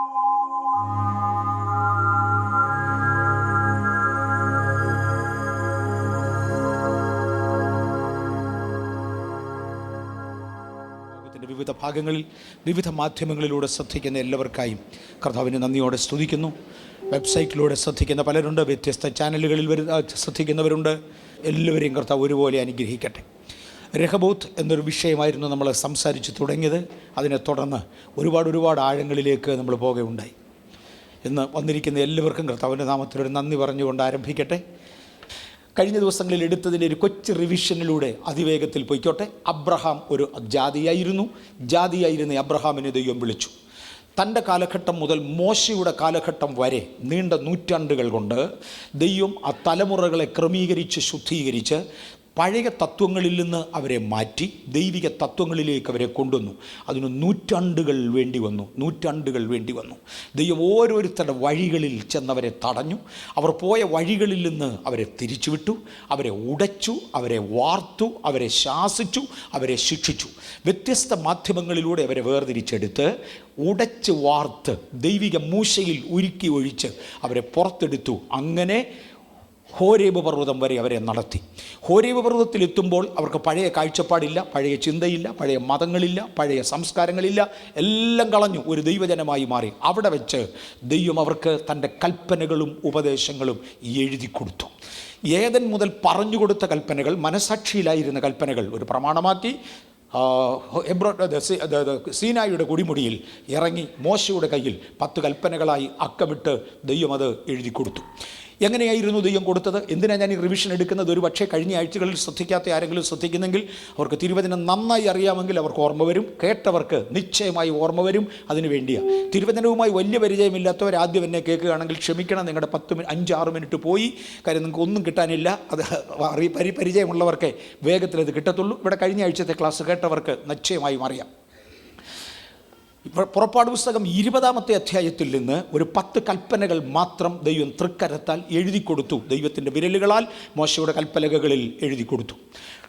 വിവിധ ഭാഗങ്ങളിൽ വിവിധ മാധ്യമങ്ങളിലൂടെ ശ്രദ്ധിക്കുന്ന എല്ലാവർക്കായും കർത്താവിനെ നന്ദിയോടെ സ്തുതിക്കുന്നു. വെബ്സൈറ്റിലൂടെ ശ്രദ്ധിക്കുന്ന പലരുണ്ട്, വ്യത്യസ്ത ചാനലുകളിൽ ശ്രദ്ധിക്കുന്നവരുണ്ട്. എല്ലാവരെയും കർത്താവ് ഒരുപോലെ അനുഗ്രഹിക്കട്ടെ. രഹബോത്ത് എന്നൊരു വിഷയമായിരുന്നു നമ്മൾ സംസാരിച്ച് തുടങ്ങിയത്. അതിനെ തുടർന്ന് ഒരുപാട് ആഴങ്ങളിലേക്ക് നമ്മൾ പോകുകയുണ്ടായി. ഇന്ന് വന്നിരിക്കുന്ന എല്ലാവർക്കും കർത്താവിൻ്റെ നാമത്തിലൊരു നന്ദി പറഞ്ഞുകൊണ്ട് ആരംഭിക്കട്ടെ. കഴിഞ്ഞ ദിവസങ്ങളിൽ എടുത്തതിൻ്റെ ഒരു കൊച്ചു റിവിഷനിലൂടെ അതിവേഗത്തിൽ പൊയ്ക്കോട്ടെ. അബ്രഹാം ഒരു ജാതിയായിരുന്ന അബ്രഹാമിനെ ദൈവം വിളിച്ചു. തൻ്റെ കാലഘട്ടം മുതൽ മോശയുടെ കാലഘട്ടം വരെ നീണ്ട നൂറ്റാണ്ടുകൾ കൊണ്ട് ദൈവം ആ തലമുറകളെ ക്രമീകരിച്ച് ശുദ്ധീകരിച്ച് പഴയ തത്വങ്ങളിൽ നിന്ന് അവരെ മാറ്റി ദൈവിക തത്വങ്ങളിലേക്ക് അവരെ കൊണ്ടുവന്നു. അതിന് നൂറ്റാണ്ടുകൾ വേണ്ടി വന്നു. ദൈവം ഓരോരുത്തരുടെ വഴികളിൽ ചെന്നവരെ തടഞ്ഞു. അവർ പോയ വഴികളിൽ നിന്ന് അവരെ തിരിച്ചുവിട്ടു, അവരെ ഉടച്ചു, അവരെ വാർത്തു, അവരെ ശാസിച്ചു, അവരെ ശിക്ഷിച്ചു. വ്യത്യസ്ത മാധ്യമങ്ങളിലൂടെ അവരെ വേർതിരിച്ചെടുത്ത് ഉടച്ച് വാർത്ത് ദൈവിക മൂശയിൽ ഉരുക്കി ഒഴിച്ച് അവരെ പുറത്തെടുത്തു. അങ്ങനെ ഹോരേബ് പർവ്വതം വരെ അവരെ നടത്തി. ഹോരേബ് പർവ്വതത്തിലെത്തുമ്പോൾ അവർക്ക് പഴയ കാഴ്ചപ്പാടില്ല, പഴയ ചിന്തയില്ല, പഴയ മതങ്ങളില്ല, പഴയ സംസ്കാരങ്ങളില്ല, എല്ലാം കളഞ്ഞു ഒരു ദൈവജനമായി മാറി. അവിടെ വെച്ച് ദൈവം അവർക്ക് തൻ്റെ കൽപ്പനകളും ഉപദേശങ്ങളും എഴുതി കൊടുത്തു. ഏദൻ മുതൽ പറഞ്ഞുകൊടുത്ത കൽപ്പനകൾ, മനസാക്ഷിയിലായിരുന്ന കൽപ്പനകൾ ഒരു പ്രമാണമാക്കി സീനായിയുടെ കുടിമുടിയിൽ ഇറങ്ങി മോശയുടെ കയ്യിൽ 10 കൽപ്പനകളായി അക്കമിട്ട് ദൈവം അത് എഴുതി കൊടുത്തു. എങ്ങനെയായിരുന്നു ദൈവം കൊടുത്തത്? എന്തിനാണ് ഞാൻ ഈ റിവിഷൻ എടുക്കുന്നത്? ഒരു പക്ഷേ കഴിഞ്ഞ ആഴ്ചകളിൽ ശ്രദ്ധിക്കാത്ത ആരെങ്കിലും ശ്രദ്ധിക്കുന്നെങ്കിൽ അവർക്ക് തിരുവചനം നന്നായി അറിയാമെങ്കിൽ അവർക്ക് ഓർമ്മ വരും. കേട്ടവർക്ക് നിശ്ചയമായി ഓർമ്മ വരും. അതിനു വേണ്ടിയാണ്. തിരുവചനവുമായി വലിയ പരിചയമില്ലാത്തവർ ആദ്യം എന്നെ കേൾക്കുകയാണെങ്കിൽ ക്ഷമിക്കണം. നിങ്ങളുടെ 5-6 മിനിറ്റ് പോയി. കാര്യം നിങ്ങൾക്ക് ഒന്നും കിട്ടാനില്ല. അത് പരിചയമുള്ളവർക്ക് വേഗത്തിലത് കിട്ടത്തുള്ളൂ. ഇവിടെ കഴിഞ്ഞ ആഴ്ചത്തെ ക്ലാസ് കേട്ടവർക്ക് നിശ്ചയമായും അറിയാം. പുറപ്പാട് പുസ്തകം 20-ാമത്തെ അധ്യായത്തിൽ നിന്ന് ഒരു 10 കൽപ്പനകൾ മാത്രം ദൈവം തൃക്കരത്താൽ എഴുതി കൊടുത്തു. ദൈവത്തിൻ്റെ വിരലുകളാൽ മോശയുടെ കൽപ്പലകകളിൽ എഴുതി കൊടുത്തു.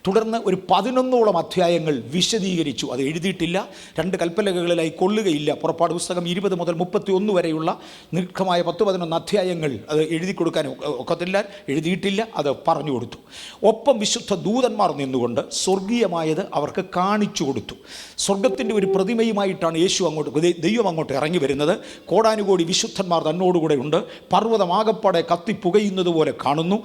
തുടർന്ന് ഒരു 11ഓളം അധ്യായങ്ങൾ വിശദീകരിച്ചു. അത് എഴുതിയിട്ടില്ല, 2 കൽപ്പലകകളിലായി കൊള്ളുകയില്ല. പുറപ്പാട് പുസ്തകം 20 മുതൽ 31 വരെയുള്ള ദീർഘമായ 10-11 അധ്യായങ്ങൾ അത് എഴുതി കൊടുക്കാൻ ഒക്കത്തില്ല, എഴുതിയിട്ടില്ല. അത് പറഞ്ഞു കൊടുത്തു. ഒപ്പം വിശുദ്ധ ദൂതന്മാർ നിന്നുകൊണ്ട് സ്വർഗീയമായത് അവർക്ക് കാണിച്ചു കൊടുത്തു. സ്വർഗത്തിൻ്റെ ഒരു പ്രതിമയുമായിട്ടാണ് ദൈവം അങ്ങോട്ട് ഇറങ്ങി വരുന്നത്. കോടാനുകോടി വിശുദ്ധന്മാർ തന്നോടുകൂടെ ഉണ്ട്. പർവ്വതമാകപ്പാടെ കത്തിപ്പുകയുന്നത് പോലെ കാണുന്നു.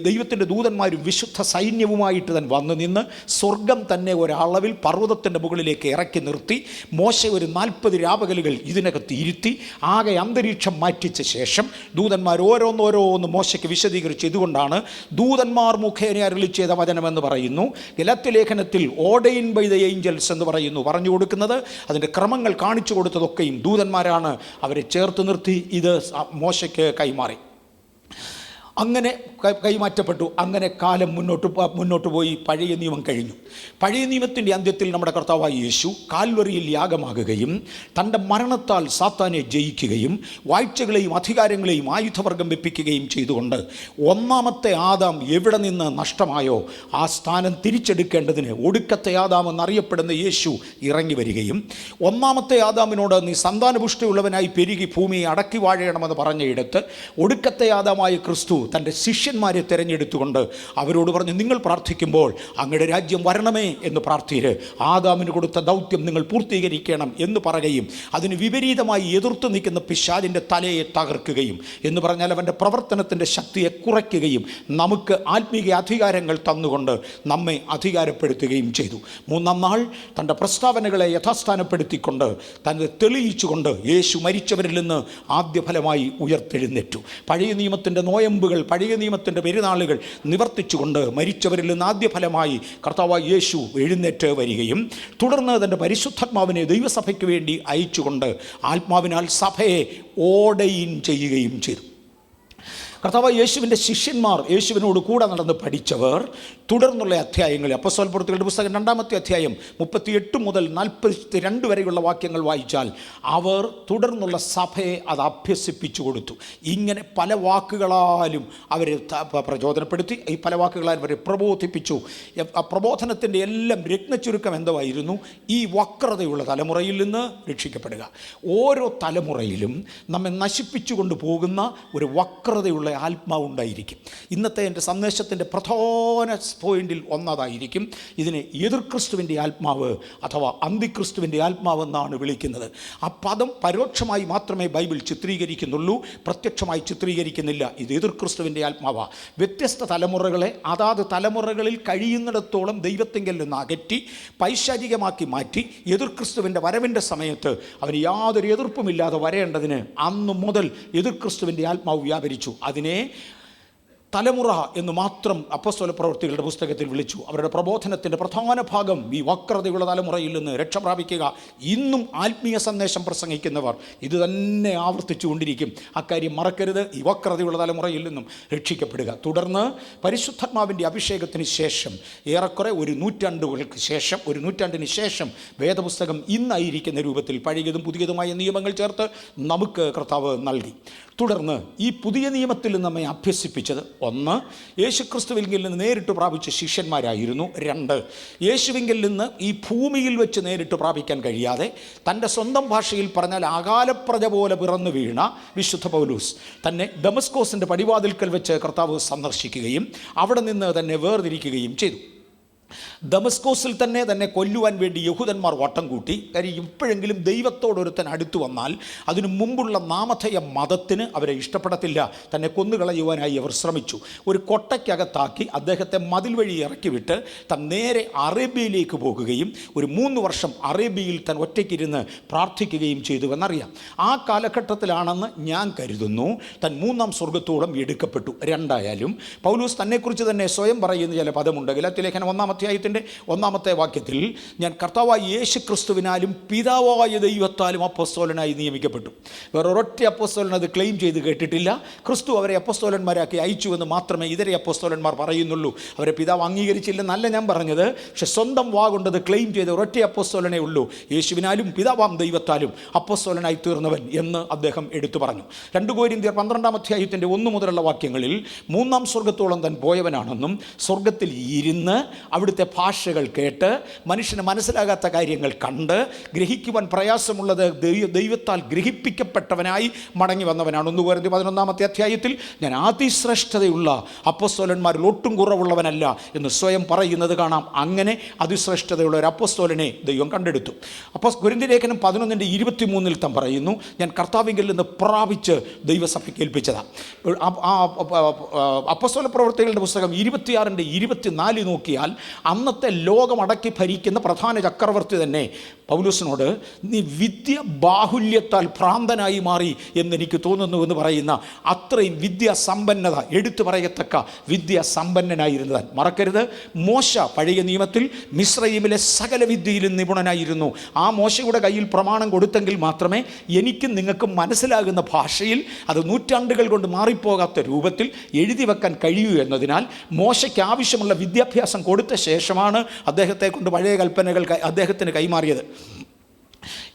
ദൈവത്തിൻ്റെ ദൂതന്മാരും വിശുദ്ധ സൈന്യവുമായിട്ട് തന്നെ വന്നു നിന്ന് സ്വർഗം തന്നെ ഒരളവിൽ പർവ്വതത്തിൻ്റെ മുകളിലേക്ക് ഇറക്കി നിർത്തി. മോശ ഒരു 40 രാപകലുകൾ ഇതിനകത്ത് ഇരുത്തി ആകെ അന്തരീക്ഷം മാറ്റിച്ച ശേഷം ദൂതന്മാർ ഓരോന്നോരോന്ന് മോശയ്ക്ക് വിശദീകരിച്ച് ഇതുകൊണ്ടാണ് ദൂതന്മാർ മുഖേന അരുളി ചെയ്ത വചനമെന്ന് പറയുന്നു. ഗലാത്യ ലേഖനത്തിൽ ഓർഡൈൻഡ് ബൈ ദ ഏഞ്ചൽസ് എന്ന് പറഞ്ഞു കൊടുക്കുന്നത്. അതിൻ്റെ ക്രമങ്ങൾ കാണിച്ചു കൊടുത്തതൊക്കെയും ദൂതന്മാരാണ്. അവരെ ചേർത്ത് നിർത്തി ഇത് മോശയ്ക്ക് കൈമാറി. അങ്ങനെ കൈമാറ്റപ്പെട്ടു. അങ്ങനെ കാലം മുന്നോട്ട് പോയി. പഴയ നിയമം കഴിഞ്ഞു. പഴയ നിയമത്തിൻ്റെ അന്ത്യത്തിൽ നമ്മുടെ കർത്താവായ യേശു കാൽവറിയിൽ യാഗമാകുകയും തൻ്റെ മരണത്താൽ സാത്താനെ ജയിക്കുകയും വാഴ്ചകളെയും അധികാരങ്ങളെയും ആയുധവർഗം വെപ്പിക്കുകയും ചെയ്തുകൊണ്ട് ഒന്നാമത്തെ ആദാം എവിടെ നിന്ന് നഷ്ടമായോ ആ സ്ഥാനം തിരിച്ചെടുക്കേണ്ടതിന് ഒടുക്കത്തെ ആദാം എന്നറിയപ്പെടുന്ന യേശു ഇറങ്ങി വരികയും ഒന്നാമത്തെ ആദാമിനോട് നീ സന്താനപുഷ്ടിയുള്ളവനായി പെരുകി ഭൂമിയെ അടക്കി വാഴണമെന്ന് പറഞ്ഞയിടത്ത് ഒടുക്കത്തെ ആദാമായ ക്രിസ്തു തൻ്റെ ശിഷ്യന്മാരെ തിരഞ്ഞെടുത്തുകൊണ്ട് അവരോട് പറഞ്ഞു, നിങ്ങൾ പ്രാർത്ഥിക്കുമ്പോൾ അങ്ങയുടെ രാജ്യം വരണമേ എന്ന് പ്രാർത്ഥിര്. ആദാമിന് കൊടുത്ത ദൗത്യം നിങ്ങൾ പൂർത്തീകരിക്കണം എന്ന് പറയുകയും അതിന് വിപരീതമായി എതിർത്ത് നിൽക്കുന്ന പിശാചിൻ്റെ തലയെ തകർക്കുകയും എന്ന് പറഞ്ഞാൽ അവൻ്റെ പ്രവർത്തനത്തിൻ്റെ ശക്തിയെ കുറയ്ക്കുകയും നമുക്ക് ആത്മീയ അധികാരങ്ങൾ തന്നുകൊണ്ട് നമ്മെ അധികാരപ്പെടുത്തുകയും ചെയ്തു. 3-ാം നാൾ തൻ്റെ പ്രസ്താവനകളെ യഥാസ്ഥാനപ്പെടുത്തിക്കൊണ്ട് തന്നെ തെളിയിച്ചുകൊണ്ട് യേശു മരിച്ചവരിൽ നിന്ന് ആദ്യഫലമായി ഉയർത്തെഴുന്നേറ്റു. പഴയ നിയമത്തിൻ്റെ നോയമ്പുകൾ, പഴയ നിയമത്തിൻ്റെ പെരുന്നാളുകൾ നിവർത്തിച്ചുകൊണ്ട് മരിച്ചവരിൽ നിന്ന് ആദ്യഫലമായി കർത്താവായ യേശു എഴുന്നേറ്റ് വരികയും തുടർന്ന് തൻ്റെ പരിശുദ്ധാത്മാവിനെ ദൈവസഭയ്ക്ക് വേണ്ടി അയച്ചുകൊണ്ട് ആത്മാവിനാൽ സഭയെ ഓർഡൈൻ ചെയ്യുകയും ചെയ്തു. കർത്താവ് യേശുവിൻ്റെ ശിഷ്യന്മാർ, യേശുവിനോട് കൂടെ നടന്ന് പഠിച്ചവർ, തുടർന്നുള്ള അധ്യായങ്ങളിൽ അപ്പോസ്തല പ്രവൃത്തികളുടെ പുസ്തകം 2-ാമത്തെ അധ്യായം 38 മുതൽ 42 വരെയുള്ള വാക്യങ്ങൾ വായിച്ചാൽ അവർ തുടർന്നുള്ള സഭയെ അത് അഭ്യസിപ്പിച്ചു കൊടുത്തു. ഇങ്ങനെ പല വാക്കുകളാലും അവരെ പ്രചോദനപ്പെടുത്തി, ഈ പല വാക്കുകളാലും അവരെ പ്രബോധിപ്പിച്ചു. ആ പ്രബോധനത്തിൻ്റെ എല്ലാം രത്നച്ചുരുക്കം എന്തായിരുന്നു? ഈ വക്രതയുള്ള തലമുറയിൽ നിന്ന് രക്ഷിക്കപ്പെടുക. ഓരോ തലമുറയിലും നമ്മെ നശിപ്പിച്ചു കൊണ്ടുപോകുന്ന ഒരു വക്രതയുള്ള ആത്മാവുണ്ടായിരിക്കും. ഇന്നത്തെ എൻ്റെ സന്ദേശത്തിൻ്റെ പ്രധാന പോയിന്റിൽ ഒന്നതായിരിക്കും. ഇതിനെ എതിർക്രിസ്തുവിൻ്റെ ആത്മാവ് അഥവാ അന്തിക്രിസ്തുവിൻ്റെ ആത്മാവ് എന്നാണ് വിളിക്കുന്നത്. ആ പദം പരോക്ഷമായി മാത്രമേ ബൈബിൾ ചിത്രീകരിക്കുന്നുള്ളൂ, പ്രത്യക്ഷമായി ചിത്രീകരിക്കുന്നില്ല. ഇത് എതിർക്രിസ്തുവിൻ്റെ ആത്മാവാണ്. വ്യത്യസ്ത തലമുറകളെ അതാത് തലമുറകളിൽ കഴിയുന്നിടത്തോളം ദൈവത്തിങ്കിൽ നിന്ന് അകറ്റി പൈശാചികമാക്കി മാറ്റി എതിർക്രിസ്തുവിൻ്റെ വരവിൻ്റെ സമയത്ത് അവന് യാതൊരു എതിർപ്പുമില്ലാതെ വരേണ്ടതിന് അന്നു മുതൽ എതിർക്രിസ്തുവിൻ്റെ ആത്മാവ് വ്യാപരിച്ചു. അതിനെ തലമുറ എന്ന് മാത്രം അപ്പോസ്തല പ്രവൃത്തികളുടെ പുസ്തകത്തിൽ വിളിച്ചു. അവരുടെ പ്രബോധനത്തിൻ്റെ പ്രധാന ഭാഗം ഈ വക്രതയുള്ള തലമുറയിൽ നിന്ന് രക്ഷ പ്രാപിക്കുക. ഇന്നും ആത്മീയ സന്ദേശം പ്രസംഗിക്കുന്നവർ ഇത് തന്നെ ആവർത്തിച്ചു കൊണ്ടിരിക്കും. അക്കാര്യം മറക്കരുത്. ഈ വക്രതയുള്ള തലമുറയിൽ നിന്നും രക്ഷിക്കപ്പെടുക. തുടർന്ന് പരിശുദ്ധാത്മാവിൻ്റെ അഭിഷേകത്തിന് ശേഷം ഏറെക്കുറെ ഒരു നൂറ്റാണ്ടിന് ശേഷം വേദപുസ്തകം ഇന്നായിരിക്കുന്ന രൂപത്തിൽ പഴയതും പുതിയതുമായ നിയമങ്ങൾ ചേർത്ത് നമുക്ക് കർത്താവ് നൽകി. തുടർന്ന് ഈ പുതിയ നിയമത്തിൽ നമ്മെ അഭ്യസിപ്പിച്ചത്, 1, യേശുക്രിസ്തുവിങ്കിൽ നിന്ന് നേരിട്ട് പ്രാപിച്ച ശിഷ്യന്മാരായിരുന്നു. 2, യേശുവിങ്കിൽ നിന്ന് ഈ ഭൂമിയിൽ വെച്ച് നേരിട്ട് പ്രാപിക്കാൻ കഴിയാതെ തൻ്റെ സ്വന്തം ഭാഷയിൽ പറഞ്ഞാൽ അകാലപ്രജ പോലെ പിറന്നു വീണ വിശുദ്ധ പൗലോസ് തന്നെ ദമസ്കോസിൻ്റെ പടിവാതിൽക്കൽ വെച്ച് കർത്താവ് സന്ദർശിക്കുകയും അവിടെ നിന്ന് തന്നെ വേർതിരിക്കുകയും ചെയ്തു. ദമസ്കോസിൽ തന്നെ കൊല്ലുവാൻ വേണ്ടി യഹൂദന്മാർ വട്ടം കൂട്ടി. കാര്യം ഇപ്പോഴെങ്കിലും ദൈവത്തോടൊരുത്തൻ അടുത്തു വന്നാൽ അതിനു മുമ്പുള്ള നാമധേയ മതത്തിന് അവരെ ഇഷ്ടപ്പെടത്തില്ല. തന്നെ കൊന്നുകളയുവാനായി അവർ ശ്രമിച്ചു. ഒരു കൊട്ടയ്ക്കകത്താക്കി അദ്ദേഹത്തെ മതിൽ വഴി ഇറക്കി വിട്ട് താൻ നേരെ അറേബ്യയിലേക്ക് പോകുകയും ഒരു 3 വർഷം അറേബ്യയിൽ താൻ ഒറ്റയ്ക്കിരുന്ന് പ്രാർത്ഥിക്കുകയും ചെയ്തുവെന്നറിയാം. ആ കാലഘട്ടത്തിലാണെന്ന് ഞാൻ കരുതുന്നു താൻ 3-ാം സ്വർഗത്തോളം എടുക്കപ്പെട്ടു. 2 പൗലോസ് തന്നെക്കുറിച്ച് തന്നെ സ്വയം പറയുന്ന ചില പദമുണ്ട്. ഗലാത്യലേഖനം 1-ാം അധ്യായത്തിൻ്റെ 1-ാമത്തെ വാക്യത്തിൽ ഞാൻ കർത്താവായ യേശു ക്രിസ്തുവിനാലും പിതാവായ ദൈവത്താലും അപ്പോസ്തലനായി നിയമിക്കപ്പെട്ടു. വേറെ ഒരൊറ്റ അപ്പോസ്തലൻ അത് ക്ലെയിം ചെയ്ത് കേട്ടിട്ടില്ല. ക്രിസ്തു അവരെ അപ്പോസ്തലന്മാരാക്കി അയച്ചുവെന്ന് മാത്രമേ ഇതര അപ്പോസ്തലന്മാർ പറയുന്നുള്ളൂ. അവരെ പിതാവ് അംഗീകരിച്ചില്ലെന്നല്ല ഞാൻ പറഞ്ഞത്. പക്ഷെ സ്വന്തം വാഗൊണ്ടത് ക്ലെയിം ചെയ്ത ഒരൊറ്റ അപ്പോസ്തലനേ ഉള്ളൂ. യേശുവിനാലും പിതാവാം ദൈവത്താലും അപ്പോസ്തലനായി തീർന്നവൻ എന്ന് അദ്ദേഹം എടുത്തു പറഞ്ഞു. 2 കൊരിന്ത്യർ 12-ാം അധ്യായത്തിൻ്റെ 1 മുതലുള്ള വാക്യങ്ങളിൽ 3-ാം സ്വർഗത്തോളം താൻ പോയവനാണെന്നും സ്വർഗത്തിൽ ഇരുന്ന് അവിടുത്തെ ഭാഷകൾ കേട്ട് മനുഷ്യന് മനസ്സിലാകാത്ത കാര്യങ്ങൾ കണ്ട് ഗ്രഹിക്കുവാൻ പ്രയാസമുള്ളത് ദൈവത്താൽ ഗ്രഹിപ്പിക്കപ്പെട്ടവനായി മടങ്ങി വന്നവനാണ്. 1 കൊരിന്ത്യർ 11-ാമത്തെ അധ്യായത്തിൽ ഞാൻ അതിശ്രേഷ്ഠതയുള്ള അപ്പോസ്തലന്മാരിൽ ഒട്ടും കുറവുള്ളവനല്ല എന്ന് സ്വയം പറയുന്നത് കാണാം. അങ്ങനെ അതിശ്രേഷ്ഠതയുള്ള ഒരു അപ്പോസ്തലനെ ദൈവം കണ്ടെടുത്തു. അപ്പോൾ കൊരിന്ത്യർ ലേഖനം 11:23 താൻ പറയുന്നു, ഞാൻ കർത്താവിങ്കിൽ നിന്ന് പ്രാപിച്ച് ദൈവസഭയ്ക്ക് ഏൽപ്പിച്ചതാണ്. അപ്പോസ്തല പ്രവൃത്തികളുടെ പുസ്തകം 26:24 നോക്കിയാൽ അന്നത്തെ ലോകമടക്കി ഭരിക്കുന്ന പ്രധാന ചക്രവർത്തി തന്നെ പൗലോസിനോട് നീ വിദ്യ ബാഹുല്യത്താൽ ഭ്രാന്തനായി മാറി എന്നെനിക്ക് തോന്നുന്നുവെന്ന് പറയുന്ന അത്രയും വിദ്യാസമ്പന്നത, എടുത്തു പറയത്തക്ക വിദ്യാസമ്പന്നനായിരുന്നതാൻ. മറക്കരുത്, മോശ പഴയ നിയമത്തിൽ മിസ്രയീമിലെ സകല വിദ്യയിലും നിപുണനായിരുന്നു. ആ മോശയുടെ കയ്യിൽ പ്രമാണം കൊടുത്തെങ്കിൽ മാത്രമേ എനിക്കും നിങ്ങൾക്കും മനസ്സിലാകുന്ന ഭാഷയിൽ അത് നൂറ്റാണ്ടുകൾ കൊണ്ട് മാറിപ്പോകാത്ത രൂപത്തിൽ എഴുതി വെക്കാൻ കഴിയൂ എന്നതിനാൽ മോശയ്ക്ക് ആവശ്യമുള്ള വിദ്യാഭ്യാസം കൊടുത്ത ശേഷമാണ് അദ്ദേഹത്തെ കൊണ്ട് പഴയ കൽപ്പനകൾ അദ്ദേഹത്തിന് കൈമാറിയത്.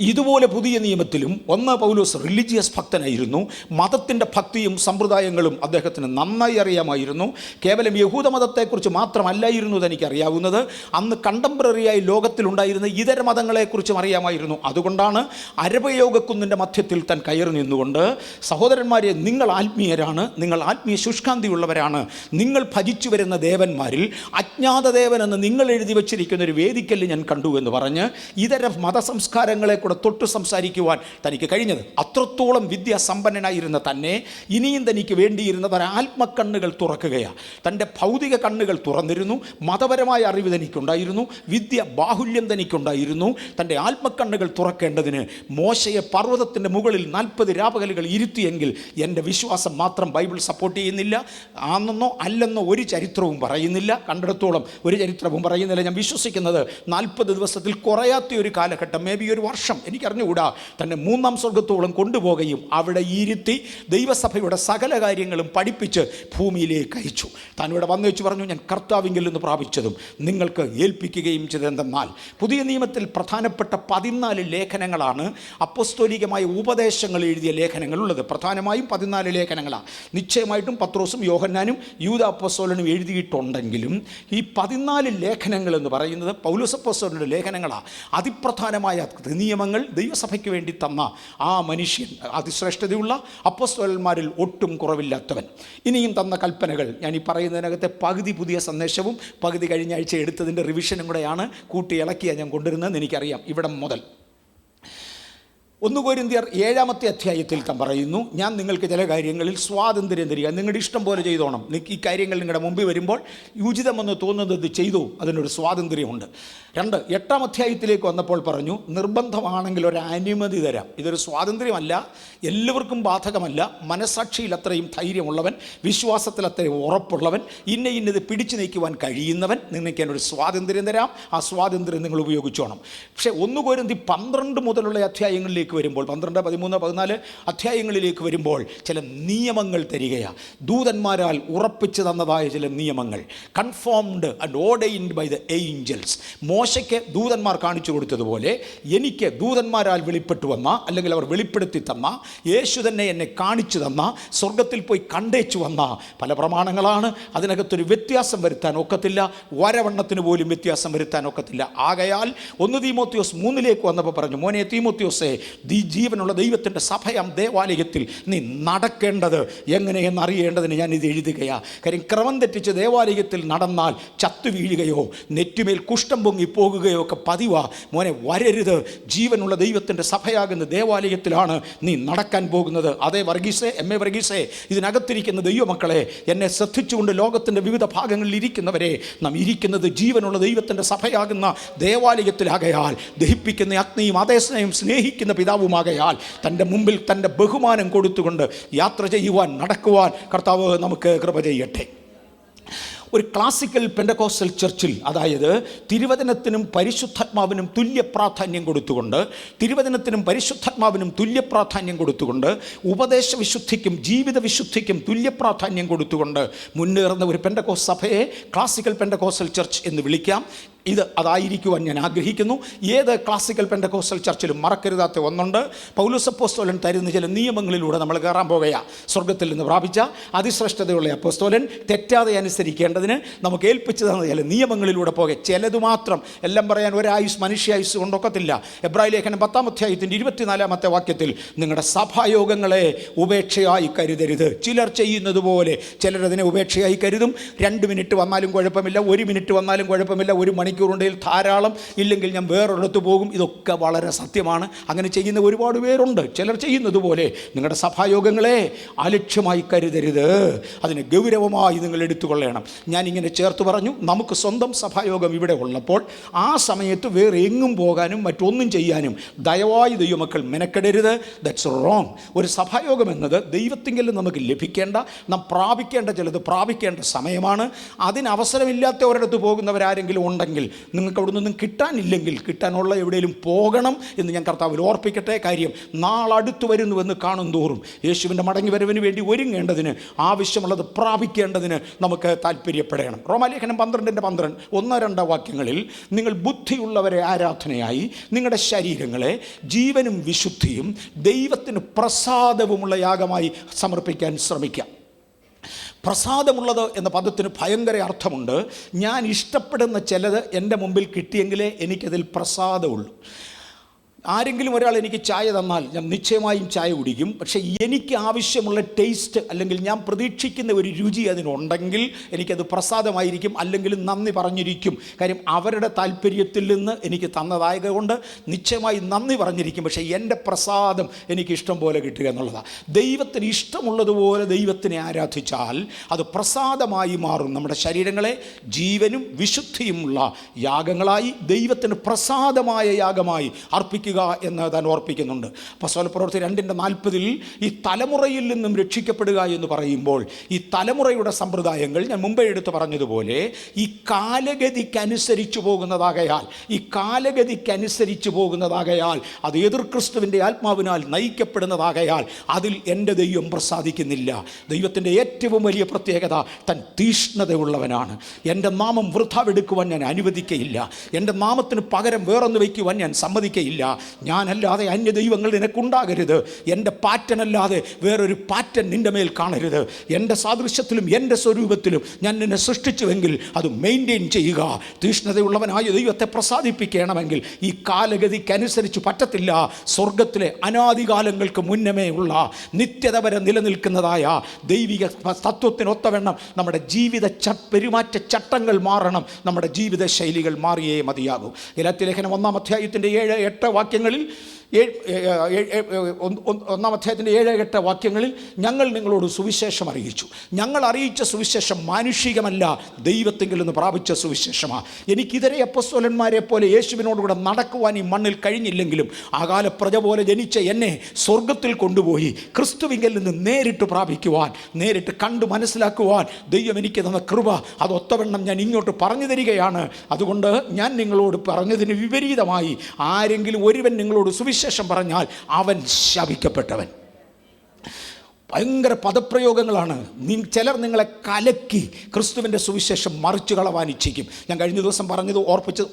ഇതുപോലെ പുതിയ നിയമത്തിലും പൗലോസ് റിലീജിയസ് ഭക്തനായിരുന്നു. മതത്തിൻ്റെ ഭക്തിയും സമ്പ്രദായങ്ങളും അദ്ദേഹത്തിന് നന്നായി അറിയാമായിരുന്നു. കേവലം യഹൂദ മതത്തെക്കുറിച്ച് മാത്രമല്ലായിരുന്നു തനിക്കറിയാവുന്നത്, അന്ന് കണ്ടംപററിയായി ലോകത്തിലുണ്ടായിരുന്ന ഇതര മതങ്ങളെക്കുറിച്ചും അറിയാമായിരുന്നു. അതുകൊണ്ടാണ് അരബയോഗക്കുന്നിൻ്റെ മധ്യത്തിൽ താൻ കയറി നിന്നുകൊണ്ട്, സഹോദരന്മാരെ, നിങ്ങൾ ആത്മീയരാണ്, നിങ്ങൾ ആത്മീയ ശുഷ്കാന്തിയുള്ളവരാണ്, നിങ്ങൾ ഭജിച്ചു വരുന്ന ദേവന്മാരിൽ അജ്ഞാത ദേവനെന്ന് നിങ്ങൾ എഴുതി വച്ചിരിക്കുന്ന ഒരു വേദിക്കല്ല് ഞാൻ കണ്ടു എന്ന് പറഞ്ഞ് ഇതര മതസംസ്കാരങ്ങളെ കൂടെ തൊട്ട് സംസാരിക്കുവാൻ തനിക്ക് കഴിഞ്ഞത്. അത്രത്തോളം വിദ്യാസമ്പന്നനായിരുന്ന തന്നെ ഇനിയും തനിക്ക് വേണ്ടിയിരുന്നത് ആത്മക്കണ്ണുകൾ തുറക്കുകയാണ്. തൻ്റെ ഭൗതിക കണ്ണുകൾ തുറന്നിരുന്നു. മതപരമായ അറിവ് തനിക്കുണ്ടായിരുന്നു, വിദ്യ ബാഹുല്യം തനിക്കുണ്ടായിരുന്നു. തൻ്റെ ആത്മക്കണ്ണുകൾ തുറക്കേണ്ടതിന് മോശയെ പർവ്വതത്തിൻ്റെ മുകളിൽ 40 രാപകലുകൾ ഇരുത്തിയെങ്കിൽ എൻ്റെ വിശ്വാസം മാത്രം ബൈബിൾ സപ്പോർട്ട് ചെയ്യുന്നില്ല. ആണെന്നോ അല്ലെന്നോ ഒരു ചരിത്രവും പറയുന്നില്ല. കണ്ടിടത്തോളം ഒരു ചരിത്രവും പറയുന്നില്ല. ഞാൻ വിശ്വസിക്കുന്നത് 40 ദിവസത്തിൽ കുറയാത്ത ഒരു കാലഘട്ടം, മേ ബി ഒരു വർഷം, എനിക്കറിഞ്ഞുകൂടാ, തന്നെ 3-ാം സ്വർഗത്തോളം കൊണ്ടുപോകുകയും അവിടെ ഇരുത്തി ദൈവസഭയുടെ സകല കാര്യങ്ങളും പഠിപ്പിച്ച് ഭൂമിയിലേക്ക് അയച്ചു. താൻ ഇവിടെ വന്നു വെച്ച് പറഞ്ഞു, ഞാൻ കർത്താവിങ്കിൽ നിന്ന് പ്രാപിച്ചതും നിങ്ങൾക്ക് ഏൽപ്പിക്കുകയും ചെയ്തെന്തെന്നാൽ. പുതിയ നിയമത്തിൽ പ്രധാനപ്പെട്ട 14 ലേഖനങ്ങളാണ് അപ്പോസ്തോലികമായ ഉപദേശങ്ങൾ എഴുതിയ ലേഖനങ്ങളുള്ളത്. പ്രധാനമായും 14 ലേഖനങ്ങളാണ്. നിശ്ചയമായിട്ടും പത്രോസും യോഹന്നാനും യൂദാ അപ്പോസ്തലനും എഴുതിയിട്ടുണ്ടെങ്കിലും ഈ 14 ലേഖനങ്ങൾ എന്ന് പറയുന്നത് പൗലോസ് അപ്പോസ്തലന്റെ ലേഖനങ്ങളാണ്. അതിപ്രധാനമായ നിയമങ്ങൾ ദൈവസഭയ്ക്ക് വേണ്ടി തന്ന ആ മനുഷ്യൻ, അതിശ്രേഷ്ഠതയുള്ള അപ്പോസ്തലന്മാരിൽ ഒട്ടും കുറവില്ലാത്തവൻ. ഇനിയും തന്ന കൽപ്പനകൾ ഞാൻ ഈ പറയുന്നതിനകത്തെ പകുതി പുതിയ സന്ദേശവും പകുതി കഴിഞ്ഞ ആഴ്ച എടുത്തതിൻ്റെ റിവിഷനും കൂടെയാണ് കൂട്ടി ഇളക്കിയാണ് ഞാൻ കൊണ്ടുവരുന്നതെന്ന് എനിക്കറിയാം. ഇവിടം മുതൽ 1 കൊരിന്ത്യർ 7-ാമത്തെ അധ്യായത്തിൽ താൻ പറയുന്നു, ഞാൻ നിങ്ങൾക്ക് ചില കാര്യങ്ങളിൽ സ്വാതന്ത്ര്യം തരിക, നിങ്ങളുടെ ഇഷ്ടം പോലെ ചെയ്തോണം. ഈ കാര്യങ്ങൾ നിങ്ങളുടെ മുമ്പിൽ വരുമ്പോൾ ഉചിതമെന്ന് തോന്നുന്നത് ചെയ്തു, അതിനൊരു സ്വാതന്ത്ര്യമുണ്ട്. 2 8-ാം അധ്യായത്തിലേക്ക് വന്നപ്പോൾ പറഞ്ഞു, നിർബന്ധമാണെങ്കിൽ ഒരു അനുമതി തരാം. ഇതൊരു സ്വാതന്ത്ര്യമല്ല, എല്ലാവർക്കും ബാധകമല്ല. മനസാക്ഷിയിൽ അത്രയും ധൈര്യമുള്ളവൻ, വിശ്വാസത്തിൽ അത്രയും ഉറപ്പുള്ളവൻ, ഇന്നത് പിടിച്ചു നീക്കുവാൻ കഴിയുന്നവൻ, നിങ്ങൾക്ക് ഞാനൊരു സ്വാതന്ത്ര്യം തരാം. ആ സ്വാതന്ത്ര്യം നിങ്ങൾ ഉപയോഗിച്ചോണം. പക്ഷേ 1 കൊരിന്ത്യർ 12 മുതലുള്ള അധ്യായങ്ങളിലേക്ക് വരുമ്പോൾ, 12, 13, 14 അധ്യായങ്ങളിലേക്ക് വരുമ്പോൾ ചില നിയമങ്ങൾ തരികയാണ്. ദൂതന്മാരാൽ ഉറപ്പിച്ചു തന്നതായ ചില നിയമങ്ങൾ, confirmed and ordained by the angels. മോശയ്ക്ക് ദൂതന്മാർ കാണിച്ചു കൊടുത്തതുപോലെ എനിക്ക് ദൂതന്മാരാൽ വെളിപ്പെട്ടു വന്ന, അല്ലെങ്കിൽ അവർ വെളിപ്പെടുത്തി തന്ന, യേശു തന്നെ എന്നെ കാണിച്ചു തന്ന, സ്വർഗത്തിൽ പോയി കണ്ടേച്ചു വന്ന പല പ്രമാണങ്ങളാണ്. അതിനകത്തൊരു വ്യത്യാസം വരുത്താൻ ഒക്കത്തില്ല, വരവണ്ണത്തിന് പോലും വ്യത്യാസം വരുത്താൻ ഒക്കത്തില്ല. ആകയാൽ 1 തീമോത്തിയോസ് 3 വന്നപ്പോൾ പറഞ്ഞു, മോനെ തീമോത്തിയോസേ, ജീവനുള്ള ദൈവത്തിൻ്റെ സഭയാം ദേവാലയത്തിൽ നീ നടക്കേണ്ടത് എങ്ങനെയെന്ന് അറിയേണ്ടതിന് ഞാൻ ഇത് എഴുതുകയാണ്. കാര്യം ക്രമം തെറ്റിച്ച് ദേവാലയത്തിൽ നടന്നാൽ ചത്തു വീഴുകയോ നെറ്റുമേൽ കുഷ്ഠം പൊങ്ങി പോകുകയോ ഒക്കെ പതിവാ. മോനെ വരരുത്. ജീവനുള്ള ദൈവത്തിൻ്റെ സഭയാകുന്ന ദേവാലയത്തിലാണ് നീ നടക്കാൻ പോകുന്നത്. അതേ വർഗീസേ, MA വർഗീസേ, ഇതിനകത്തിരിക്കുന്ന ദൈവമക്കളെ, എന്നെ ശ്രദ്ധിച്ചുകൊണ്ട് ലോകത്തിൻ്റെ വിവിധ ഭാഗങ്ങളിൽ ഇരിക്കുന്നവരെ, നാം ഇരിക്കുന്നത് ജീവനുള്ള ദൈവത്തിൻ്റെ സഭയാകുന്ന ദേവാലയത്തിലാകയാൽ ദഹിപ്പിക്കുന്ന അഗ്നിയും അതേസ്നേഹം സ്നേഹിക്കുന്ന പിതാവുമാകയാൽ തൻ്റെ മുമ്പിൽ തൻ്റെ ബഹുമാനം കൊടുത്തുകൊണ്ട് യാത്ര ചെയ്യുവാൻ, നടക്കുവാൻ കർത്താവ് നമുക്ക് കൃപ ചെയ്യട്ടെ. ഒരു ക്ലാസിക്കൽ പെന്തക്കോസ്റ്റൽ ചർച്ചിൽ, അതായത് തിരുവചനത്തിനും പരിശുദ്ധാത്മാവിനും തുല്യ പ്രാധാന്യം കൊടുത്തുകൊണ്ട്, തിരുവചനത്തിനും പരിശുദ്ധാത്മാവിനും തുല്യ പ്രാധാന്യം കൊടുത്തുകൊണ്ട്, ഉപദേശ വിശുദ്ധിക്കും ജീവിത വിശുദ്ധിക്കും തുല്യ പ്രാധാന്യം കൊടുത്തുകൊണ്ട് മുന്നേറുന്ന ഒരു പെന്തക്കോസ്റ്റ് സഭയെ ക്ലാസിക്കൽ പെന്തക്കോസ്റ്റൽ ചർച്ച് എന്ന് വിളിക്കാം. അതായിരിക്കുവാൻ ഞാൻ ആഗ്രഹിക്കുന്നു. ഏത് ക്ലാസിക്കൽ പെന്തക്കോസ്റ്റൽ ചർച്ചിലും മറക്കരുതാത്ത ഒന്നുണ്ട്. പൗലോസ് അപ്പോസ്തലൻ തരുന്ന ചില നിയമങ്ങളിലൂടെ നമ്മൾ കയറാൻ പോകുകയാണ്. സ്വർഗത്തിൽ നിന്ന് പ്രാപിച്ച അതിശ്രേഷ്ഠതയുള്ള അപ്പോസ്തലൻ തെറ്റാതെ അനുസരിക്കേണ്ടതിന് നമുക്ക് ഏൽപ്പിച്ചു തന്ന ചില നിയമങ്ങളിലൂടെ പോകുക. ചിലത് മാത്രം, എല്ലാം പറയാൻ ഒരായുസ് മനുഷ്യായുസ് കൊണ്ടൊക്കത്തില്ല. എബ്രായ ലേഖനം 10-ാം അധ്യായത്തിൻ്റെ 24-ാമത്തെ വാക്യത്തിൽ, നിങ്ങളുടെ സഭായോഗങ്ങളെ ഉപേക്ഷയായി കരുതരുത്. ചിലർ ചെയ്യുന്നത് പോലെ ചിലരതിനെ ഉപേക്ഷയായി കരുതും. 2 മിനിറ്റ് വന്നാലും കുഴപ്പമില്ല, 1 മിനിറ്റ് വന്നാലും കുഴപ്പമില്ല, 1 മണിക്കൂറുണ്ടെങ്കിൽ ധാരാളം, ഇല്ലെങ്കിൽ ഞാൻ വേറൊരിടത്ത് പോകും. ഇതൊക്കെ വളരെ സത്യമാണ്. അങ്ങനെ ചെയ്യുന്ന ഒരുപാട് പേരുണ്ട്. ചിലർ ചെയ്യുന്നത് പോലെ നിങ്ങളുടെ സഭായോഗങ്ങളെ അലക്ഷ്യമായി കരുതരുത്, അതിനെ ഗൗരവമായി നിങ്ങൾ എടുത്തുകൊള്ളണം. ഞാനിങ്ങനെ ചേർത്ത് പറഞ്ഞു, നമുക്ക് സ്വന്തം സഭായോഗം ഇവിടെ ഉള്ളപ്പോൾ ആ സമയത്ത് വേറെ എങ്ങും പോകാനും മറ്റൊന്നും ചെയ്യാനും ദയവായി ദൈവമക്കൾ മെനക്കെടരുത്. That's wrong. ഒരു സഭായോഗം എന്നത് ദൈവത്തിങ്കിൽ നമുക്ക് ലഭിക്കേണ്ട, നാം പ്രാപിക്കേണ്ട ചിലത് പ്രാപിക്കേണ്ട സമയമാണ്. അതിന് അവസരമില്ലാത്ത ഒരിടത്ത് പോകുന്നവരാരെങ്കിലും ഉണ്ടെങ്കിൽ, നിങ്ങൾക്ക് അവിടെ നിന്നും കിട്ടാനില്ലെങ്കിൽ കിട്ടാനുള്ള എവിടെയെങ്കിലും പോകണം എന്ന് ഞാൻ കർത്താവിൽ ഓർപ്പിക്കട്ടെ. കാര്യം നാളടുത്ത് വരുന്നുവെന്ന് കാണും തോറും യേശുവിൻ്റെ മടങ്ങി വരവിന് വേണ്ടി ഒരുങ്ങേണ്ടതിന്, ആവശ്യമുള്ളത് പ്രാപിക്കേണ്ടതിന് നമുക്ക് താല്പര്യപ്പെടണം. റോമാലേഖനം 12:12 1-2 വാക്യങ്ങളിൽ, നിങ്ങൾ ബുദ്ധിയുള്ളവരെ ആരാധനയായി നിങ്ങളുടെ ശരീരങ്ങളെ ജീവനും വിശുദ്ധിയും ദൈവത്തിന് പ്രസാദവുമുള്ള യാഗമായി സമർപ്പിക്കാൻ ശ്രമിക്കാം. പ്രസാദമുള്ളത് എന്ന പദത്തിന് ഭയങ്കര അർത്ഥമുണ്ട്. ഞാൻ ഇഷ്ടപ്പെടുന്ന ചിലത് എൻ്റെ മുമ്പിൽ കിട്ടിയെങ്കിലേ എനിക്കതിൽ പ്രസാദമുള്ളൂ. ആരെങ്കിലും ഒരാൾ എനിക്ക് ചായ തന്നാൽ ഞാൻ നിശ്ചയമായും ചായ കുടിക്കും. പക്ഷേ എനിക്ക് ആവശ്യമുള്ള ടേസ്റ്റ്, അല്ലെങ്കിൽ ഞാൻ പ്രതീക്ഷിക്കുന്ന ഒരു രുചി അതിനുണ്ടെങ്കിൽ എനിക്കത് പ്രസാദമായിരിക്കും, അല്ലെങ്കിൽ നന്ദി പറഞ്ഞിരിക്കും. കാര്യം അവരുടെ താല്പര്യത്തിൽ നിന്ന് എനിക്ക് തന്നതായത് കൊണ്ട് നിശ്ചയമായി നന്ദി പറഞ്ഞിരിക്കും. പക്ഷേ എൻ്റെ പ്രസാദം എനിക്ക് ഇഷ്ടം പോലെ കിട്ടുക എന്നുള്ളതാണ്. ദൈവത്തിന് ഇഷ്ടമുള്ളതുപോലെ ദൈവത്തിനെ ആരാധിച്ചാൽ അത് പ്രസാദമായി മാറും. നമ്മുടെ ശരീരങ്ങളെ ജീവനും വിശുദ്ധിയുമുള്ള യാഗങ്ങളായി ദൈവത്തിന് പ്രസാദമായ യാഗമായി അർപ്പിക്കുക പ്രാപിക്കുക എന്ന് താൻ ഓർപ്പിക്കുന്നുണ്ട്. അപ്പോസ്തല പ്രവൃത്തി 2:40 ഈ തലമുറയിൽ നിന്നും രക്ഷിക്കപ്പെടുക എന്ന് പറയുമ്പോൾ ഈ തലമുറയുടെ സമ്പ്രദായങ്ങൾ ഞാൻ മുമ്പേ എടുത്ത് പറഞ്ഞതുപോലെ ഈ കാലഗതിക്കനുസരിച്ച് പോകുന്നതാകയാൽ അത് എതിർ ക്രിസ്തുവിൻ്റെ ആത്മാവിനാൽ നയിക്കപ്പെടുന്നതാകയാൽ അതിൽ എൻ്റെ ദൈവം പ്രസാദിക്കുന്നില്ല. ദൈവത്തിൻ്റെ ഏറ്റവും വലിയ പ്രത്യേകത തൻ തീഷ്ണതയുള്ളവനാണ്. എൻ്റെ നാമം വൃഥാവെടുക്കുവാൻ ഞാൻ അനുവദിക്കയില്ല. എൻ്റെ നാമത്തിന് പകരം വേറൊന്ന് വയ്ക്കുവാൻ ഞാൻ സമ്മതിക്കയില്ല. ഞാനല്ലാതെ അന്യ ദൈവങ്ങൾ നിനക്കുണ്ടാകരുത്. എൻ്റെ പാറ്റനല്ലാതെ വേറൊരു പാറ്റൻ നിൻ്റെ മേൽ കാണരുത്. എൻ്റെ സാദൃശ്യത്തിലും എൻ്റെ സ്വരൂപത്തിലും ഞാൻ നിന്നെ സൃഷ്ടിച്ചുവെങ്കിൽ അത് മെയിൻറ്റെയിൻ ചെയ്യുക. തീഷ്ണതയുള്ളവനായ ദൈവത്തെ പ്രസാദിപ്പിക്കണമെങ്കിൽ ഈ കാലഗതിക്കനുസരിച്ച് പറ്റത്തില്ല. സ്വർഗത്തിലെ അനാദികാലങ്ങൾക്ക് മുന്നമേ ഉള്ള നിത്യത വരെ നിലനിൽക്കുന്നതായ ദൈവിക തത്വത്തിനൊത്തവണ്ണം നമ്മുടെ ജീവിത പെരുമാറ്റ ചട്ടങ്ങൾ മാറണം. നമ്മുടെ ജീവിത ശൈലികൾ മാറിയേ മതിയാകൂ. ഗലാത്യ ലേഖനം 1-ാം അധ്യായത്തിൻ്റെ 7-8 വാക്യങ്ങളിൽ 1-ാം അധ്യായത്തിൻ്റെ 7-8 വാക്യങ്ങളിൽ ഞങ്ങൾ നിങ്ങളോട് സുവിശേഷം അറിയിച്ചു. ഞങ്ങൾ അറിയിച്ച സുവിശേഷം മാനുഷികമല്ല, ദൈവത്തെങ്കിൽ നിന്ന് പ്രാപിച്ച സുവിശേഷമാണ്. എനിക്കിതരെ അപ്പോസ്തലന്മാരെ പോലെ യേശുവിനോടുകൂടെ നടക്കുവാൻ ഈ മണ്ണിൽ കഴിഞ്ഞില്ലെങ്കിലും ആകാല പ്രജ പോലെ ജനിച്ച എന്നെ സ്വർഗത്തിൽ കൊണ്ടുപോയി ക്രിസ്തുവിങ്കിൽ നിന്ന് നേരിട്ട് പ്രാപിക്കുവാൻ, നേരിട്ട് കണ്ടു മനസ്സിലാക്കുവാൻ ദൈവം എനിക്ക് തന്ന കൃപ അതൊത്തവണ്ണം ഞാൻ ഇങ്ങോട്ട് പറഞ്ഞു തരികയാണ്. അതുകൊണ്ട് ഞാൻ നിങ്ങളോട് പറഞ്ഞതിന് വിപരീതമായി ആരെങ്കിലും ഒരുവൻ നിങ്ങളോട് സുവിശേഷം പറഞ്ഞാൽ അവൻ ശപിക്കപ്പെട്ടവൻ. ഭയങ്കര പദപ്രയോഗങ്ങളാണ്. ചിലർ നിങ്ങളെ കലക്കി ക്രിസ്തുവിൻ്റെ സുവിശേഷം മറിച്ചു കളവാൻ ഇച്ഛിക്കും. ഞാൻ കഴിഞ്ഞ ദിവസം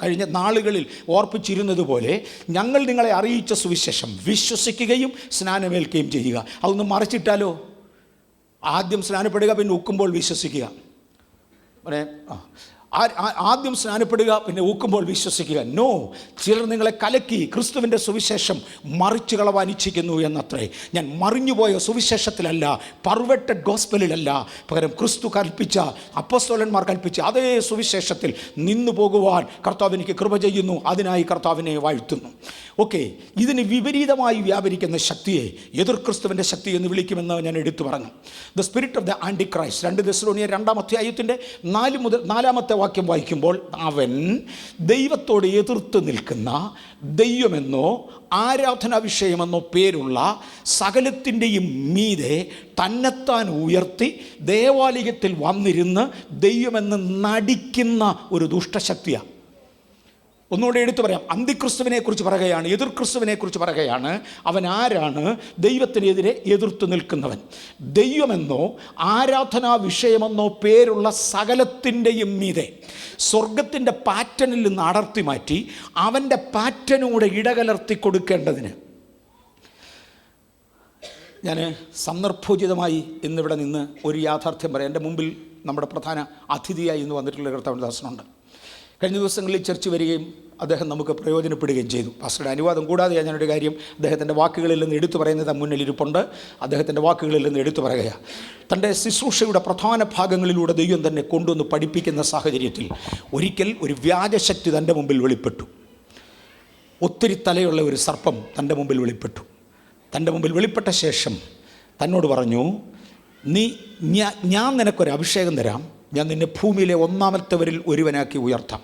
കഴിഞ്ഞ നാളുകളിൽ ഓർപ്പിച്ചിരുന്നതുപോലെ ഞങ്ങൾ നിങ്ങളെ അറിയിച്ച സുവിശേഷം വിശ്വസിക്കുകയും സ്നാനമേൽക്കുകയും ചെയ്യുക. അതൊന്ന് മറിച്ചിട്ടാലോ? ആദ്യം സ്നാനപ്പെടുക, പിന്നെ ഉക്കുമ്പോൾ വിശ്വസിക്കുക. ആദ്യം സ്നാനപ്പെടുക, പിന്നെ ഊക്കുമ്പോൾ വിശ്വസിക്കുക. നോ, ചിലർ നിങ്ങളെ കലക്കി ക്രിസ്തുവിൻ്റെ സുവിശേഷം മറിച്ചു കളവാൻ ഇച്ഛിക്കുന്നു എന്നത്രേ. ഞാൻ മറിഞ്ഞുപോയ സുവിശേഷത്തിലല്ല, പർവെറ്റഡ് ഗോസ്പലിലല്ല, പകരം ക്രിസ്തു കൽപ്പിച്ച, അപ്പോസ്തലന്മാർ കൽപ്പിച്ച അതേ സുവിശേഷത്തിൽ നിന്നു പോകുവാൻ കർത്താവ് എനിക്ക് കൃപ ചെയ്യുന്നു. അതിനായി കർത്താവിനെ വാഴ്ത്തുന്നു. ഓക്കെ, ഇതിന് വിപരീതമായി വ്യാപരിക്കുന്ന ശക്തിയെ എതിർ ക്രിസ്തുവിൻ്റെ ശക്തി എന്ന് വിളിക്കുമെന്ന് ഞാൻ എടുത്തു പറഞ്ഞു. The spirit of the antichrist 2 തെസ്സലോനിയർ 2-ാം അധ്യായത്തിൻ്റെ 4-ാമത്തെ വാക്യം വായിക്കുമ്പോൾ അവൻ ദൈവത്തോട് എതിർത്ത് നിൽക്കുന്ന ദൈവമെന്നോ ആരാധനാ വിഷയമെന്നോ പേരുള്ള സകലത്തിൻ്റെയും മീതെ തന്നെത്താൻ ഉയർത്തി ദേവാലയത്തിൽ വന്നിരുന്ന് ദൈവമെന്ന് നടിക്കുന്ന ഒരു ദുഷ്ടശക്തിയാണ്. ഒന്നുകൂടെ എടുത്തു പറയാം. അന്തിക്രിസ്തുവിനെ കുറിച്ച് പറയുകയാണ്, എതിർ ക്രിസ്തുവിനെ കുറിച്ച് പറയുകയാണ്. അവൻ ആരാണ്? ദൈവത്തിനെതിരെ എതിർത്ത് നിൽക്കുന്നവൻ. ദൈവമെന്നോ ആരാധനാ വിഷയമെന്നോ പേരുള്ള സകലത്തിൻ്റെയും മീതെ സ്വർഗത്തിൻ്റെ പാറ്റനിൽ നിന്ന് അടർത്തി മാറ്റി അവൻ്റെ പാറ്റനൂടെ ഇടകലർത്തി കൊടുക്കേണ്ടതിന് ഞാൻ സന്ദർഭോചിതമായി ഇന്നിവിടെ നിന്ന് ഒരു യാഥാർത്ഥ്യം പറയാം. എൻ്റെ മുമ്പിൽ നമ്മുടെ പ്രധാന അതിഥിയായി ഇന്ന് വന്നിട്ടുള്ള കർത്താവിൻ്റെ ദാസനുണ്ട്. കഴിഞ്ഞ ദിവസങ്ങളിൽ ചർച്ച വരികയും അദ്ദേഹം നമുക്ക് പ്രയോജനപ്പെടുകയും ചെയ്തു. പാസ്റ്ററുടെ അനുവാദം കൂടാതെ ഞാനൊരു കാര്യം അദ്ദേഹത്തിൻ്റെ വാക്കുകളിൽ നിന്ന് എടുത്തു പറയുന്നത് മുന്നിലിരിപ്പുണ്ട്. അദ്ദേഹത്തിൻ്റെ വാക്കുകളിൽ നിന്ന് എടുത്തു പറയുകയാണ്. തൻ്റെ ശുശ്രൂഷയുടെ പ്രധാന ഭാഗങ്ങളിലൂടെ ദൈവം തന്നെ കൊണ്ടുവന്ന് പഠിപ്പിക്കുന്ന സാഹചര്യത്തിൽ ഒരിക്കൽ ഒരു വ്യാജശക്തി തൻ്റെ മുമ്പിൽ വെളിപ്പെട്ടു. ഒത്തിരി തലയുള്ള ഒരു സർപ്പം തൻ്റെ മുമ്പിൽ വെളിപ്പെട്ടു. തൻ്റെ മുമ്പിൽ വെളിപ്പെട്ട ശേഷം തന്നോട് പറഞ്ഞു, ഞാൻ നിനക്കൊരു അഭിഷേകം തരാം, ഞാൻ നിന്നെ ഭൂമിയിലെ 1-ാമത്തവരിൽ ഒരുവനാക്കി ഉയർത്താം.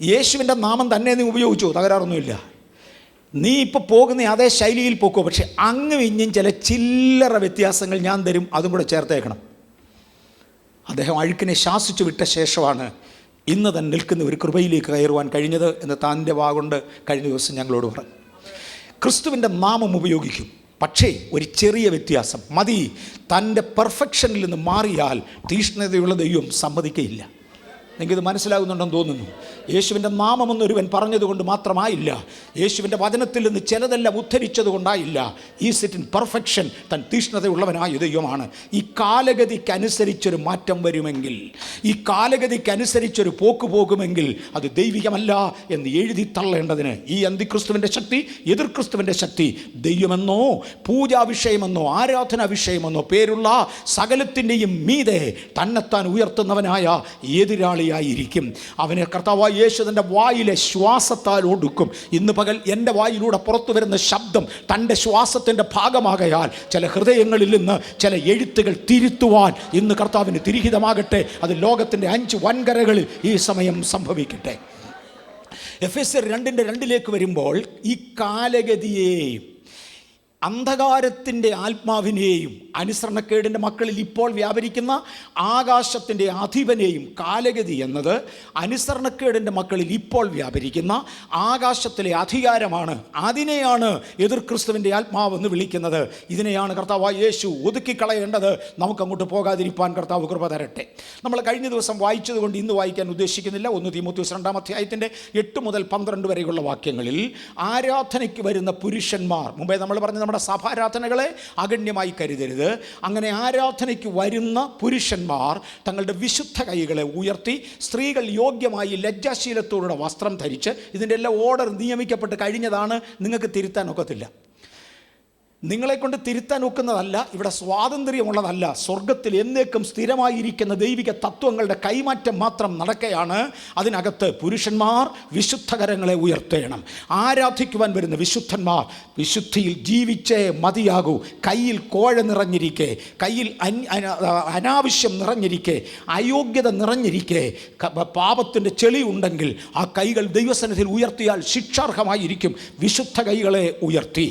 യേശുവിൻ്റെ നാമം തന്നെ നീ ഉപയോഗിച്ചു, തകരാറൊന്നുമില്ല. നീ ഇപ്പോൾ പോകുന്ന അതേ ശൈലിയിൽ പോക്കോ, പക്ഷെ അങ്ങും ഇഞ്ഞും ചില ചില്ലറ വ്യത്യാസങ്ങൾ ഞാൻ തരും, അതും കൂടെ ചേർത്തേക്കണം. അദ്ദേഹം അഴുക്കിനെ ശാസിച്ചു വിട്ട ശേഷമാണ് ഇന്ന് തന്നെ നിൽക്കുന്ന ഒരു കൃപയിലേക്ക് കയറുവാൻ കഴിഞ്ഞത് എന്ന് താൻ്റെ വാഗൊണ്ട് കഴിഞ്ഞ ദിവസം ഞങ്ങളോട് പറഞ്ഞു. ക്രിസ്തുവിൻ്റെ നാമം ഉപയോഗിക്കും, പക്ഷേ ഒരു ചെറിയ വ്യത്യാസം മതി. തൻ്റെ പെർഫെക്ഷനിൽ നിന്ന് മാറിയാൽ തീഷ്ണതയുള്ള ദൈവം സമ്മതിക്കയില്ല. നിങ്ങൾക്കിത് മനസ്സിലാകുന്നുണ്ടെന്ന് തോന്നുന്നു. യേശുവിൻ്റെ നാമമെന്നൊരുവൻ പറഞ്ഞതുകൊണ്ട് മാത്രമായില്ല, യേശുവിൻ്റെ വചനത്തിൽ നിന്ന് ചിലതെല്ലാം ഉദ്ധരിച്ചത് കൊണ്ടായില്ല. ഈ സിറ്റ് ഇൻ പെർഫെക്ഷൻ തൻ തീഷ്ണതയുള്ളവനായ ദൈവമാണ്. ഈ കാലഗതിക്കനുസരിച്ചൊരു മാറ്റം വരുമെങ്കിൽ, ഈ കാലഗതിക്കനുസരിച്ചൊരു പോക്ക് പോകുമെങ്കിൽ അത് ദൈവികമല്ല എന്ന് എഴുതി തള്ളേണ്ടതിന് ഈ അന്തിക്രിസ്തുവിൻ്റെ ശക്തി, എതിർ ക്രിസ്തുവിൻ്റെ ശക്തി ദൈവമെന്നോ പൂജാ വിഷയമെന്നോ ആരാധനാ വിഷയമെന്നോ പേരുള്ള സകലത്തിൻ്റെയും മീതെ തന്നെത്താൻ ഉയർത്തുന്നവനായ എതിരാളി ായിരിക്കും. അവനെ കർത്താവായ യേശു തൻ്റെ വായിലെ ശ്വാസത്താൽ ഒടുക്കും. ഇന്ന് പകൽ എൻ്റെ വായിലൂടെ പുറത്തു വരുന്ന ശബ്ദം തൻ്റെ ശ്വാസത്തിൻ്റെ ഭാഗമാകയാൽ ചില ഹൃദയങ്ങളിൽ നിന്ന് ചില എഴുത്തുകൾ തിരുത്തുവാൻ ഇന്ന് കർത്താവിന് തിരിഹിതമാകട്ടെ. അത് ലോകത്തിൻ്റെ 5 വൻകരകളിൽ ഈ സമയം സംഭവിക്കട്ടെ. എഫെസ്യർ 2:2 വരുമ്പോൾ ഈ കാലഗതിയെയും അന്ധകാരത്തിൻ്റെ ആത്മാവിനെയും അനുസരണക്കേടിൻ്റെ മക്കളിൽ ഇപ്പോൾ വ്യാപരിക്കുന്ന ആകാശത്തിൻ്റെ അധിപനെയും, കാലഗതി എന്നത് അനുസരണക്കേടിൻ്റെ മക്കളിൽ ഇപ്പോൾ വ്യാപരിക്കുന്ന ആകാശത്തിലെ അധികാരമാണ്. അതിനെയാണ് എതിർ ക്രിസ്തുവിൻ്റെ ആത്മാവെന്ന് വിളിക്കുന്നത്. ഇതിനെയാണ് കർത്താവായ യേശു ഒതുക്കിക്കളയേണ്ടത്. നമുക്കങ്ങോട്ട് പോകാതിരിപ്പാൻ കർത്താവ് കൃപ തരട്ടെ. നമ്മൾ കഴിഞ്ഞ ദിവസം വായിച്ചതുകൊണ്ട് ഇന്ന് വായിക്കാൻ ഉദ്ദേശിക്കുന്നില്ല. 1 തീമോഥെയോസ് 2-ാം അധ്യായത്തിൻ്റെ 8 മുതൽ 12 വരെയുള്ള വാക്യങ്ങളിൽ ആരാധനയ്ക്ക് വരുന്ന പുരുഷന്മാർ, മുമ്പേ നമ്മൾ പറഞ്ഞ നമ്മുടെ സഭാരാധനകളെ അഗണ്യമായി കരുതരുത്. അങ്ങനെ ആരാധനയ്ക്ക് വരുന്ന പുരുഷന്മാർ തങ്ങളുടെ വിശുദ്ധ കൈകളെ ഉയർത്തി, സ്ത്രീകൾ യോഗ്യമായി ലജ്ജാശീലത്തോടുള്ള വസ്ത്രം ധരിച്ച്, ഇതിൻ്റെ എല്ലാം ഓർഡർ നിയമിക്കപ്പെട്ട് കഴിഞ്ഞതാണ്. നിങ്ങൾക്ക് തിരുത്താൻ ഒക്കത്തില്ല. നിങ്ങളെക്കൊണ്ട് തിരുത്താൻ ഒക്കുന്നതല്ല, ഇവിടെ സ്വാതന്ത്ര്യമുള്ളതല്ല. സ്വർഗത്തിൽ എന്നേക്കും സ്ഥിരമായിരിക്കുന്ന ദൈവിക തത്വങ്ങളുടെ കൈമാറ്റം മാത്രം നടക്കുകയാണ്. അതിനകത്ത് പുരുഷന്മാർ വിശുദ്ധകരങ്ങളെ ഉയർത്തണം. ആരാധിക്കുവാൻ വരുന്ന വിശുദ്ധന്മാർ വിശുദ്ധിയിൽ ജീവിച്ചേ മതിയാകൂ. കയ്യിൽ കോഴ നിറഞ്ഞിരിക്കെ, കയ്യിൽ അനാവശ്യം നിറഞ്ഞിരിക്കെ, അയോഗ്യത നിറഞ്ഞിരിക്കെ, പാപത്തിൻ്റെ ചെളി ഉണ്ടെങ്കിൽ ആ കൈകൾ ദൈവസന്നിധിയിൽ ഉയർത്തിയാൽ ശിക്ഷാർഹമായിരിക്കും. വിശുദ്ധ കൈകളെ ഉയർത്തി.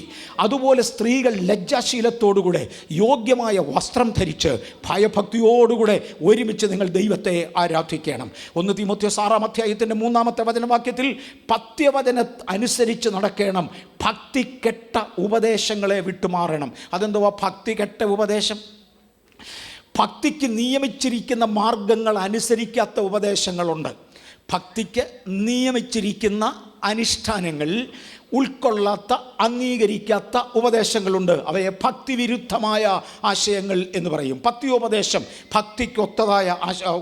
അതുപോലെ സ്ത്രീ ലജ്ജാശീലത്തോടുകൂടെ യോഗ്യമായ വസ്ത്രം ധരിച്ച് ഭയഭക്തിയോടുകൂടെ ഒരുമിച്ച് നിങ്ങൾ ദൈവത്തെ ആരാധിക്കണം. 1 തീമോഥെയോസ് 6-ാം അധ്യായത്തിൻ്റെ 3-ാമത്തെ വചനവാക്യത്തിൽ പത്യവചന അനുസരിച്ച് നടക്കണം. ഭക്തി കെട്ട ഉപദേശങ്ങളെ വിട്ടുമാറണം. അതെന്തുവാ ഭക്തി കെട്ട ഉപദേശം? ഭക്തിക്ക് നിയമിച്ചിരിക്കുന്ന മാർഗങ്ങൾ അനുസരിക്കാത്ത ഉപദേശങ്ങളുണ്ട്. ഭക്തിക്ക് നിയമിച്ചിരിക്കുന്ന അനുഷ്ഠാനങ്ങൾ ഉൾക്കൊള്ളാത്ത, അംഗീകരിക്കാത്ത ഉപദേശങ്ങളുണ്ട്. അവയെ ഭക്തിവിരുദ്ധമായ ആശയങ്ങൾ എന്ന് പറയും. പത്യോപദേശം, ഭക്തിക്കൊത്തതായ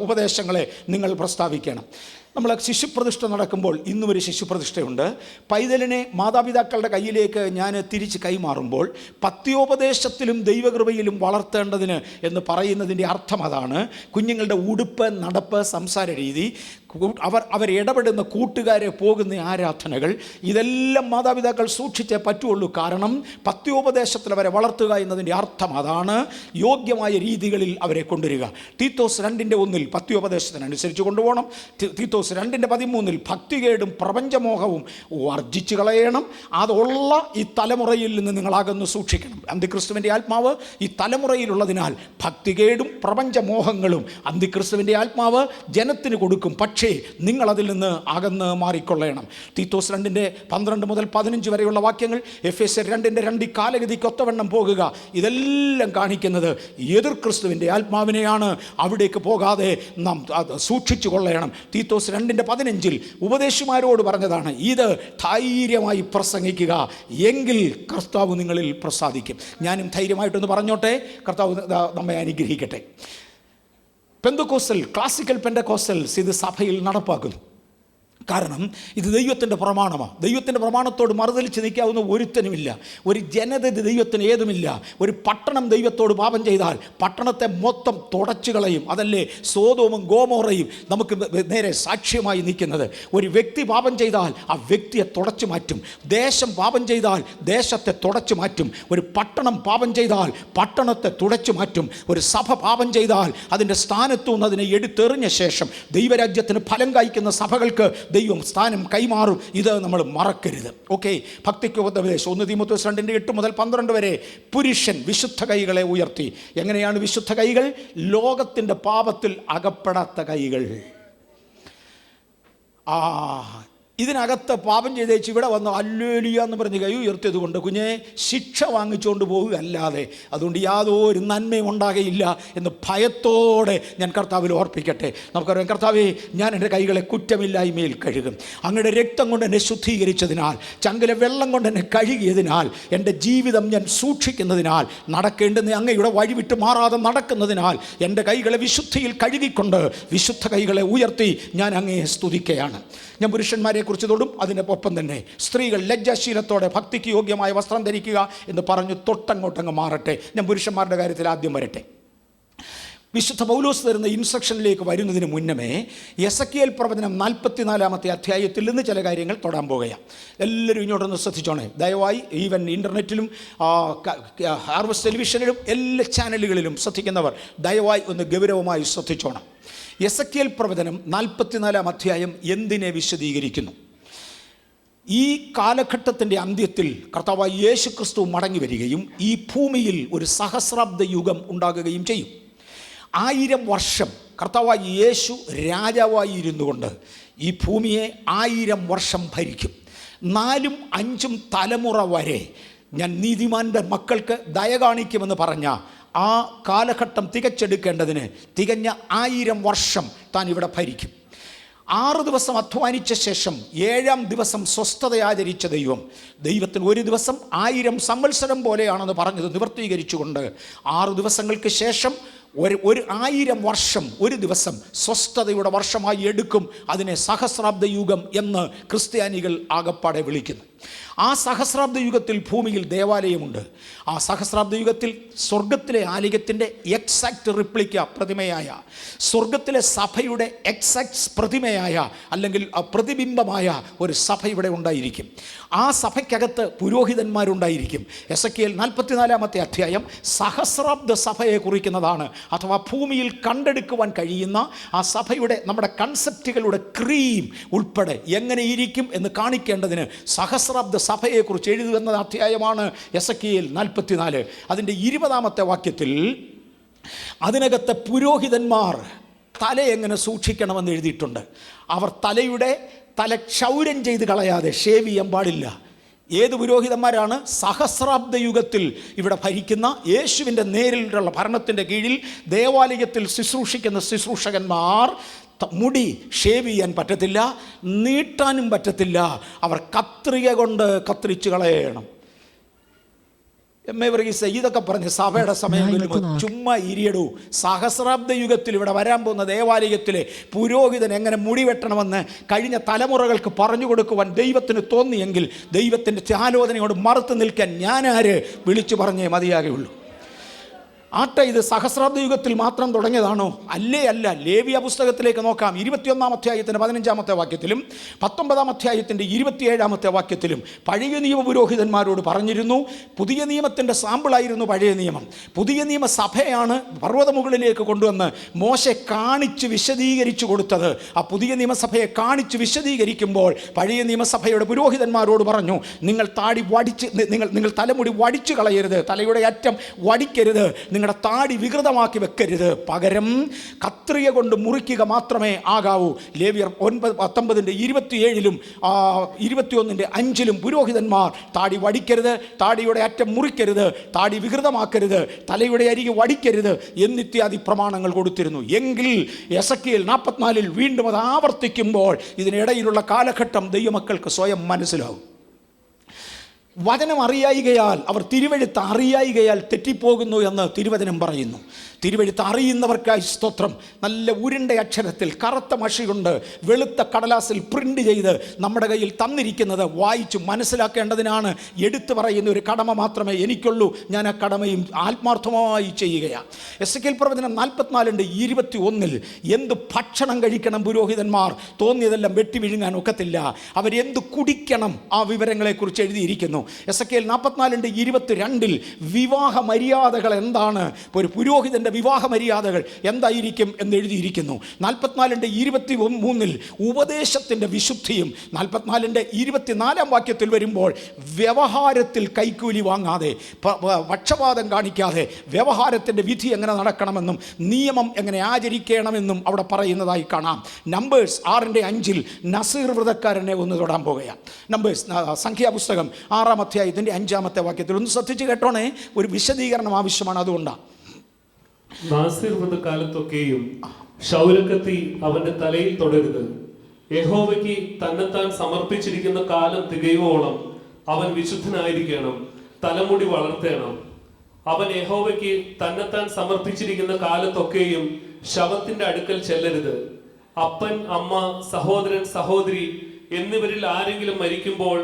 ഉപദേശങ്ങളെ നിങ്ങൾ പ്രസ്താവിക്കണം. നമ്മൾ ശിശുപ്രതിഷ്ഠ നടക്കുമ്പോൾ, ഇന്നും ഒരു ശിശുപ്രതിഷ്ഠയുണ്ട്. പൈതലിനെ മാതാപിതാക്കളുടെ കയ്യിലേക്ക് ഞാൻ തിരിച്ച് കൈമാറുമ്പോൾ പത്യോപദേശത്തിലും ദൈവകൃപയിലും വളർത്തേണ്ടതിന് എന്ന് പറയുന്നതിൻ്റെ അർത്ഥം അതാണ്. കുഞ്ഞുങ്ങളുടെ ഉടുപ്പ്, നടപ്പ്, സംസാര രീതി, അവരിടപെടുന്ന കൂട്ടുകാരെ, പോകുന്ന ആരാധനകൾ, ഇതെല്ലാം മാതാപിതാക്കൾ സൂക്ഷിച്ചേ പറ്റുള്ളൂ. കാരണം പത്യോപദേശത്തിൽ അവരെ വളർത്തുക എന്നതിൻ്റെ അർത്ഥം അതാണ്. യോഗ്യമായ രീതികളിൽ അവരെ കൊണ്ടുവരിക. തീത്തോസ് 2:1 പത്യോപദേശത്തിനനുസരിച്ച് കൊണ്ടുപോകണം. തീത്തോസ് 2:13 ഭക്തികേടും പ്രപഞ്ചമോഹവും വർജിച്ചു കളയണം. അതുള്ള ഈ തലമുറയിൽ നിന്ന് നിങ്ങളാകന്ന് സൂക്ഷിക്കണം. അന്തിക്രിസ്തുവിൻ്റെ ആത്മാവ് ഈ തലമുറയിലുള്ളതിനാൽ ഭക്തികേടും പ്രപഞ്ചമോഹങ്ങളും അന്തിക്രിസ്തുവിൻ്റെ ആത്മാവ് ജനത്തിന് കൊടുക്കും. പക്ഷേ നിങ്ങളതിൽ നിന്ന് അകന്ന് മാറിക്കൊള്ളണം. തീത്തോസ് 2:12 മുതൽ 15 വരെയുള്ള വാക്യങ്ങൾ, എഫെസ്യർ 2:2 കാലഗതിക്ക് ഒത്തവണ്ണം പോകുക. ഇതെല്ലാം കാണിക്കുന്നത് എതിർ ക്രിസ്തുവിൻ്റെ ആത്മാവിനെയാണ്. അവിടേക്ക് പോകാതെ നാം സൂക്ഷിച്ചു കൊള്ളണം. തീത്തോസ് 2:15 ഉപദേശിമാരോട് പറഞ്ഞതാണ്, ഇത് ധൈര്യമായി പ്രസംഗിക്കുക, എങ്കിൽ കർത്താവ് നിങ്ങളിൽ പ്രസാദിക്കും. ഞാനും ധൈര്യമായിട്ടൊന്ന് പറഞ്ഞോട്ടെ. കർത്താവ് നമ്മെ അനുഗ്രഹിക്കട്ടെ. പെന്തക്കോസ്റ്റൽ, ക്ലാസിക്കൽ പെന്തക്കോസ്റ്റൽസ് ഇത് സഭയിൽ നടപ്പാക്കുന്നു. കാരണം ഇത് ദൈവത്തിൻ്റെ പ്രമാണമാണ്. ദൈവത്തിൻ്റെ പ്രമാണത്തോട് മറുതലിച്ച് നിൽക്കാവുന്ന ഒരുത്തനുമില്ല. ഒരു ജനത ദൈവത്തിന് ഏതുമില്ല. ഒരു പട്ടണം ദൈവത്തോട് പാപം ചെയ്താൽ പട്ടണത്തെ മൊത്തം തുടച്ചു കളയും. അതല്ലേ സോദോമും ഗോമോറയും നമുക്ക് നേരെ സാക്ഷ്യമായി നിൽക്കുന്നത്. ഒരു വ്യക്തി പാപം ചെയ്താൽ ആ വ്യക്തിയെ തുടച്ചു മാറ്റും. ദേശം പാപം ചെയ്താൽ ദേശത്തെ തുടച്ചു മാറ്റും. ഒരു പട്ടണം പാപം ചെയ്താൽ പട്ടണത്തെ തുടച്ചു മാറ്റും. ഒരു സഭ പാപം ചെയ്താൽ അതിൻ്റെ സ്ഥാനത്തു നിന്ന് അതിനെ എടുത്തെറിഞ്ഞ ശേഷം ദൈവരാജ്യത്തിന് ഫലം കായ്ക്കുന്ന സഭകൾക്ക് ദൈവം സ്ഥാനം കൈമാറും. ഇത് നമ്മൾ മറക്കരുത്. ഓക്കെ, ഭക്തിക്ക് ഉപദേശം 1 തീമോഥെയോസ് 2:8 മുതൽ 12 വരെ പുരുഷൻ വിശുദ്ധ കൈകളെ ഉയർത്തി. എങ്ങനെയാണ് വിശുദ്ധ കൈകൾ? ലോകത്തിൻ്റെ പാപത്തിൽ അകപ്പെടാത്ത കൈകൾ. ഇതിനകത്ത് പാപം ചെയ്തേച്ച് ഇവിടെ വന്ന് ഹല്ലേലൂയ എന്ന് പറഞ്ഞ് കൈ ഉയർത്തിയത് കൊണ്ട് കുഞ്ഞെ ശിക്ഷ വാങ്ങിച്ചുകൊണ്ട് പോകുകയല്ലാതെ അതുകൊണ്ട് യാതൊരു നന്മയും ഉണ്ടാകുകയില്ല എന്ന് ഭയത്തോടെ ഞാൻ കർത്താവിൽ ഓർപ്പിക്കട്ടെ. നമുക്കറിയാം, കർത്താവേ, ഞാൻ എൻ്റെ കൈകളെ കുറ്റമില്ലായ്മയിൽ കഴുകും. അങ്ങയുടെ രക്തം കൊണ്ട് എന്നെ ശുദ്ധീകരിച്ചതിനാൽ, ചങ്കിലെ വെള്ളം കൊണ്ട് എന്നെ കഴുകിയതിനാൽ, എൻ്റെ ജീവിതം ഞാൻ സൂക്ഷിക്കുന്നതിനാൽ, നടക്കേണ്ടുന്ന അങ്ങയുടെ വഴി വിട്ട് മാറാതെ നടക്കുന്നതിനാൽ എൻ്റെ കൈകളെ വിശുദ്ധിയിൽ കഴുകിക്കൊണ്ട് വിശുദ്ധ കൈകളെ ഉയർത്തി ഞാൻ അങ്ങയെ സ്തുതിക്കുകയാണ്. ഞാൻ പുരുഷന്മാരെ കുറിച്ച് തൊടും. അതിൻ്റെ ഒപ്പം തന്നെ സ്ത്രീകൾ ലജ്ജാശീലത്തോടെ ഭക്തിക്ക് യോഗ്യമായ വസ്ത്രം ധരിക്കുക എന്ന് പറഞ്ഞു തൊട്ടങ്ങോട്ടങ്ങ് മാറട്ടെ. ഞാൻ പുരുഷന്മാരുടെ കാര്യത്തിൽ ആദ്യം വരട്ടെ. വിശുദ്ധ പൗലോസ് തരുന്ന ഇൻസ്ട്രക്ഷനിലേക്ക് വരുന്നതിന് മുന്നമേ എസെക്കിയേൽ പ്രവചനം 44-ാമത്തെ അധ്യായത്തിൽ നിന്ന് ചില കാര്യങ്ങൾ തൊടാൻ പോകുകയാണ്. എല്ലാവരും ഇങ്ങോട്ടൊന്ന് ശ്രദ്ധിച്ചോണേ. ദയവായി ഈവൻ ഇൻ്റർനെറ്റിലും ഹാർവസ്റ്റ് ടെലിവിഷനിലും എല്ലാ ചാനലുകളിലും ശ്രദ്ധിക്കുന്നവർ ദയവായി ഒന്ന് ഗൗരവമായി ശ്രദ്ധിച്ചോണം. എസെക്കിയേൽ പ്രവചനം 44-ാം അധ്യായം എന്തിനെ വിശദീകരിക്കുന്നു? ഈ കാലഘട്ടത്തിൻ്റെ അന്ത്യത്തിൽ കർത്താവായ യേശു ക്രിസ്തു മടങ്ങി വരികയും ഈ ഭൂമിയിൽ ഒരു സഹസ്രാബ്ദ യുഗം ഉണ്ടാകുകയും ചെയ്യും. 1000 വർഷം കർത്താവായ യേശു രാജാവായി ഇരുന്നു കൊണ്ട് ഈ ഭൂമിയെ 1000 വർഷം ഭരിക്കും. 4ഉം 5ഉം തലമുറ വരെ ഞാൻ നീതിമാൻ്റെ മക്കൾക്ക് ദയ കാണിക്കുമെന്ന് പറഞ്ഞ ആ കാലഘട്ടം തികച്ചെടുക്കേണ്ടതിന് തികഞ്ഞ 1000 വർഷം താൻ ഇവിടെ ഭരിക്കും. 6 ദിവസം അധ്വാനിച്ച ശേഷം 7-ാം ദിവസം സ്വസ്ഥതയാചരിച്ച ദൈവത്തിന് ഒരു ദിവസം 1000 സംവത്സരം പോലെയാണെന്ന് പറഞ്ഞത് നിവർത്തീകരിച്ചുകൊണ്ട് 6 ദിവസങ്ങൾക്ക് ശേഷം ഒരു 1000 വർഷം ഒരു ദിവസം സ്വസ്ഥതയുടെ വർഷമായി എടുക്കും. അതിനെ സഹസ്രാബ്ദ യുഗം എന്ന് ക്രിസ്ത്യാനികൾ ആകപ്പാടെ വിളിക്കുന്നു. ആ സഹസ്രാബ്ദ യുഗത്തിൽ ഭൂമിയിൽ ദേവാലയമുണ്ട്. ആ സഹസ്രാബ്ദ യുഗത്തിൽ സ്വർഗത്തിലെ ആലയത്തിൻ്റെ എക്സാക്റ്റ് റിപ്ലിക്ക പ്രതിമയായ, സ്വർഗത്തിലെ സഭയുടെ എക്സാക്റ്റ് പ്രതിമയായ അല്ലെങ്കിൽ പ്രതിബിംബമായ ഒരു സഭ ഇവിടെ ഉണ്ടായിരിക്കും. ആ സഭയ്ക്കകത്ത് പുരോഹിതന്മാരുണ്ടായിരിക്കും. എസെക്കിയേൽ 44-ാമത്തെ അധ്യായം സഹസ്രാബ്ദ സഭയെ കുറിക്കുന്നതാണ്. അഥവാ ഭൂമിയിൽ കണ്ടെടുക്കുവാൻ കഴിയുന്ന ആ സഭയുടെ നമ്മുടെ കൺസെപ്റ്റുകളുടെ ക്രീം ഉൾപ്പെടെ എങ്ങനെ ഇരിക്കും എന്ന് കാണിക്കേണ്ടതിന് സഹസ്രാബ്ദ സഭയെക്കുറിച്ച് എഴുതുന്ന അധ്യായമാണ് എസെക്കിയേൽ 44. അതിൻ്റെ 20-ാമത്തെ വാക്യത്തിൽ അതിനകത്തെ പുരോഹിതന്മാർ തല എങ്ങനെ സൂക്ഷിക്കണമെന്ന് എഴുതിയിട്ടുണ്ട്. അവർ തല ക്ഷൗരം ചെയ്ത് കളയാതെ ഷേവ് ചെയ്യാൻ പാടില്ല. ഏത് പുരോഹിതന്മാരാണ്? സഹസ്രാബ്ദ യുഗത്തിൽ ഇവിടെ ഭരിക്കുന്ന യേശുവിൻ്റെ നേരിലുള്ള ഭരണത്തിൻ്റെ കീഴിൽ ദേവാലയത്തിൽ ശുശ്രൂഷിക്കുന്ന ശുശ്രൂഷകന്മാർ മുടി ഷേവ് ചെയ്യാൻ പറ്റത്തില്ല, നീട്ടാനും പറ്റത്തില്ല. അവർ കത്രിക കൊണ്ട് കത്തിരിച്ച് കളയണം. ഇതൊക്കെ പറഞ്ഞ് സഭയുടെ സമയം വരുമ്പോൾ ചുമ്മാ ഇരിയടൂ. സഹസ്രാബ്ദ യുഗത്തിൽ ഇവിടെ വരാൻ പോകുന്ന ദേവാലയത്തിലെ പുരോഹിതൻ എങ്ങനെ മുടി വെട്ടണമെന്ന് കഴിഞ്ഞ തലമുറകൾക്ക് പറഞ്ഞു കൊടുക്കുവാൻ ദൈവത്തിന് തോന്നിയെങ്കിൽ ദൈവത്തിൻ്റെ ആലോചനയോട് മറുത്ത് നിൽക്കാൻ ഞാനാര് വിളിച്ചു പറഞ്ഞേ മതിയാകുള്ളൂ. ഇത് സഹസ്രാബ്ദ യുഗത്തിൽ മാത്രം തുടങ്ങിയതാണോ? അല്ല. ലേവ്യ പുസ്തകത്തിലേക്ക് നോക്കാം. 21-ാം അധ്യായത്തിൻ്റെ 15-ാമത്തെ വാക്യത്തിലും 19-ാം അധ്യായത്തിൻ്റെ 27-ാമത്തെ വാക്യത്തിലും പഴയ നിയമ പുരോഹിതന്മാരോട് പറഞ്ഞിരുന്നു. പുതിയ നിയമത്തിൻ്റെ സാമ്പിളായിരുന്നു പഴയ നിയമം. പുതിയ നിയമ സഭയാണ് പർവ്വതമുകളിലേക്ക് കൊണ്ടുവന്ന് മോശെ കാണിച്ച് വിശദീകരിച്ചു കൊടുത്തത്. ആ പുതിയ നിയമസഭയെ കാണിച്ച് വിശദീകരിക്കുമ്പോൾ പഴയ നിയമസഭയുടെ പുരോഹിതന്മാരോട് പറഞ്ഞു, നിങ്ങൾ തലമുടി വടിച്ചു കളയരുത്, തലയുടെ അറ്റം വടിക്കരുത്, നിങ്ങളുടെ താടി വികൃതമാക്കി വെക്കരുത്, പകരം കത്രിക കൊണ്ട് മുറിക്കുക മാത്രമേ ആകാവൂ. ലേവ്യർ 19-ന്റെ 27-ലും 21-ന്റെ 5-ലും പുരോഹിതന്മാർ താടി വടിക്കരുത്, താടിയുടെ അറ്റം മുറിക്കരുത്, താടി വികൃതമാക്കരുത്, തലയുടെ അരികെ വടിക്കരുത് എന്നിത്യാദി പ്രമാണങ്ങൾ കൊടുത്തിരുന്നു. എങ്കിൽ എസെക്കിയേൽ 44-ൽ വീണ്ടും അത് ആവർത്തിക്കുമ്പോൾ ഇതിനിടയിലുള്ള കാലഘട്ടം ദൈവമക്കൾക്ക് സ്വയം മനസ്സിലാവും. വചനം അറിയായികയാൽ അവർ തിരുവെഴുത്ത് അറിയായികയാൽ തെറ്റിപ്പോകുന്നു എന്ന് തിരുവചനം പറയുന്നു. തിരുവെഴുത്ത് അറിയുന്നവർക്കായി സ്തോത്രം. നല്ല ഉരുണ്ട അക്ഷരത്തിൽ കറുത്ത മഷി കൊണ്ട് വെളുത്ത കടലാസിൽ പ്രിൻ്റ് ചെയ്ത് നമ്മുടെ കയ്യിൽ തന്നിരിക്കുന്നത് വായിച്ച് മനസ്സിലാക്കേണ്ടതിനാണ് എടുത്തു പറയുന്ന ഒരു കടമ മാത്രമേ എനിക്കുള്ളൂ. ഞാൻ ആ കടമയും ആത്മാർത്ഥമായി ചെയ്യുകയാണ്. എസെക്കിയേൽ പ്രവചനം 44-ന്റെ 21-ൽ എന്ത് ഭക്ഷണം കഴിക്കണം പുരോഹിതന്മാർ തോന്നിയതെല്ലാം വെട്ടി വിഴുങ്ങാൻ ഒക്കത്തില്ല. അവരെന്ത് കുടിക്കണം ആ വിവരങ്ങളെക്കുറിച്ച് എഴുതിയിരിക്കുന്നു. എസെക്കിയേൽ 44-ന്റെ 22-ൽ വിവാഹ മര്യാദകൾ എന്താണ്, ഒരു പുരോഹിതൻ്റെ വിവാഹ മര്യാദകൾ എന്തായിരിക്കും എന്ന് എഴുതിയിരിക്കുന്നു. 44-ന്റെ 23-ൽ ഉപദേശത്തിൻ്റെ വിശുദ്ധിയും 44-ന്റെ 24-ാം വാക്യത്തിൽ വരുമ്പോൾ വ്യവഹാരത്തിൽ കൈക്കൂലി വാങ്ങാതെ, പക്ഷപാതം കാണിക്കാതെ വ്യവഹാരത്തിൻ്റെ വിധി എങ്ങനെ നടക്കണമെന്നും നിയമം എങ്ങനെ ആചരിക്കണമെന്നും അവിടെ പറയുന്നതായി കാണാം. നമ്പേഴ്സ് 6-ന്റെ 5-ൽ നസീർ വ്രതക്കാരനെ ഒന്ന് തൊടാൻ പോകുകയാണ്. നമ്പേഴ്സ് സംഖ്യാപുസ്തകം 6-ാം അധ്യായത്തിൻ്റെ 5-ാമത്തെ വാക്യത്തിൽ ഒന്ന് ശ്രദ്ധിച്ച് കേട്ടോണേ, ഒരു വിശദീകരണം ആവശ്യമാണ്. അതുകൊണ്ടാണ് നാസിർ വ്രതകാലത്തൊക്കെയും ക്ഷൗരക്കത്തി അവന്റെ തലയിൽ തൊടരുത്. യഹോവയ്ക്ക് തന്നെത്താൻ സമർപ്പിച്ചിരിക്കുന്ന കാലം തികയോളം അവൻ വിശുദ്ധനായിരിക്കണം, തലമുടി വളർത്തേണം. അവൻ യഹോവയ്ക്ക് തന്നെത്താൻ സമർപ്പിച്ചിരിക്കുന്ന കാലത്തൊക്കെയും ശവത്തിന്റെ അടുക്കൽ ചെല്ലരുത്. അപ്പൻ, അമ്മ, സഹോദരൻ, സഹോദരി എന്നിവരിൽ ആരെങ്കിലും മരിക്കുമ്പോൾ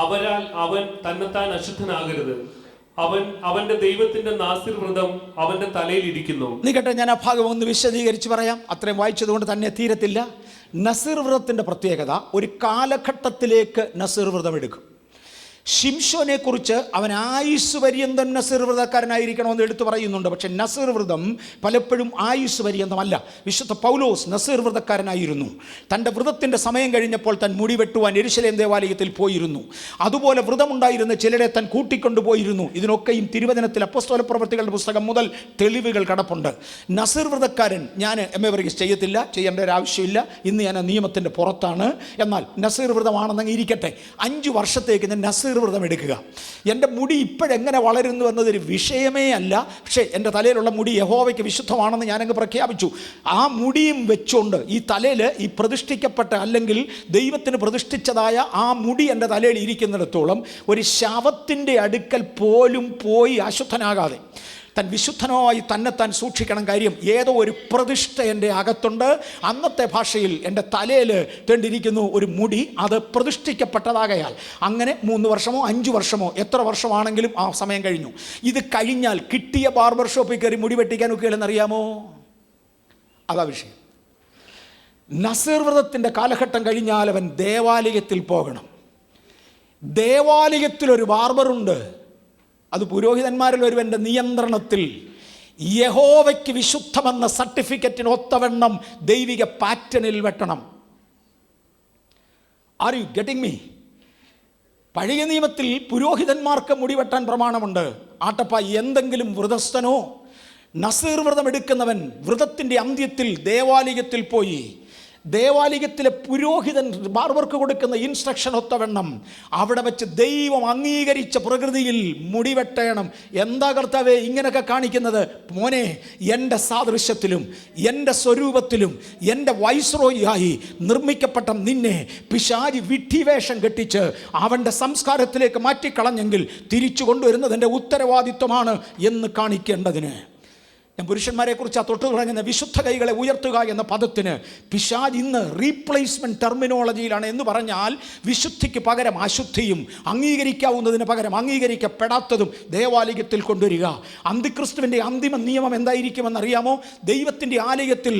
അവരാൽ അവൻ തന്നെത്താൻ അശുദ്ധനാകരുത്. അവന്റെ ദൈവത്തിന്റെ നാസിർ വ്രതം അവന്റെ തലയിൽ ഇരിക്കുന്നു. നിക്കട്ടെ, ഞാൻ ആ ഭാഗം ഒന്ന് വിശദീകരിച്ച് പറയാം. അത്രയും വായിച്ചതുകൊണ്ട് തന്നെ തീരത്തില്ല. നസീർ വ്രതത്തിൻ്റെ പ്രത്യേകത, ഒരു കാലഘട്ടത്തിലേക്ക് നസീർ വ്രതം എടുക്കും. ശിംശോനെ കുറിച്ച് അവൻ ആയുസ് പര്യന്തം നസീർ വ്രതക്കാരനായിരിക്കണമെന്ന് എടുത്തു പറയുന്നുണ്ട്. പക്ഷെ നസീർ വ്രതം പലപ്പോഴും ആയുസ് പര്യന്തമല്ല. വിശുദ്ധ പൗലോസ് നസീർ വ്രതക്കാരനായിരുന്നു. തൻ്റെ വ്രതത്തിൻ്റെ സമയം കഴിഞ്ഞപ്പോൾ താൻ മുടി വെട്ടുവാൻ യെരുശലേം ദേവാലയത്തിൽ പോയിരുന്നു. അതുപോലെ വ്രതമുണ്ടായിരുന്ന ചിലരെ താൻ കൂട്ടിക്കൊണ്ടുപോയിരുന്നു. ഇതിനൊക്കെയും തിരുവചനത്തിൽ അപ്പോസ്തല പ്രവൃത്തികളുടെ പുസ്തകം മുതൽ തെളിവുകൾ കിടപ്പുണ്ട്. നസീർ വ്രതക്കാരൻ ഞാൻ MA വർഗീസ് ചെയ്യത്തില്ല, ചെയ്യേണ്ട ഒരു ആവശ്യമില്ല. ഇന്ന് ഞാൻ ആ നിയമത്തിൻ്റെ പുറത്താണ്. എന്നാൽ നസീർ വ്രതമാണെന്നങ്ങ് ഇരിക്കട്ടെ. 5 വർഷത്തേക്ക് ഞാൻ നസീർ വ്രതം എടുക്കുക. എൻ്റെ മുടി ഇപ്പോഴെങ്ങനെ വളരുന്നു എന്നതൊരു വിഷയമേ അല്ല. പക്ഷേ എൻ്റെ തലയിലുള്ള മുടി യഹോവയ്ക്ക് വിശുദ്ധമാണെന്ന് ഞാനങ്ങ് പ്രഖ്യാപിച്ചു. ആ മുടിയും വെച്ചുകൊണ്ട് ഈ തലയിൽ ഈ പ്രതിഷ്ഠിക്കപ്പെട്ട അല്ലെങ്കിൽ ദൈവത്തിന് പ്രതിഷ്ഠിച്ചതായ ആ മുടി എൻ്റെ തലയിൽ ഇരിക്കുന്നിടത്തോളം ഒരു ശവത്തിൻ്റെ അടുക്കൽ പോലും പോയി അശുദ്ധനാകാതെ താൻ വിശുദ്ധനായി തന്നെത്താൻ സൂക്ഷിക്കണം. കാര്യം ഏതോ ഒരു പ്രതിഷ്ഠ എൻ്റെ അകത്തുണ്ട്. അന്നത്തെ ഭാഷയിൽ എൻ്റെ തലയിൽ തെണ്ടിരിക്കുന്നു ഒരു മുടി, അത് പ്രതിഷ്ഠിക്കപ്പെട്ടതാകയാൽ അങ്ങനെ 3 വർഷമോ 5 വർഷമോ എത്ര വർഷമാണെങ്കിലും ആ സമയം കഴിഞ്ഞു. ഇത് കഴിഞ്ഞാൽ കിട്ടിയ ബാർബർ ഷോപ്പിൽ കയറി മുടി വെട്ടിക്കാനൊക്കെ എന്നറിയാമോ? അതാ വിഷയം. നസീർ വ്രതത്തിൻ്റെ കാലഘട്ടം കഴിഞ്ഞാൽ അവൻ ദേവാലയത്തിൽ പോകണം. ദേവാലയത്തിലൊരു ബാർബറുണ്ട്. അത് പുരോഹിതന്മാരിൽ ഒരുവൻ്റെ നിയന്ത്രണത്തിൽ യഹോവയ്ക്ക് വിശുദ്ധമെന്ന സർട്ടിഫിക്കറ്റിന് ഒത്തവണ്ണം ദൈവിക പാറ്റേണിൽ വെട്ടണം. Are you getting me? പഴയ നിയമത്തിൽ പുരോഹിതന്മാർക്ക് മുടി വെട്ടാൻ പ്രമാണമുണ്ട്. ആട്ടപ്പ എന്തെങ്കിലും വ്രതസ്ഥനോ നസീർ വ്രതം എടുക്കുന്നവൻ വ്രതത്തിൻ്റെ അന്ത്യത്തിൽ ദേവാലയത്തിൽ പോയി ദേവാലയത്തിലെ പുരോഹിതൻ ബാർബർക്ക് കൊടുക്കുന്ന ഇൻസ്ട്രക്ഷൻ ഒത്തവണ്ണം അവിടെ വെച്ച് ദൈവം അംഗീകരിച്ച പ്രകൃതിയിൽ മുടിവെട്ടണം. എന്താ കർത്താവേ ഇങ്ങനെയൊക്കെ കാണിക്കുന്നത്? മോനെ, എൻ്റെ സാദൃശ്യത്തിലും എൻ്റെ സ്വരൂപത്തിലും എൻ്റെ വൈസ്രോയിയായി നിർമ്മിക്കപ്പെട്ട നിന്നെ പിശാചി വിഡ്ഢിവേഷം കെട്ടിച്ച് അവൻ്റെ സംസ്കാരത്തിലേക്ക് മാറ്റിക്കളഞ്ഞെങ്കിൽ തിരിച്ചു കൊണ്ടുവരുന്നത് എൻ്റെ ഉത്തരവാദിത്വമാണ് എന്ന് കാണിക്കേണ്ടതിന്. ഞാൻ പുരുഷന്മാരെക്കുറിച്ച് ആ തൊട്ട് തുടങ്ങുന്ന വിശുദ്ധ കൈകളെ ഉയർത്തുക എന്ന പദത്തിന് പിശാച് ഇന്ന് റീപ്ലേസ്മെൻറ്റ് ടെർമിനോളജിയിലാണ്. എന്ന് പറഞ്ഞാൽ വിശുദ്ധിക്ക് പകരം അശുദ്ധിയും അംഗീകരിക്കാവുന്നതിന് പകരം അംഗീകരിക്കപ്പെടാത്തതും ദേവാലയത്തിൽ കൊണ്ടുവരിക. അന്തിക്രിസ്തുവിൻ്റെ അന്തിമ നിയമം എന്തായിരിക്കുമെന്നറിയാമോ? ദൈവത്തിൻ്റെ ആലയത്തിൽ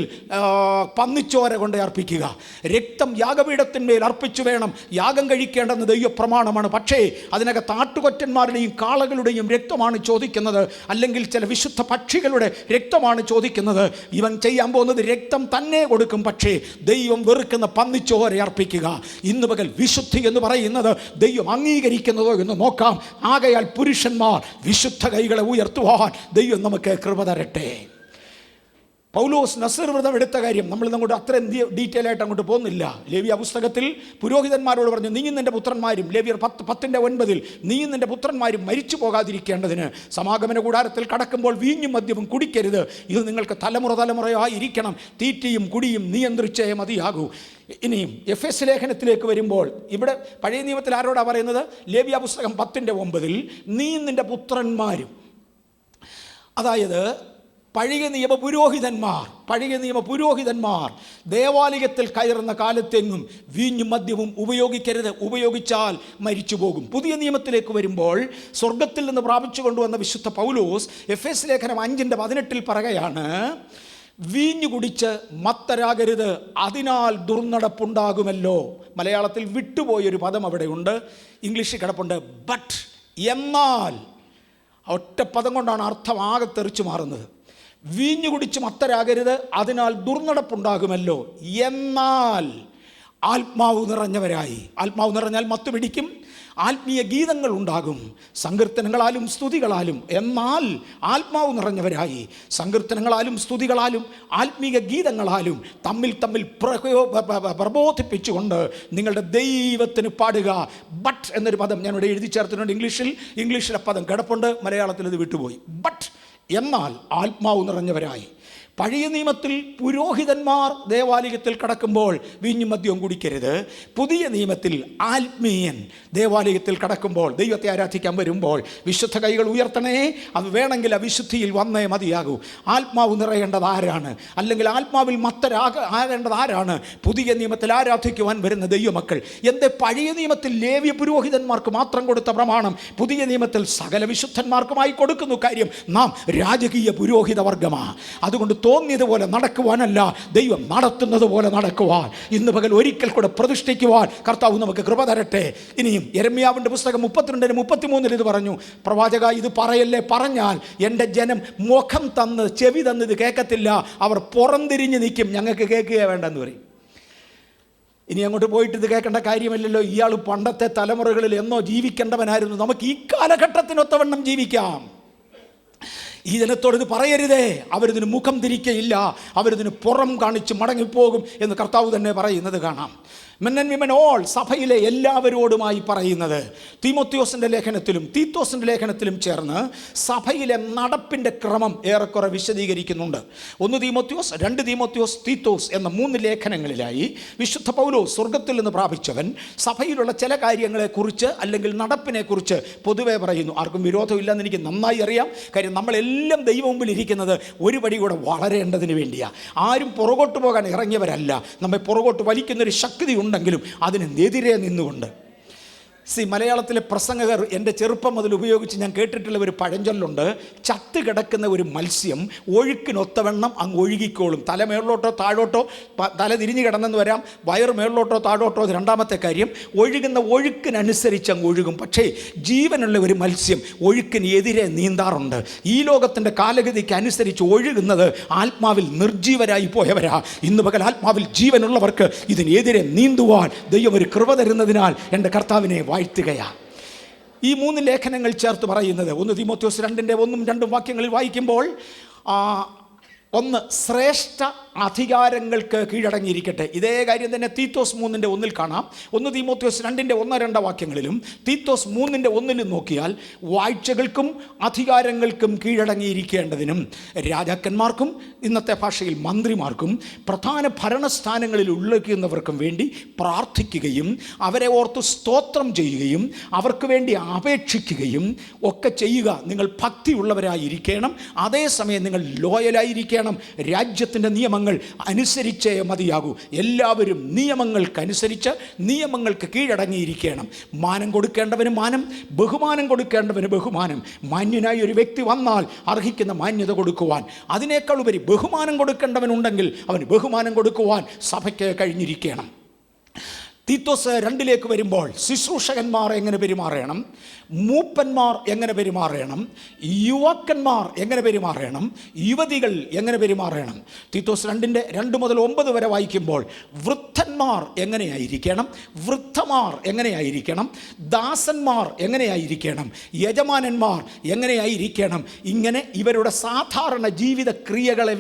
പന്നിച്ചോര കൊണ്ട് അർപ്പിക്കുക. രക്തം യാഗപീഠത്തിന്മേൽ അർപ്പിച്ചു വേണം യാഗം കഴിക്കേണ്ടെന്ന് ദൈവപ്രമാണമാണ്. പക്ഷേ അതിനകത്ത് ആട്ടുകൊറ്റന്മാരുടെയും കാളകളുടെയും രക്തമാണ് ചോദിക്കുന്നത്, അല്ലെങ്കിൽ ചില വിശുദ്ധ പക്ഷികളുടെ രക്തമാണ് ചോദിക്കുന്നത്. ഇവൻ ചെയ്യാൻ പോകുന്നത് രക്തം തന്നെ കൊടുക്കും. പക്ഷേ ദൈവം വെറുക്കുന്ന പന്നിച്ചോര അർപ്പിക്കുക. ഇന്ന് പകൽ വിശുദ്ധി എന്ന് പറയുന്നത് ദൈവം അംഗീകരിക്കുന്നതോ എന്ന് നോക്കാം. ആകയാൽ പുരുഷന്മാർ വിശുദ്ധ കൈകളെ ഉയർത്തുവാൻ ദൈവം നമുക്ക് കൃപ തരട്ടെ. പൗലോസ് നസീർ വ്രതം എടുത്ത കാര്യം നമ്മൾ അങ്ങോട്ട് അത്രയും ഡീറ്റെയിൽ ആയിട്ട് അങ്ങോട്ട് പോകുന്നില്ല. ലേവ്യ പുസ്തകത്തിൽ പുരോഹിതന്മാരോട് പറഞ്ഞു, നീയും നിൻ്റെ പുത്രന്മാരും, ലേവ്യർ 10:9 നീയും നിൻ്റെ പുത്രന്മാരും മരിച്ചു പോകാതിരിക്കേണ്ടതിന് സമാഗമന കൂടാരത്തിൽ കടക്കുമ്പോൾ വീഞ്ഞും മദ്യവും കുടിക്കരുത്. ഇത് നിങ്ങൾക്ക് തലമുറയായി ഇരിക്കണം. തീറ്റയും കുടിയും നിയന്ത്രിച്ചേ മതിയാകൂ. ഇനിയും എഫെസ് ലേഖനത്തിലേക്ക് വരുമ്പോൾ ഇവിടെ പഴയ നിയമത്തിൽ ആരോടാണ് പറയുന്നത്? ലേവ്യ പുസ്തകം 10:9 നീയും നിൻ്റെ പുത്രന്മാരും. അതായത് പഴയ നിയമ പുരോഹിതന്മാർ ദേവാലയത്തിൽ കയറുന്ന കാലത്തെങ്ങും വീഞ്ഞും മദ്യവും ഉപയോഗിക്കരുത്. ഉപയോഗിച്ചാൽ മരിച്ചു പോകും. പുതിയ നിയമത്തിലേക്ക് വരുമ്പോൾ സ്വർഗത്തിൽ നിന്ന് പ്രാപിച്ചു കൊണ്ടുവന്ന വിശുദ്ധ പൗലോസ് എഫെസ് ലേഖനം 5:18 പറയുകയാണ്, വീഞ്ഞു കുടിച്ച് മത്തരാകരുത്, അതിനാൽ ദുർനടപ്പുണ്ടാകുമല്ലോ. മലയാളത്തിൽ വിട്ടുപോയൊരു പദം അവിടെയുണ്ട്, ഇംഗ്ലീഷിൽ കിടപ്പുണ്ട്. ബട്ട്, എന്നാൽ, ഒറ്റ പദം കൊണ്ടാണ് അർത്ഥം ആകെ തെറിച്ചു മാറുന്നത്. വീഞ്ഞു കുടിച്ച് മത്തരാകരുത്, അതിനാൽ ദുർനടപ്പുണ്ടാകുമല്ലോ. എന്നാൽ ആത്മാവ് നിറഞ്ഞവരായി. ആത്മാവ് നിറഞ്ഞാൽ മത്ത് പിടിക്കും. ആത്മീയ ഗീതങ്ങൾ ഉണ്ടാകും, സങ്കീർത്തനങ്ങളാലും സ്തുതികളാലും. എന്നാൽ ആത്മാവ് നിറഞ്ഞവരായി സങ്കീർത്തനങ്ങളാലും സ്തുതികളാലും ആത്മീയ ഗീതങ്ങളാലും തമ്മിൽ പ്രബോധിപ്പിച്ചുകൊണ്ട് നിങ്ങളുടെ ദൈവത്തിന് പാടുക. ബട്ട് എന്നൊരു പദം ഞാനിവിടെ എഴുതി ചേർത്തിട്ടുണ്ട്. ഇംഗ്ലീഷിലെ പദം കിടപ്പുണ്ട്, മലയാളത്തിൽ ഇത് വിട്ടുപോയി. ബട്ട്, എന്നാൽ ആത്മാവ് നിറഞ്ഞവരായി. പഴയ നിയമത്തിൽ പുരോഹിതന്മാർ ദേവാലയത്തിൽ കടക്കുമ്പോൾ വീഞ്ഞും മദ്യവും കുടിക്കരുത്. പുതിയ നിയമത്തിൽ ആത്മീയൻ ദേവാലയത്തിൽ കടക്കുമ്പോൾ, ദൈവത്തെ ആരാധിക്കാൻ വരുമ്പോൾ വിശുദ്ധ കൈകൾ ഉയർത്തണേ. അത് വേണമെങ്കിൽ അവിശുദ്ധിയിൽ വന്നേ മതിയാകൂ. ആത്മാവ് നിറയേണ്ടത് ആരാണ്? അല്ലെങ്കിൽ ആത്മാവിൽ ആകേണ്ടത് ആരാണ്? പുതിയ നിയമത്തിൽ ആരാധിക്കുവാൻ വരുന്ന ദൈവമക്കൾ. എൻ്റെ പഴയ നിയമത്തിൽ ലേവ്യ പുരോഹിതന്മാർക്ക് മാത്രം കൊടുത്ത പ്രമാണം പുതിയ നിയമത്തിൽ സകല വിശുദ്ധന്മാർക്കുമായി കൊടുക്കുന്നു. കാര്യം നാം രാജകീയ പുരോഹിത വർഗമാണ്. അതുകൊണ്ട് തോന്നിയതുപോലെ നടക്കുവാനല്ല, ദൈവം നടത്തുന്നത് പോലെ നടക്കുവാൻ ഇന്ന് പകൽ ഒരിക്കൽ കൂടെ പ്രതിഷ്ഠിക്കുവാൻ കർത്താവ് നമുക്ക് കൃപ തരട്ടെ. ഇനിയും യെരമ്യാവിൻ്റെ പുസ്തകം 32:33 ഇത് പറഞ്ഞു, പ്രവാചക ഇത് പറയല്ലേ, പറഞ്ഞാൽ എൻ്റെ ജനം മുഖം തന്ന് ചെവി തന്ന് ഇത് കേൾക്കത്തില്ല, അവർ പുറംതിരിഞ്ഞ് നിൽക്കും, ഞങ്ങൾക്ക് കേൾക്കുക വേണ്ടെന്ന് പറയും. ഇനി അങ്ങോട്ട് പോയിട്ട് ഇത് കേൾക്കേണ്ട കാര്യമില്ലല്ലോ, ഇയാൾ പണ്ടത്തെ തലമുറകളിൽ എന്നോ ജീവിക്കേണ്ടവനായിരുന്നു, നമുക്ക് ഈ കാലഘട്ടത്തിനൊത്തവണ്ണം ജീവിക്കാം. ഈ ജനത്തോട് ഇത് പറയരുതേ, അവരിതിന് മുഖം തിരിക്കയില്ല, അവരിതിന് പുറം കാണിച്ച് മടങ്ങിപ്പോകും എന്ന് കർത്താവ് തന്നെ പറയുന്നത് കാണാം. മെൻ ആൻഡ് വിമൻ ഓൾ, സഭയിലെ എല്ലാവരോടുമായി പറയുന്നത് തീമോത്തിയോസിൻ്റെ ലേഖനത്തിലും തീത്തോസിൻ്റെ ലേഖനത്തിലും ചേർന്ന് സഭയിലെ നടപ്പിൻ്റെ ക്രമം ഏറെക്കുറെ വിശദീകരിക്കുന്നുണ്ട്. 1 തീമോത്തിയോസ്, 2 തീമോത്തിയോസ്, തീത്തോസ് എന്ന 3 ലേഖനങ്ങളിലായി വിശുദ്ധ പൗലോസ് സ്വർഗത്തിൽ നിന്ന് പ്രാപിച്ചവൻ സഭയിലുള്ള ചില കാര്യങ്ങളെക്കുറിച്ച് അല്ലെങ്കിൽ നടപ്പിനെക്കുറിച്ച് പൊതുവെ പറയുന്നു. ആർക്കും വിരോധമില്ലെന്ന് എനിക്ക് നന്നായി അറിയാം. കാര്യം നമ്മളെല്ലാം ദൈവം മുമ്പിൽ ഇരിക്കുന്നത് ഒരു പടി കൂടെ വളരേണ്ടതിന് വേണ്ടിയാണ്. ആരും പുറകോട്ട് പോകാൻ ഇറങ്ങിയവരല്ല. നമ്മെ പുറകോട്ട് വലിക്കുന്നൊരു ശക്തി ഉണ്ടെങ്കിലും അതിനെതിരെ നിന്നുകൊണ്ട്. മലയാളത്തിലെ പ്രസംഗകർ എൻ്റെ ചെറുപ്പം മുതൽ ഉപയോഗിച്ച് ഞാൻ കേട്ടിട്ടുള്ള ഒരു പഴഞ്ചൊല്ലുണ്ട്, ചത്ത് കിടക്കുന്ന ഒരു മത്സ്യം ഒഴുക്കിനൊത്തവണ്ണം അങ്ങ് ഒഴുകിക്കോളും. തല മേളിലോട്ടോ താഴോട്ടോ, തല തിരിഞ്ഞ് കിടന്നെന്ന് വരാം, വയറ് മേളിലോട്ടോ താഴോട്ടോ, അത് രണ്ടാമത്തെ കാര്യം. ഒഴുകുന്ന ഒഴുക്കിനനുസരിച്ച് അങ്ങ് ഒഴുകും. പക്ഷേ ജീവനുള്ള ഒരു മത്സ്യം ഒഴുക്കിന് എതിരെ നീന്താറുണ്ട്. ഈ ലോകത്തിൻ്റെ കാലഗതിക്ക് അനുസരിച്ച് ഒഴുകുന്നത് ആത്മാവിൽ നിർജീവരായി പോയവരാ. ഇന്ന് പകൽ ആത്മാവിൽ ജീവനുള്ളവർക്ക് ഇതിനെതിരെ നീന്തുവാൻ ദൈവം ഒരു കൃപ തരുന്നതിനാൽ എൻ്റെ കർത്താവിനെ വാഴ്ത്തുകയാണ്. ഈ 3 ലേഖനങ്ങൾ ചേർത്ത് പറയുന്നത് 1 തീമോത്തിയോസ് 2:1-2 വാക്യങ്ങളിൽ വായിക്കുമ്പോൾ, 1 ശ്രേഷ്ഠ അധികാരങ്ങൾക്ക് കീഴടങ്ങിയിരിക്കട്ടെ. ഇതേ കാര്യം തന്നെ തീത്തോസ് 3:1 കാണാം. 1 തീമോത്തിയോസ് 2:1-2 വാക്യങ്ങളിലും തീത്തോസ് 3:1 നോക്കിയാൽ വാഴ്ചകൾക്കും അധികാരങ്ങൾക്കും കീഴടങ്ങിയിരിക്കേണ്ടതിനും രാജാക്കന്മാർക്കും ഇന്നത്തെ ഭാഷയിൽ മന്ത്രിമാർക്കും പ്രധാന ഭരണസ്ഥാനങ്ങളിൽ ഉള്ളവർക്കും വേണ്ടി പ്രാർത്ഥിക്കുകയും അവരെ ഓർത്ത് സ്തോത്രം ചെയ്യുകയും അവർക്ക് വേണ്ടി അപേക്ഷിക്കുകയും ഒക്കെ ചെയ്യുക. നിങ്ങൾ ഭക്തിയുള്ളവരായിരിക്കണം, അതേസമയം നിങ്ങൾ ലോയലായിരിക്കണം. രാജ്യത്തിൻ്റെ നിയമങ്ങൾ അനുസരിച്ചേ മതിയാകൂ. എല്ലാവരും നിയമങ്ങൾക്കനുസരിച്ച് നിയമങ്ങൾക്ക് കീഴടങ്ങിയിരിക്കണം. മാനം കൊടുക്കേണ്ടവന് മാനം, ബഹുമാനം കൊടുക്കേണ്ടവന് ബഹുമാനം. മാന്യനായി ഒരു വ്യക്തി വന്നാൽ അർഹിക്കുന്ന മാന്യത കൊടുക്കുവാൻ, അതിനേക്കാൾ ഉപരി ബഹുമാനം കൊടുക്കേണ്ടവനുണ്ടെങ്കിൽ അവന് ബഹുമാനം കൊടുക്കുവാൻ സഭയ്ക്ക് കഴിഞ്ഞിരിക്കണം. തീത്തോസ് 2 വരുമ്പോൾ ശുശ്രൂഷകന്മാർ എങ്ങനെ പെരുമാറണം, മൂപ്പന്മാർ എങ്ങനെ പെരുമാറണം, യുവാക്കന്മാർ എങ്ങനെ പെരുമാറണം, യുവതികൾ എങ്ങനെ പെരുമാറണം. തീത്തോസ് 2:2-9 വരെ വായിക്കുമ്പോൾ വൃദ്ധന്മാർ എങ്ങനെയായിരിക്കണം, വൃദ്ധമാർ എങ്ങനെയായിരിക്കണം, ദാസന്മാർ എങ്ങനെയായിരിക്കണം, യജമാനന്മാർ എങ്ങനെയായിരിക്കണം. ഇങ്ങനെ ഇവരുടെ സാധാരണ ജീവിത ക്രിയകളെ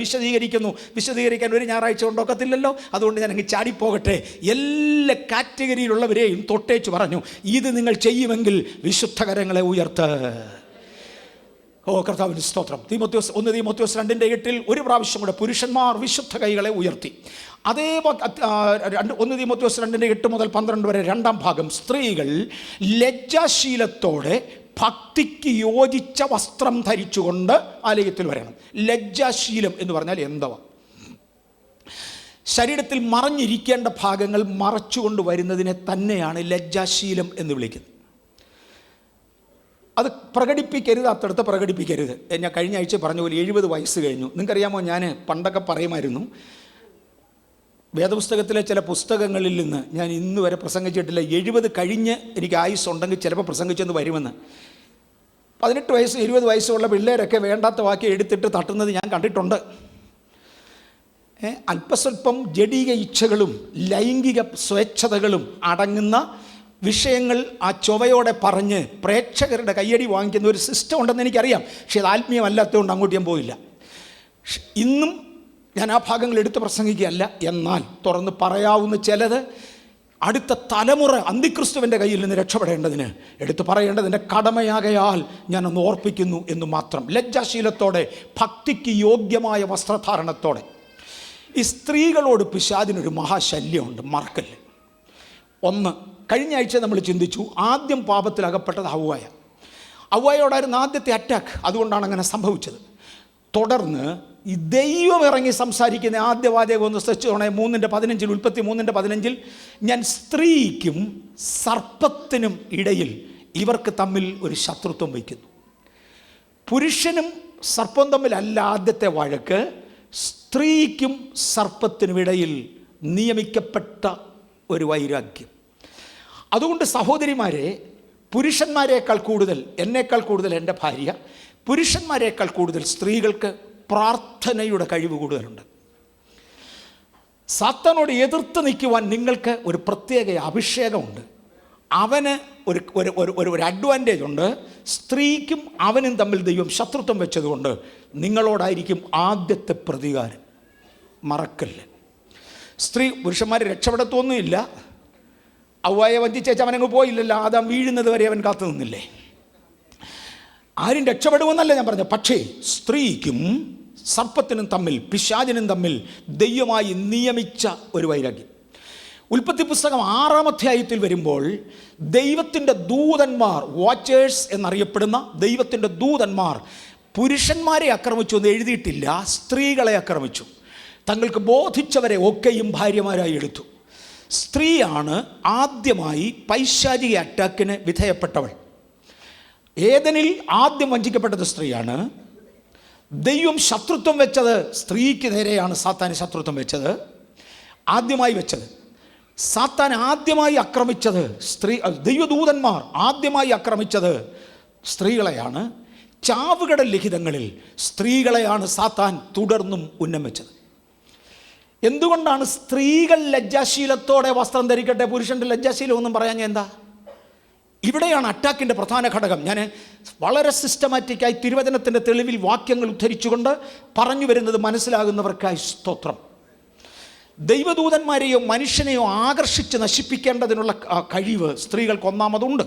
വിശദീകരിക്കാൻ ഒരു ഞായറാഴ്ച കൊണ്ടൊക്കത്തില്ലല്ലോ. അതുകൊണ്ട് ഞാൻ അങ്ങ് ചാടിപ്പോകട്ടെ. എല്ലാ കാറ്റഗറിയിലുള്ളവരെയും തൊട്ടേച്ച് പറഞ്ഞു, ഇത് നിങ്ങൾ ചെയ്യുമെങ്കിൽ വിശുദ്ധകരങ്ങളെ ഉയർത്ത്. കർത്താവിന് സ്തോത്രം. 1 തീമോത്തിയോസ് 2:8 ഒരു പ്രാവശ്യം കൂടെ പുരുഷന്മാർ വിശുദ്ധ കൈകളെ ഉയർത്തി. അതേ 1 തീമോത്തിയോസ് 2:8 മുതൽ 12 വരെ 2ാം ഭാഗം, സ്ത്രീകൾ ലജ്ജാശീലത്തോടെ ഭക്തിക്ക് യോജിച്ച വസ്ത്രം ധരിച്ചുകൊണ്ട് ആലയത്തിൽ വരണം. ലജ്ജാശീലം എന്ന് പറഞ്ഞാൽ എന്തുവാ? ശരീരത്തിൽ മറഞ്ഞിരിക്കേണ്ട ഭാഗങ്ങൾ മറച്ചുകൊണ്ട് വരുന്നതിനെ തന്നെയാണ് ലജ്ജാശീലം എന്ന് വിളിക്കുന്നത്. അത് പ്രകടിപ്പിക്കരുത്, പ്രകടിപ്പിക്കരുത്. ഞാൻ കഴിഞ്ഞ ആഴ്ച പറഞ്ഞ പോലെ 70 വയസ്സ് കഴിഞ്ഞു. നിങ്ങൾക്കറിയാമോ, ഞാൻ പണ്ടൊക്കെ പറയുമായിരുന്നു, വേദപുസ്തകത്തിലെ ചില പുസ്തകങ്ങളിൽ നിന്ന് ഞാൻ ഇന്ന് വരെ പ്രസംഗിച്ചിട്ടില്ല. 70 കഴിഞ്ഞ് എനിക്ക് ആയുസ് ഉണ്ടെങ്കിൽ ചിലപ്പോൾ പ്രസംഗിച്ചെന്ന് വരുമെന്ന്. 18 വയസ്സ് 20 വയസ്സുള്ള പിള്ളേരൊക്കെ വേണ്ടാത്ത വാക്കി എടുത്തിട്ട് തട്ടുന്നത് ഞാൻ കണ്ടിട്ടുണ്ട്. അല്പസ്വല്പം ജഡീക ഇച്ഛകളും ലൈംഗിക സ്വേച്ഛതകളും അടങ്ങുന്ന വിഷയങ്ങൾ ആ ചൊവ്വയോടെ പറഞ്ഞ് പ്രേക്ഷകരുടെ കയ്യടി വാങ്ങിക്കുന്ന ഒരു സിസ്റ്റം ഉണ്ടെന്ന് എനിക്കറിയാം. പക്ഷേ അത് ആത്മീയമല്ലാത്തതുകൊണ്ട് അങ്ങോട്ട് ഞാൻ പോയില്ല. ഇന്നും ഞാൻ ആ ഭാഗങ്ങൾ എടുത്ത് പ്രസംഗിക്കുകയല്ല. എന്നാൽ തുറന്ന് പറയാവുന്ന ചിലത് അടുത്ത തലമുറ അന്തിക്രിസ്തുവിൻ്റെ കയ്യിൽ നിന്ന് രക്ഷപ്പെടേണ്ടതിന് എടുത്തു പറയേണ്ടതിൻ്റെ കടമയാകയാൽ ഞാനൊന്ന് ഓർപ്പിക്കുന്നു എന്ന് മാത്രം. ലജ്ജാശീലത്തോടെ, ഭക്തിക്ക് യോഗ്യമായ വസ്ത്രധാരണത്തോടെ. ഈ സ്ത്രീകളോട് പിശാചിനൊരു മഹാശല്യമുണ്ട്, മറക്കല്ല്. 1, കഴിഞ്ഞ ആഴ്ച നമ്മൾ ചിന്തിച്ചു, ആദ്യം പാപത്തിൽ അകപ്പെട്ടത് ഹവ്വായോടായിരുന്നു ആദ്യത്തെ അറ്റാക്ക്. അതുകൊണ്ടാണ് അങ്ങനെ സംഭവിച്ചത്. തുടർന്ന് ഈ ദൈവം ഇറങ്ങി സംസാരിക്കുന്ന ആദ്യ വാചകം ഒന്ന് ശ്രദ്ധിച്ചോണേ. 3:15 ഉൽപ്പത്തി 3:15 ഞാൻ സ്ത്രീക്കും സർപ്പത്തിനും ഇടയിൽ ഇവർക്ക് തമ്മിൽ ഒരു ശത്രുത്വം വയ്ക്കുന്നു. പുരുഷനും സർപ്പം തമ്മിലല്ല ആദ്യത്തെ വഴക്ക്, സ്ത്രീക്കും സർപ്പത്തിനുമിടയിൽ നിയമിക്കപ്പെട്ട ഒരു വൈരാഗ്യം. അതുകൊണ്ട് സഹോദരിമാരെ, പുരുഷന്മാരെക്കാൾ കൂടുതൽ, എന്നേക്കാൾ കൂടുതൽ എൻ്റെ ഭാര്യ, പുരുഷന്മാരെക്കാൾ കൂടുതൽ സ്ത്രീകൾക്ക് പ്രാർത്ഥനയുടെ കഴിവ് കൂടുതലുണ്ട്. സാത്താനോട് എതിർത്ത് നിൽക്കുവാൻ നിങ്ങൾക്ക് ഒരു പ്രത്യേക അഭിഷേകമുണ്ട്. അവന് ഒരു അഡ്വാൻറ്റേജ് ഉണ്ട്. സ്ത്രീക്കും അവനും തമ്മിൽ ദൈവം ശത്രുത്വം വെച്ചതുകൊണ്ട് നിങ്ങളോടായിരിക്കും ആദ്യത്തെ പ്രതികാരം. മറക്കല്ല. പുരുഷന്മാർ രക്ഷപ്പെടത്തൊന്നുമില്ല. അവയെ വഞ്ചിച്ചേച്ച് അവനങ്ങ് പോയില്ലല്ലോ. ആദാം വീഴുന്നത് വരെ അവൻ കാത്തു നിന്നില്ലേ? ആരും രക്ഷപ്പെടുമെന്നല്ല ഞാൻ പറഞ്ഞത്. പക്ഷേ സ്ത്രീക്കും സർപ്പത്തിനും തമ്മിൽ, പിശാചിനും തമ്മിൽ ദൈവമായി നിയമിച്ച ഒരു വൈരാഗ്യം. ഉൽപ്പത്തി പുസ്തകം 6-ാം അധ്യായത്തിൽ വരുമ്പോൾ ദൈവത്തിൻ്റെ ദൂതന്മാർ, വാച്ചേഴ്സ് എന്നറിയപ്പെടുന്ന ദൈവത്തിൻ്റെ ദൂതന്മാർ പുരുഷന്മാരെ ആക്രമിച്ചു എന്ന് എഴുതിയിട്ടില്ല, സ്ത്രീകളെ ആക്രമിച്ചു. തങ്ങൾക്ക് ബോധിച്ചവരെ ഒക്കെയും ഭാര്യമാരായി എടുത്തു. സ്ത്രീയാണ് ആദ്യമായി പൈശാചിക അറ്റാക്കിന് വിധേയപ്പെട്ടവൾ. ഏദനിൽ ആദ്യം വഞ്ചിക്കപ്പെട്ടത് സ്ത്രീയാണ്. ദൈവം ശത്രുത്വം വെച്ചത് സ്ത്രീക്ക് നേരെയാണ്. സാത്താന് ശത്രുത്വം വെച്ചത്, ആദ്യമായി വെച്ചത്. സാത്താൻ ആദ്യമായി ആക്രമിച്ചത് ദൈവദൂതന്മാർ ആദ്യമായി ആക്രമിച്ചത് സ്ത്രീകളെയാണ്. ചാവുകടൽ ലിഖിതങ്ങളിൽ സ്ത്രീകളെയാണ് സാത്താൻ തുടർന്നും ഉന്നം വെച്ചത്. എന്തുകൊണ്ടാണ് സ്ത്രീകൾ ലജ്ജാശീലത്തോടെ വസ്ത്രം ധരിക്കട്ടെ, പുരുഷൻ്റെ ലജ്ജാശീലം ഒന്നും പറയാൻ ഞാൻ എന്താ? ഇവിടെയാണ് അറ്റാക്കിൻ്റെ പ്രധാന ഘടകം. ഞാൻ വളരെ സിസ്റ്റമാറ്റിക്കായി തിരുവചനത്തിൻ്റെ തെളിവിൽ വാക്യങ്ങൾ ഉദ്ധരിച്ചുകൊണ്ട് പറഞ്ഞു വരുന്നത് മനസ്സിലാകുന്നവർക്കായി സ്തോത്രം. ദൈവദൂതന്മാരെയോ മനുഷ്യനെയോ ആകർഷിച്ച് നശിപ്പിക്കേണ്ടതിനുള്ള കഴിവ് സ്ത്രീകൾക്ക് ഒന്നാമതുണ്ട്.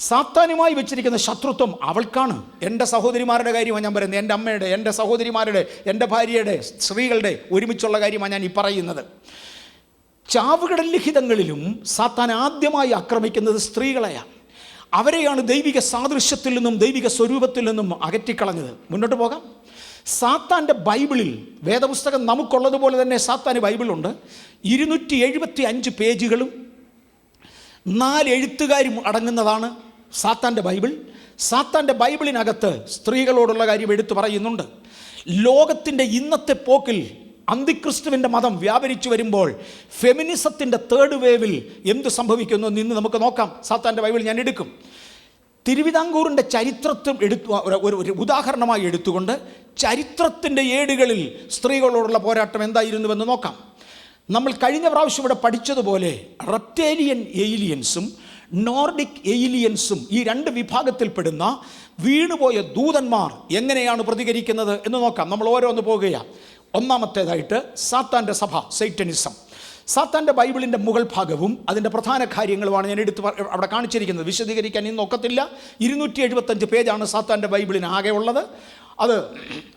സാത്താനുമായി വെച്ചിരിക്കുന്ന ശത്രുത്വം അവൾക്കാണ്. എൻ്റെ സഹോദരിമാരുടെ കാര്യമാണ് ഞാൻ പറയുന്നത്. എൻ്റെ അമ്മയുടെ, എൻ്റെ സഹോദരിമാരുടെ, എൻ്റെ ഭാര്യയുടെ, സ്ത്രീകളുടെ ഒരുമിച്ചുള്ള കാര്യമാണ് ഞാൻ ഈ പറയുന്നത്. ചാവുകടൽ ലിഖിതങ്ങളിലും സാത്താൻ ആദ്യമായി ആക്രമിക്കുന്നത് സ്ത്രീകളെയാണ്. അവരെയാണ് ദൈവിക സാദൃശ്യത്തിൽ നിന്നും ദൈവിക സ്വരൂപത്തിൽ നിന്നും അകറ്റിക്കളഞ്ഞത്. മുന്നോട്ട് പോകാം. സാത്താൻ്റെ ബൈബിളിൽ, വേദപുസ്തകം നമുക്കുള്ളതുപോലെ തന്നെ സാത്താന് ബൈബിളുണ്ട്. 275 പേജുകളും 4 എഴുത്തുകാരും അടങ്ങുന്നതാണ് സാത്താൻ്റെ ബൈബിൾ. സാത്താൻ്റെ ബൈബിളിനകത്ത് സ്ത്രീകളോടുള്ള കാര്യം എടുത്തു പറയുന്നുണ്ട്. ലോകത്തിൻ്റെ ഇന്നത്തെ പോക്കിൽ അന്തിക്രിസ്തുവിൻ്റെ മതം വ്യാപരിച്ചു വരുമ്പോൾ ഫെമിനിസത്തിൻ്റെ 3rd വേവിൽ എന്ത് സംഭവിക്കുന്നു എന്ന് നമുക്ക് നോക്കാം. സാത്താൻ്റെ ബൈബിൾ ഞാൻ എടുക്കും. തിരുവിതാംകൂറിൻ്റെ ചരിത്രത്തിൽ ഒരു ഉദാഹരണമായി എടുത്തുകൊണ്ട് ചരിത്രത്തിൻ്റെ ഏടുകളിൽ സ്ത്രീകളോടുള്ള പോരാട്ടം എന്തായിരുന്നുവെന്ന് നോക്കാം. നമ്മൾ കഴിഞ്ഞ പ്രാവശ്യം ഇവിടെ പഠിച്ചതുപോലെ റെപ്റ്റേലിയൻ ഏലിയൻസും നോർഡിക് ഏലിയൻസും ഈ 2 വിഭാഗത്തിൽപ്പെടുന്ന വീണുപോയ ദൂതന്മാർ എങ്ങനെയാണ് പ്രതികരിക്കുന്നത് എന്ന് നോക്കാം. നമ്മൾ ഓരോന്ന് പോകുകയാണ്. ഒന്നാമത്തേതായിട്ട് സാത്താൻ്റെ സഭ, സൈറ്റനിസം. സാത്താൻ്റെ ബൈബിളിൻ്റെ മുകൾ ഭാഗവും അതിൻ്റെ പ്രധാന കാര്യങ്ങളുമാണ് ഞാൻ അവിടെ കാണിച്ചിരിക്കുന്നത്. വിശദീകരിക്കാൻ ഇന്ന് ഒക്കത്തില്ല. 275 പേജാണ് സാത്താൻ്റെ ബൈബിളിന് ആകെ ഉള്ളത്. അത്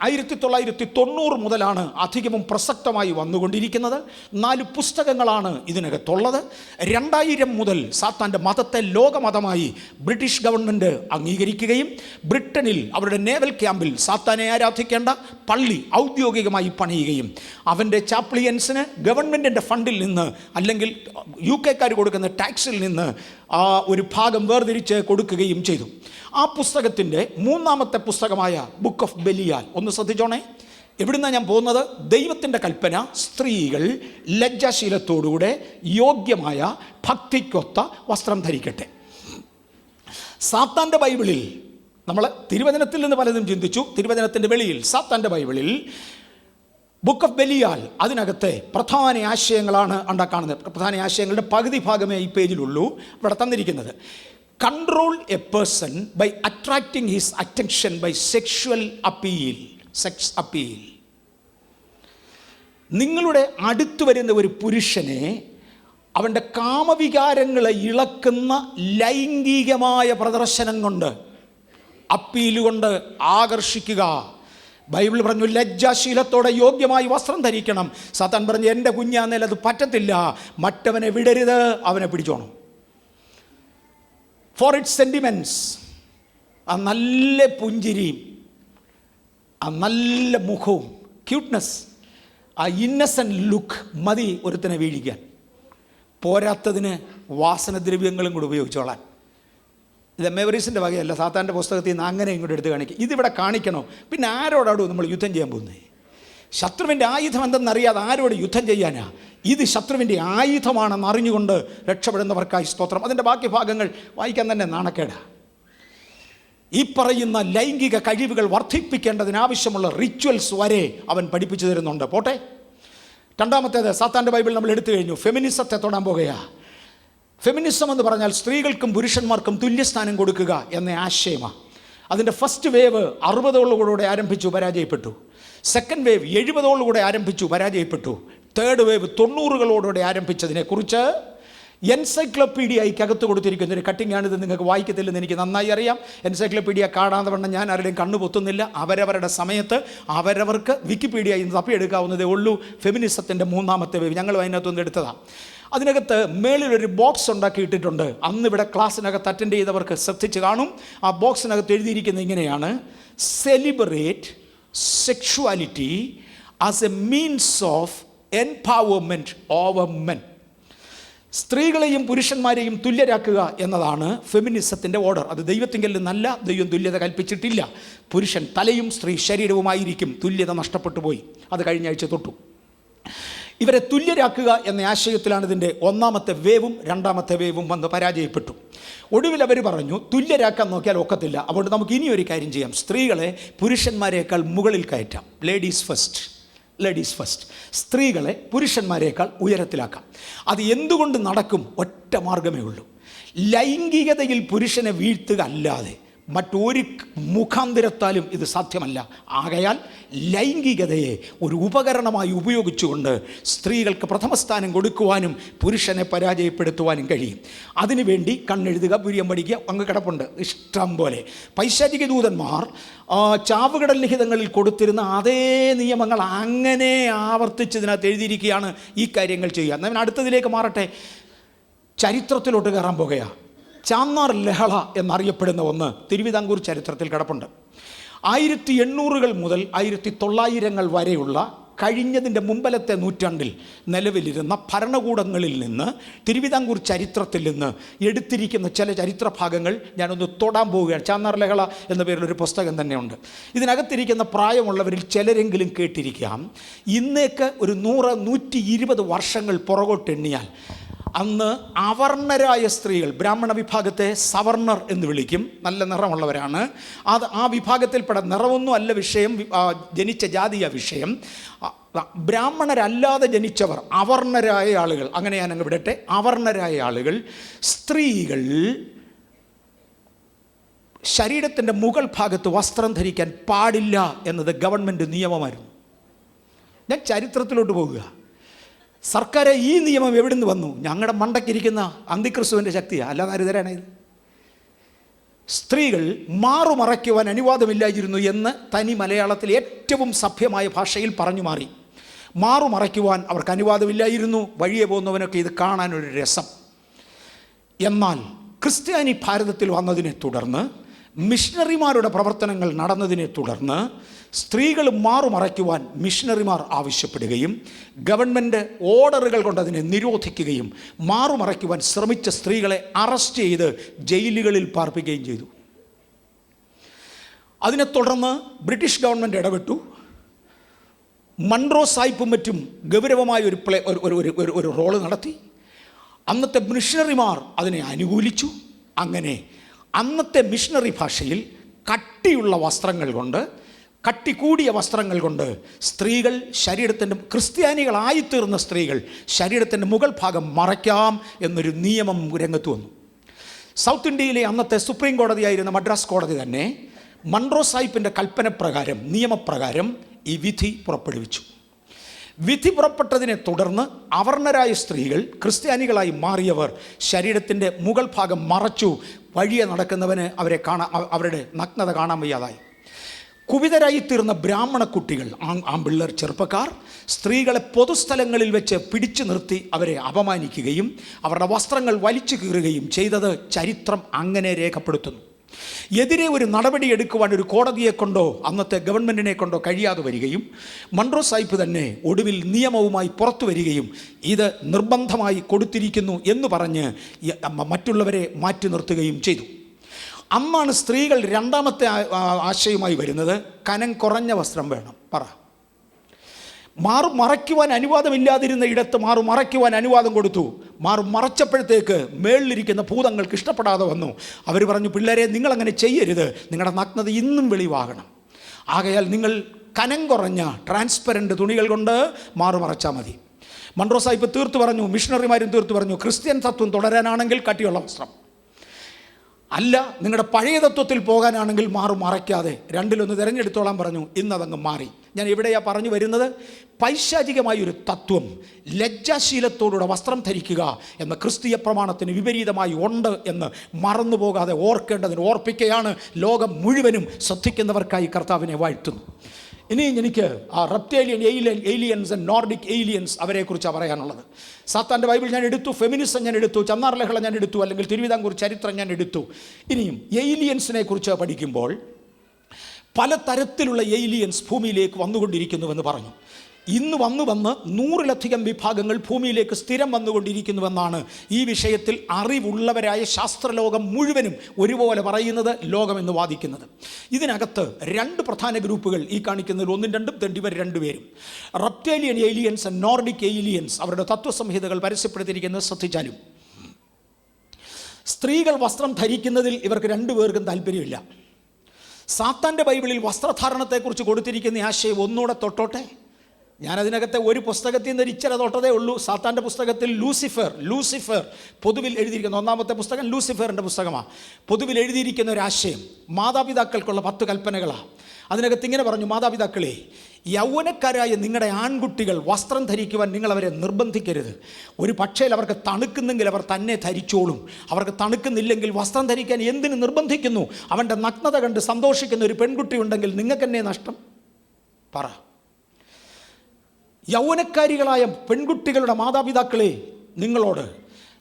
1990 മുതലാണ് അധികവും പ്രസക്തമായി വന്നുകൊണ്ടിരിക്കുന്നത്. 4 പുസ്തകങ്ങളാണ് ഇതിനകത്തുള്ളത്. 2000 മുതൽ സാത്താൻ്റെ മതത്തെ ലോകമതമായി ബ്രിട്ടീഷ് ഗവൺമെൻറ് അംഗീകരിക്കുകയും ബ്രിട്ടനിൽ അവരുടെ നേവൽ ക്യാമ്പിൽ സാത്താനെ ആരാധിക്കേണ്ട പള്ളി ഔദ്യോഗികമായി പണിയുകയും അവൻ്റെ ചാപ്ലിയൻസിന് ഗവൺമെൻറ്റിൻ്റെ ഫണ്ടിൽ നിന്ന്, അല്ലെങ്കിൽ UK കൊടുക്കുന്ന ടാക്സിൽ നിന്ന് ഒരു ഭാഗം വേർതിരിച്ച് കൊടുക്കുകയും ചെയ്തു. ആ പുസ്തകത്തിൻ്റെ 3ാമത്തെ പുസ്തകമായ ബുക്ക് ഓഫ് ബെലിയാൽ ഒന്ന് ശ്രദ്ധിച്ചോണേ. എവിടുന്നാണ് ഞാൻ പോകുന്നത്? ദൈവത്തിൻ്റെ കൽപ്പന, സ്ത്രീകൾ ലജ്ജാശീലത്തോടുകൂടെ യോഗ്യമായ ഭക്തിക്കൊത്ത വസ്ത്രം ധരിക്കട്ടെ. സാത്താൻ്റെ ബൈബിളിൽ നമ്മൾ തിരുവചനത്തിൽ നിന്ന് പലതും ചിന്തിച്ചു. തിരുവചനത്തിൻ്റെ വെളിയിൽ സാത്താൻ്റെ ബൈബിളിൽ ബുക്ക് ഓഫ് ബെലിയാൽ, അതിനകത്തെ പ്രധാന ആശയങ്ങളാണ് കാണുന്നത്. പ്രധാന ആശയങ്ങളുടെ പകുതി ഭാഗമേ ഈ പേജിലുള്ളൂ. ഇവിടെ തന്നിരിക്കുന്നത് control a person by attracting his attention by sexual appeal. Sex appeal. നിങ്ങളുടെ അടുത്ത് വരുന്ന ഒരു പുരുഷനെ അവൻ്റെ കാമവികാരങ്ങളെ ഇളക്കുന്ന ലൈംഗികമായ പ്രദർശനം കൊണ്ട്, അപ്പീലുകൊണ്ട് ആകർഷിക്കുക. ബൈബിൾ പറഞ്ഞു ലജ്ജാശീലത്തോടെ യോഗ്യമായി വസ്ത്രം ധരിക്കണം. സാത്താൻ പറഞ്ഞു എൻ്റെ കുഞ്ഞാന്നേൽ അത് പറ്റത്തില്ല, മറ്റവനെ വിടരുത്, അവനെ പിടിച്ചോണം. ഫോർ ഇറ്റ്സ് സെൻറ്റിമെൻറ്റ്സ്, ആ നല്ല പുഞ്ചിരിയും ആ നല്ല മുഖവും ക്യൂട്ട്നെസ്, ആ ഇന്നസെൻ്റ് ലുക്ക് മതി ഒരുത്തനെ വീഴിക്കാൻ. പോരാത്തതിന് വാസനദ്രവ്യങ്ങളും കൂടി ഉപയോഗിച്ചോളാൻ. ഇത് മെവറീസിൻ്റെ വകയല്ല, സാത്താൻ്റെ പുസ്തകത്തിൽ നിന്ന് അങ്ങനെ ഇങ്ങോട്ട് എടുത്ത് കാണിക്കുക. ഇതിവിടെ കാണിക്കണോ? പിന്നെ ആരോടാടോ നമ്മൾ യുദ്ധം ചെയ്യാൻ പോകുന്നത്? ശത്രുവിൻ്റെ ആയുധം എന്തെന്നറിയാതെ ആരോട് യുദ്ധം ചെയ്യാനാ? ഇത് ശത്രുവിൻ്റെ ആയുധമാണെന്ന് അറിഞ്ഞുകൊണ്ട് രക്ഷപ്പെടുന്നവർക്കായി സ്തോത്രം. അതിൻ്റെ ബാക്കി ഭാഗങ്ങൾ വായിക്കാൻ തന്നെ നാണക്കേടാ. ഈ പറയുന്ന ലൈംഗിക കഴിവുകൾ വർദ്ധിപ്പിക്കേണ്ടതിനാവശ്യമുള്ള റിച്വൽസ് വരെ അവൻ പഠിപ്പിച്ചു തരുന്നുണ്ട്. പോട്ടെ, രണ്ടാമത്തേത് സാത്താൻ്റെ ബൈബിൾ നമ്മൾ എടുത്തു കഴിഞ്ഞു. ഫെമിനിസത്തെ തൊടാൻ പോകുകയാണ്. ഫെമിനിസം എന്ന് പറഞ്ഞാൽ സ്ത്രീകൾക്കും പുരുഷന്മാർക്കും തുല്യസ്ഥാനം കൊടുക്കുക എന്ന ആശയമാണ്. അതിൻ്റെ ഫസ്റ്റ് വേവ് 60ഓടുകൂടെ ആരംഭിച്ചു, പരാജയപ്പെട്ടു. സെക്കൻഡ് വേവ് 70ഓടുകൂടെ ആരംഭിച്ചു, പരാജയപ്പെട്ടു. തേർഡ് വേവ് 90കളോടുകൂടെ ആരംഭിച്ചതിനെക്കുറിച്ച് എൻസൈക്ലോപീഡിയയ്ക്കകത്ത് കൊടുത്തിരിക്കുന്ന ഒരു കട്ടിങ്ങാണിത്. നിങ്ങൾക്ക് വായിക്കത്തില്ലെന്ന് എനിക്ക് നന്നായി അറിയാം. എൻസൈക്ലോപീഡിയ കാണാതെ വണ്ണം ഞാൻ ആരുടെയും കണ്ണു പൊത്തുന്നില്ല. അവരവരുടെ സമയത്ത് അവരവർക്ക് വിക്കിപീഡിയയിൽ നിന്ന് തപ്പിയെടുക്കാവുന്നതേ ഉള്ളൂ. ഫെമിനിസത്തിൻ്റെ 3ാമത്തെ വേവ് ഞങ്ങൾ അതിനകത്തുനിന്ന് എടുത്തതാണ്. അതിനകത്ത് മേളിലൊരു ബോക്സ് ഉണ്ടാക്കിയിട്ടിട്ടുണ്ട്. അന്നിവിടെ ക്ലാസ്സിനകത്ത് അറ്റൻഡ് ചെയ്തവർക്ക് ശ്രദ്ധിച്ച് കാണും. ആ ബോക്സിനകത്ത് എഴുതിയിരിക്കുന്നത് ഇങ്ങനെയാണ്: celebrate sexuality as A means of empowerment over men. സ്ത്രീകളെയും പുരുഷന്മാരെയും തുല്യരാക്കുക എന്നതാണ് ഫെമിനിസത്തിൻ്റെ ഓർഡർ. അത് ദൈവത്തിങ്കൽ നിന്നല്ല. ദൈവം തുല്യത കൽപ്പിച്ചിട്ടില്ല. പുരുഷൻ തലയും സ്ത്രീ ശരീരവുമായിരിക്കും. തുല്യത നഷ്ടപ്പെട്ടു പോയി. അത് കഴിഞ്ഞ ആഴ്ച തൊട്ടു. ഇവരെ തുല്യരാക്കുക എന്ന ആശയത്തിലാണ് ഇതിൻ്റെ 1ാമത്തെ വേവും 2ാമത്തെ വേവും വന്ന് പരാജയപ്പെട്ടു. ഒടുവിൽ അവർ പറഞ്ഞു തുല്യരാക്കാൻ നോക്കിയാൽ ഒക്കത്തില്ല. അതുകൊണ്ട് നമുക്ക് ഇനിയൊരു കാര്യം ചെയ്യാം. സ്ത്രീകളെ പുരുഷന്മാരെക്കാൾ മുകളിൽ കയറ്റാം. Ladies first, ladies first. സ്ത്രീകളെ പുരുഷന്മാരെക്കാൾ ഉയരത്തിലാക്കാം. അത് എന്തുകൊണ്ട് നടക്കും? ഒറ്റ മാർഗമേ ഉള്ളൂ. ലൈംഗികതയിൽ പുരുഷനെ വീഴ്ത്തുക അല്ലാതെ മറ്റൊരു മുഖാന്തരത്താലും ഇത് സാധ്യമല്ല. ആകയാൽ ലൈംഗികതയെ ഒരു ഉപകരണമായി ഉപയോഗിച്ചുകൊണ്ട് സ്ത്രീകൾക്ക് പ്രഥമസ്ഥാനം കൊടുക്കുവാനും പുരുഷനെ പരാജയപ്പെടുത്തുവാനും കഴിയും. അതിനുവേണ്ടി കണ്ണെഴുതുക, പുരിയം പഠിക്കുക, അങ്ങ് കിടപ്പുണ്ട് ഇഷ്ടം പോലെ. പൈശാചിക ദൂതന്മാർ ചാവുകടൽ ലിഖിതങ്ങളിൽ കൊടുത്തിരുന്ന അതേ നിയമങ്ങൾ അങ്ങനെ ആവർത്തിച്ചതിനകത്ത് എഴുതിയിരിക്കുകയാണ് ഈ കാര്യങ്ങൾ ചെയ്യുക. എന്നാൽ അടുത്തതിലേക്ക് മാറട്ടെ. ചരിത്രത്തിലോട്ട് കയറാൻ പോകുകയാണ്. ചാന്നാർ ലഹള എന്നറിയപ്പെടുന്ന ഒന്ന് തിരുവിതാംകൂർ ചരിത്രത്തിൽ കിടപ്പുണ്ട്. 1800 മുതൽ 1900 വരെയുള്ള കഴിഞ്ഞതിൻ്റെ മുമ്പലത്തെ നൂറ്റാണ്ടിൽ നിലവിലിരുന്ന ഭരണകൂടങ്ങളിൽ നിന്ന് തിരുവിതാംകൂർ ചരിത്രത്തിൽ നിന്ന് എടുത്തിരിക്കുന്ന ചില ചരിത്ര ഭാഗങ്ങൾ ഞാനൊന്ന് തൊടാൻ പോവുകയാണ്. ചാന്നാർ ലഹള എന്ന പേരിലൊരു പുസ്തകം തന്നെയുണ്ട്. ഇതിനകത്തിരിക്കുന്ന പ്രായമുള്ളവരിൽ ചിലരെങ്കിലും കേട്ടിരിക്കാം. ഇന്നേക്ക് ഒരു 100-120 വർഷങ്ങൾ പുറകോട്ടെണ്ണിയാൽ അന്ന് അവർണരായ സ്ത്രീകൾ, ബ്രാഹ്മണ വിഭാഗത്തെ സവർണർ എന്ന് വിളിക്കും, നല്ല നിറമുള്ളവരാണ്. അത് ആ വിഭാഗത്തിൽപ്പെട്ട നിറമൊന്നും അല്ല വിഷയം, ജനിച്ച ജാതീയ വിഷയം. ബ്രാഹ്മണരല്ലാതെ ജനിച്ചവർ, അവർണരായ ആളുകൾ, അങ്ങനെ ഞാനങ്ങ് വിടട്ടെ. അവർണരായ ആളുകൾ, സ്ത്രീകൾ ശരീരത്തിൻ്റെ മുകൾ ഭാഗത്ത് വസ്ത്രം ധരിക്കാൻ പാടില്ല എന്നത് ഗവൺമെൻറ് നിയമമായിരുന്നു. ഞാൻ ചരിത്രത്തിലോട്ട് പോകുക. സർക്കാർ ഈ നിയമം എവിടെ നിന്ന് വന്നു? ഞങ്ങളുടെ മണ്ടയ്ക്കിരിക്കുന്ന അന്തിക്രിസ്തുവിൻ്റെ ശക്തിയാണ്, അല്ലാതെ ആര് തരാനായത്? സ്ത്രീകൾ മാറുമറയ്ക്കുവാൻ അനുവാദമില്ലായിരുന്നു എന്ന് തനി മലയാളത്തിൽ ഏറ്റവും സഭ്യമായ ഭാഷയിൽ പറഞ്ഞു മാറി. മാറുമറയ്ക്കുവാൻ അവർക്ക് അനുവാദമില്ലായിരുന്നു. വഴിയെ പോകുന്നവനൊക്കെ ഇത് കാണാനൊരു രസം. എന്നാൽ ക്രിസ്ത്യാനി ഭാരതത്തിൽ വന്നതിനെ തുടർന്ന്, മിഷണറിമാരുടെ പ്രവർത്തനങ്ങൾ നടന്നതിനെ തുടർന്ന് സ്ത്രീകൾ മാറുമറയ്ക്കുവാൻ മിഷണറിമാർ ആവശ്യപ്പെടുകയും ഗവൺമെൻറ് ഓർഡറുകൾ കൊണ്ട് അതിനെ നിരോധിക്കുകയും മാറുമറയ്ക്കുവാൻ ശ്രമിച്ച സ്ത്രീകളെ അറസ്റ്റ് ചെയ്ത് ജയിലുകളിൽ പാർപ്പിക്കുകയും ചെയ്തു. അതിനെ തുടർന്ന് ബ്രിട്ടീഷ് ഗവൺമെൻറ് ഇടപെട്ടു. മൺട്രോ സാഹിബും മറ്റും ഗൗരവമായ ഒരു റോള് നടത്തി. അന്നത്തെ മിഷണറിമാർ അതിനെ അനുകൂലിച്ചു. അങ്ങനെ അന്നത്തെ മിഷണറി ഭാഷയിൽ കട്ടിയുള്ള വസ്ത്രങ്ങൾ കൊണ്ട്, കട്ടി കൂടിയ വസ്ത്രങ്ങൾ കൊണ്ട് സ്ത്രീകൾ ശരീരത്തിൻ്റെ, ക്രിസ്ത്യാനികളായിത്തീർന്ന സ്ത്രീകൾ ശരീരത്തിൻ്റെ മുകൾ ഭാഗം മറയ്ക്കാം എന്നൊരു നിയമം രംഗത്ത് വന്നു. സൗത്ത് ഇന്ത്യയിലെ അന്നത്തെ സുപ്രീം കോടതിയായിരുന്ന മദ്രാസ് കോടതി തന്നെ മൺട്രോ സാഹിബിൻ്റെ കൽപ്പനപ്രകാരം, നിയമപ്രകാരം ഈ വിധി പുറപ്പെടുവിച്ചു. വിധി പുറപ്പെട്ടതിനെ തുടർന്ന് അവർണരായ സ്ത്രീകൾ, ക്രിസ്ത്യാനികളായി മാറിയവർ ശരീരത്തിൻ്റെ മുകൾ ഭാഗം മറച്ചു. വഴിയെ നടക്കുന്നവന് അവരുടെ നഗ്നത കാണാൻ വയ്യാതായി. കുപിതരായിത്തീർന്ന ബ്രാഹ്മണ കുട്ടികൾ, ആൺപിള്ളേർ, ചെറുപ്പക്കാർ സ്ത്രീകളെ പൊതുസ്ഥലങ്ങളിൽ വെച്ച് പിടിച്ചു നിർത്തി അവരെ അപമാനിക്കുകയും അവരുടെ വസ്ത്രങ്ങൾ വലിച്ചു കീറുകയും ചെയ്തത് ചരിത്രം അങ്ങനെ രേഖപ്പെടുത്തുന്നു. എതിരെ ഒരു നടപടി എടുക്കുവാൻ ഒരു കോടതിയെ കൊണ്ടോ അന്നത്തെ ഗവൺമെൻറ്റിനെ കൊണ്ടോ കഴിയാതെ വരികയും മൺട്രോ സാഹിബ് തന്നെ ഒടുവിൽ നിയമവുമായി പുറത്തു വരികയും ഇത് നിർബന്ധമായി കൊടുത്തിരിക്കുന്നു എന്ന് പറഞ്ഞ് മറ്റുള്ളവരെ മാറ്റി നിർത്തുകയും ചെയ്തു. അന്നാണ് സ്ത്രീകൾ രണ്ടാമത്തെ ആശയമായി വരുന്നത്. കനം കുറഞ്ഞ വസ്ത്രം വേണം. പറ, മറയ്ക്കുവാൻ അനുവാദമില്ലാതിരുന്ന ഇടത്ത് മറയ്ക്കുവാൻ അനുവാദം കൊടുത്തു. മറച്ചപ്പോഴത്തേക്ക് മേളിലിരിക്കുന്ന ഭൂതങ്ങൾക്ക് ഇഷ്ടപ്പെടാതെ വന്നു. അവർ പറഞ്ഞു, പിള്ളേരെ നിങ്ങളങ്ങനെ ചെയ്യരുത്, നിങ്ങളുടെ നഗ്നത ഇന്നും വെളിവാകണം. ആകയാൽ നിങ്ങൾ കനം കുറഞ്ഞ ട്രാൻസ്പെറൻറ്റ് തുണികൾ കൊണ്ട് മറച്ചാൽ മതി. മൺറോ സാഹിബ് തീർത്തു പറഞ്ഞു, മിഷണറിമാരും തീർത്തു പറഞ്ഞു, ക്രിസ്ത്യൻ തത്വം തുടരാനാണെങ്കിൽ കട്ടിയുള്ള വസ്ത്രം, അല്ല നിങ്ങളുടെ പഴയ തത്വത്തിൽ പോകാനാണെങ്കിൽ മറയ്ക്കാതെ രണ്ടിലൊന്ന് തിരഞ്ഞെടുത്തോളാൻ പറഞ്ഞു. ഇന്നതങ്ങ് മാറി. ഞാൻ എവിടെയാണ് പറഞ്ഞു വരുന്നത്? പൈശാചികമായൊരു തത്വം ലജ്ജാശീലത്തോടുകൂടെ വസ്ത്രം ധരിക്കുക എന്ന ക്രിസ്തീയ പ്രമാണത്തിന് വിപരീതമായി ഉണ്ട് എന്ന് മറന്നുപോകാതെ ഓർപ്പിക്കുകയാണ് ലോകം മുഴുവനും ശ്രദ്ധിക്കുന്നവർക്കായി കർത്താവിനെ വാഴ്ത്തുന്നു. ഇനി എനിക്ക് ആ റെപ്റ്റേലിയൻ ഏലിയൻസ് ആൻഡ് നോർഡിക് ഏലിയൻസ് അവരെക്കുറിച്ചാണ് പറയാനുള്ളത്. സാത്താൻ്റെ ബൈബിൾ ഞാൻ എടുത്തു, ഫെമിനിസം ഞാൻ എടുത്തു, ചന്നാർ ലഹള ഞാൻ എടുത്തു, അല്ലെങ്കിൽ തിരുവിതാംകൂർ ചരിത്രം ഞാൻ എടുത്തു. ഇനിയും ഏലിയൻസിനെ കുറിച്ച് പഠിക്കുമ്പോൾ പലതരത്തിലുള്ള ഏലിയൻസ് ഭൂമിയിലേക്ക് വന്നുകൊണ്ടിരിക്കുന്നുവെന്ന് പറഞ്ഞു. ഇന്ന് വന്ന് 100-ലധികം വിഭാഗങ്ങൾ ഭൂമിയിലേക്ക് സ്ഥിരം വന്നുകൊണ്ടിരിക്കുന്നുവെന്നാണ് ഈ വിഷയത്തിൽ അറിവുള്ളവരായ ശാസ്ത്രലോകം മുഴുവനും ഒരുപോലെ പറയുന്നത്, ലോകമെന്ന് വാദിക്കുന്നത്. ഇതിനകത്ത് 2 പ്രധാന ഗ്രൂപ്പുകൾ ഈ കാണിക്കുന്നതിൽ 1ഉം 2ഉം തെണ്ടിവർ 2 പേരും. റെപ്റ്റേലിയൻ ഏലിയൻസ് ആൻഡ് നോർഡിക് ഏലിയൻസ് അവരുടെ തത്വസംഹിതകൾ പരസ്യപ്പെടുത്തിയിരിക്കുന്നത് ശ്രദ്ധിച്ചാലും സ്ത്രീകൾ വസ്ത്രം ധരിക്കുന്നതിൽ ഇവർക്ക് 2 പേർക്കും താല്പര്യമില്ല. സാത്താൻ്റെ ബൈബിളിൽ വസ്ത്രധാരണത്തെക്കുറിച്ച് കൊടുത്തിരിക്കുന്ന ആശയം ഒന്നുകൂടെ തൊട്ടോട്ടെ. ഞാനതിനകത്തെ ഒരു പുസ്തകത്തിൽ നിന്ന് ഇച്ചിരി തൊട്ടതേ ഉള്ളൂ. സാത്താൻ്റെ പുസ്തകത്തിൽ ലൂസിഫർ പൊതുവിൽ എഴുതിയിരിക്കുന്ന 1-ാമത്തെ പുസ്തകം ലൂസിഫറിൻ്റെ പുസ്തകമാണ്. പൊതുവിൽ എഴുതിയിരിക്കുന്ന ഒരു ആശയം മാതാപിതാക്കൾക്കുള്ള 10 കൽപ്പനകളാണ്. അതിനകത്ത് ഇങ്ങനെ പറഞ്ഞു, മാതാപിതാക്കളെ, യൗവനക്കാരായ നിങ്ങളുടെ ആൺകുട്ടികൾ വസ്ത്രം ധരിക്കുവാൻ നിങ്ങളവരെ നിർബന്ധിക്കരുത്. ഒരു പക്ഷേ അവർക്ക് തണുക്കുന്നെങ്കിൽ അവർ തന്നെ ധരിച്ചോളും. അവർക്ക് തണുക്കുന്നില്ലെങ്കിൽ വസ്ത്രം ധരിക്കാൻ എന്തിന് നിർബന്ധിക്കുന്നു? അവൻ്റെ നഗ്നത കണ്ട് സന്തോഷിക്കുന്ന ഒരു പെൺകുട്ടി ഉണ്ടെങ്കിൽ നിങ്ങൾക്കെന്നെ നഷ്ടം? പറ. യൗവനക്കാരികളായ പെൺകുട്ടികളുടെ മാതാപിതാക്കളെ, നിങ്ങളോട്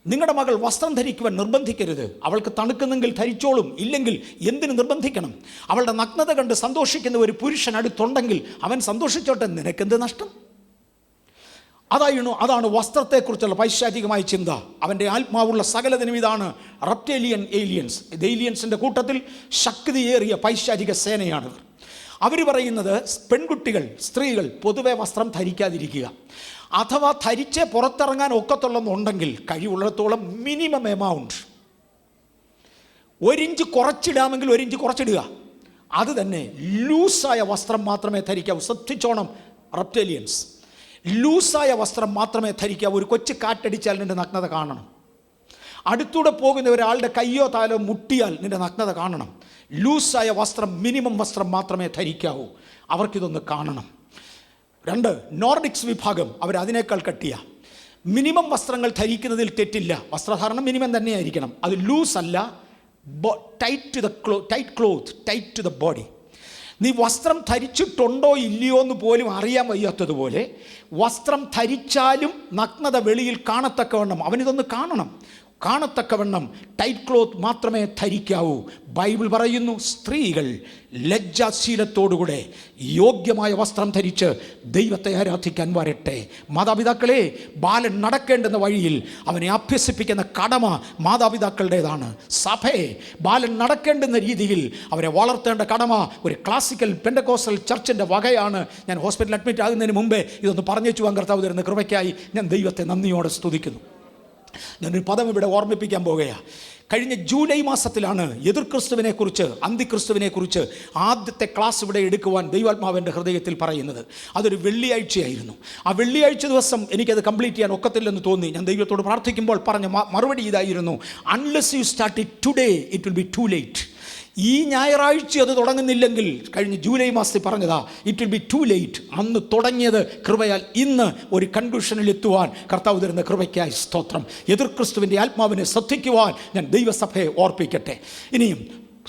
നിങ്ങളുടെ മകൾ വസ്ത്രം ധരിക്കുവാൻ നിർബന്ധിക്കരുത്. അവൾക്ക് തണുക്കുന്നെങ്കിൽ ധരിച്ചോളും, ഇല്ലെങ്കിൽ എന്തിന് നിർബന്ധിക്കണം? അവളുടെ നഗ്നത കണ്ട് സന്തോഷിക്കുന്ന ഒരു പുരുഷൻ അടുത്തുണ്ടെങ്കിൽ അവൻ സന്തോഷിച്ചോട്ടെ, നിനക്കെന്ത് നഷ്ടം? അതാണ് വസ്ത്രത്തെക്കുറിച്ചുള്ള പൈശാചികമായ ചിന്ത. അവൻ്റെ ആത്മാവുള്ള സകലതിനും ഇതാണ് റെപ്റ്റേലിയൻ ഏലിയൻസ്. ഇത് ഏലിയൻസിൻ്റെ കൂട്ടത്തിൽ ശക്തിയേറിയ പൈശാചിക സേനയാണിവർ. അവർ പറയുന്നത് പെൺകുട്ടികൾ, സ്ത്രീകൾ പൊതുവെ വസ്ത്രം ധരിക്കാതിരിക്കുക, അഥവാ ധരിച്ചേ പുറത്തിറങ്ങാൻ ഒക്കത്തുള്ളെന്നുണ്ടെങ്കിൽ കഴിവുള്ളിടത്തോളം മിനിമം എമൗണ്ട് 1 ഇഞ്ച് കുറച്ചിടാമെങ്കിൽ 1 ഇഞ്ച് കുറച്ചിടുക. അത് തന്നെ ലൂസായ വസ്ത്രം മാത്രമേ ധരിക്കാവൂ. ശ്രദ്ധിച്ചോണം റെപ്റ്റേലിയൻസ്, ലൂസായ വസ്ത്രം മാത്രമേ ധരിക്കാവൂ. ഒരു കൊച്ചു കാറ്റടിച്ചാൽ നിൻ്റെ നഗ്നത കാണണം. അടുത്തൂടെ പോകുന്ന ഒരാളുടെ കയ്യോ താലോ മുട്ടിയാൽ നിൻ്റെ നഗ്നത കാണണം. ലൂസായ വസ്ത്രം, മിനിമം വസ്ത്രം മാത്രമേ ധരിക്കാവൂ. അവർക്കിതൊന്ന് കാണണം. 2, നോർഡിക്സ് വിഭാഗം അവരതിനേക്കാൾ കട്ടിയ. മിനിമം വസ്ത്രങ്ങൾ ധരിക്കുന്നതിൽ തെറ്റില്ല, വസ്ത്രധാരണം മിനിമം തന്നെയായിരിക്കണം. അത് ലൂസ് അല്ല, ടൈറ്റ് ടു ദ ബോഡി. നീ വസ്ത്രം ധരിച്ചിട്ടുണ്ടോ ഇല്ലയോ എന്ന് പോലും അറിയാൻ വയ്യാത്തതുപോലെ വസ്ത്രം ധരിച്ചാലും നഗ്നത വെളിയിൽ കാണത്തക്കവണ്ണം അവനിതൊന്ന് കാണത്തക്കവണ്ണം ടൈറ്റ് ക്ലോത്ത് മാത്രമേ ധരിക്കാവൂ. ബൈബിൾ പറയുന്നു, സ്ത്രീകൾ ലജ്ജാശീലത്തോടുകൂടെ യോഗ്യമായ വസ്ത്രം ധരിച്ച് ദൈവത്തെ ആരാധിക്കാൻ വരട്ടെ. മാതാപിതാക്കളെ, ബാലൻ നടക്കേണ്ടുന്ന വഴിയിൽ അവനെ അഭ്യസിപ്പിക്കുന്ന കടമ മാതാപിതാക്കളുടേതാണ്. സഭയെ ബാലൻ നടക്കേണ്ടുന്ന രീതിയിൽ അവരെ വളർത്തേണ്ട കടമ ഒരു ക്ലാസിക്കൽ പെന്തക്കോസ്റ്റൽ ചർച്ചിൻ്റെ വകയാണ്. ഞാൻ ഹോസ്പിറ്റലിൽ അഡ്മിറ്റ് ആകുന്നതിന് മുമ്പേ ഇതൊന്ന് പറഞ്ഞേച്ചു വാൻ കർത്താവ് തരുന്ന കൃപയ്ക്കായി ഞാൻ ദൈവത്തെ നന്ദിയോടെ സ്തുതിക്കുന്നു. ഞാനൊരു പദം ഇവിടെ ഓർമ്മിപ്പിക്കാൻ പോകുകയാണ്. കഴിഞ്ഞ ജൂലൈ മാസത്തിലാണ് എതിർക്രിസ്തുവിനെക്കുറിച്ച്, അന്തിക്രിസ്തുവിനെക്കുറിച്ച് ആദ്യത്തെ ക്ലാസ് ഇവിടെ എടുക്കുവാൻ ദൈവാത്മാവിൻ്റെ ഹൃദയത്തിൽ പറയുന്നത്. അതൊരു വെള്ളിയാഴ്ചയായിരുന്നു. ആ വെള്ളിയാഴ്ച ദിവസം എനിക്കത് കംപ്ലീറ്റ് ചെയ്യാൻ ഒക്കത്തില്ലെന്ന് തോന്നി. ഞാൻ ദൈവത്തോട് പ്രാർത്ഥിക്കുമ്പോൾ പറഞ്ഞ മറുപടി ഇതായിരുന്നു, unless you start it today it will be to late. ഈ ഞായറാഴ്ച അത് തുടങ്ങുന്നില്ലെങ്കിൽ, കഴിഞ്ഞ ജൂലൈ മാസത്തിൽ പറഞ്ഞതാ, it will be to late. അന്ന് തുടങ്ങിയത് കൃപയാൽ ഇന്ന് ഒരു കൺക്ലൂഷനിൽ എത്തുവാൻ കർത്താവ് തരുന്ന കൃപയ്ക്കായി സ്തോത്രം. എതിർക്രിസ്തുവിൻ്റെ ആത്മാവിനെ ശ്രദ്ധിക്കുവാൻ ഞാൻ ദൈവസഭയെ ഓർപ്പിക്കട്ടെ. ഇനിയും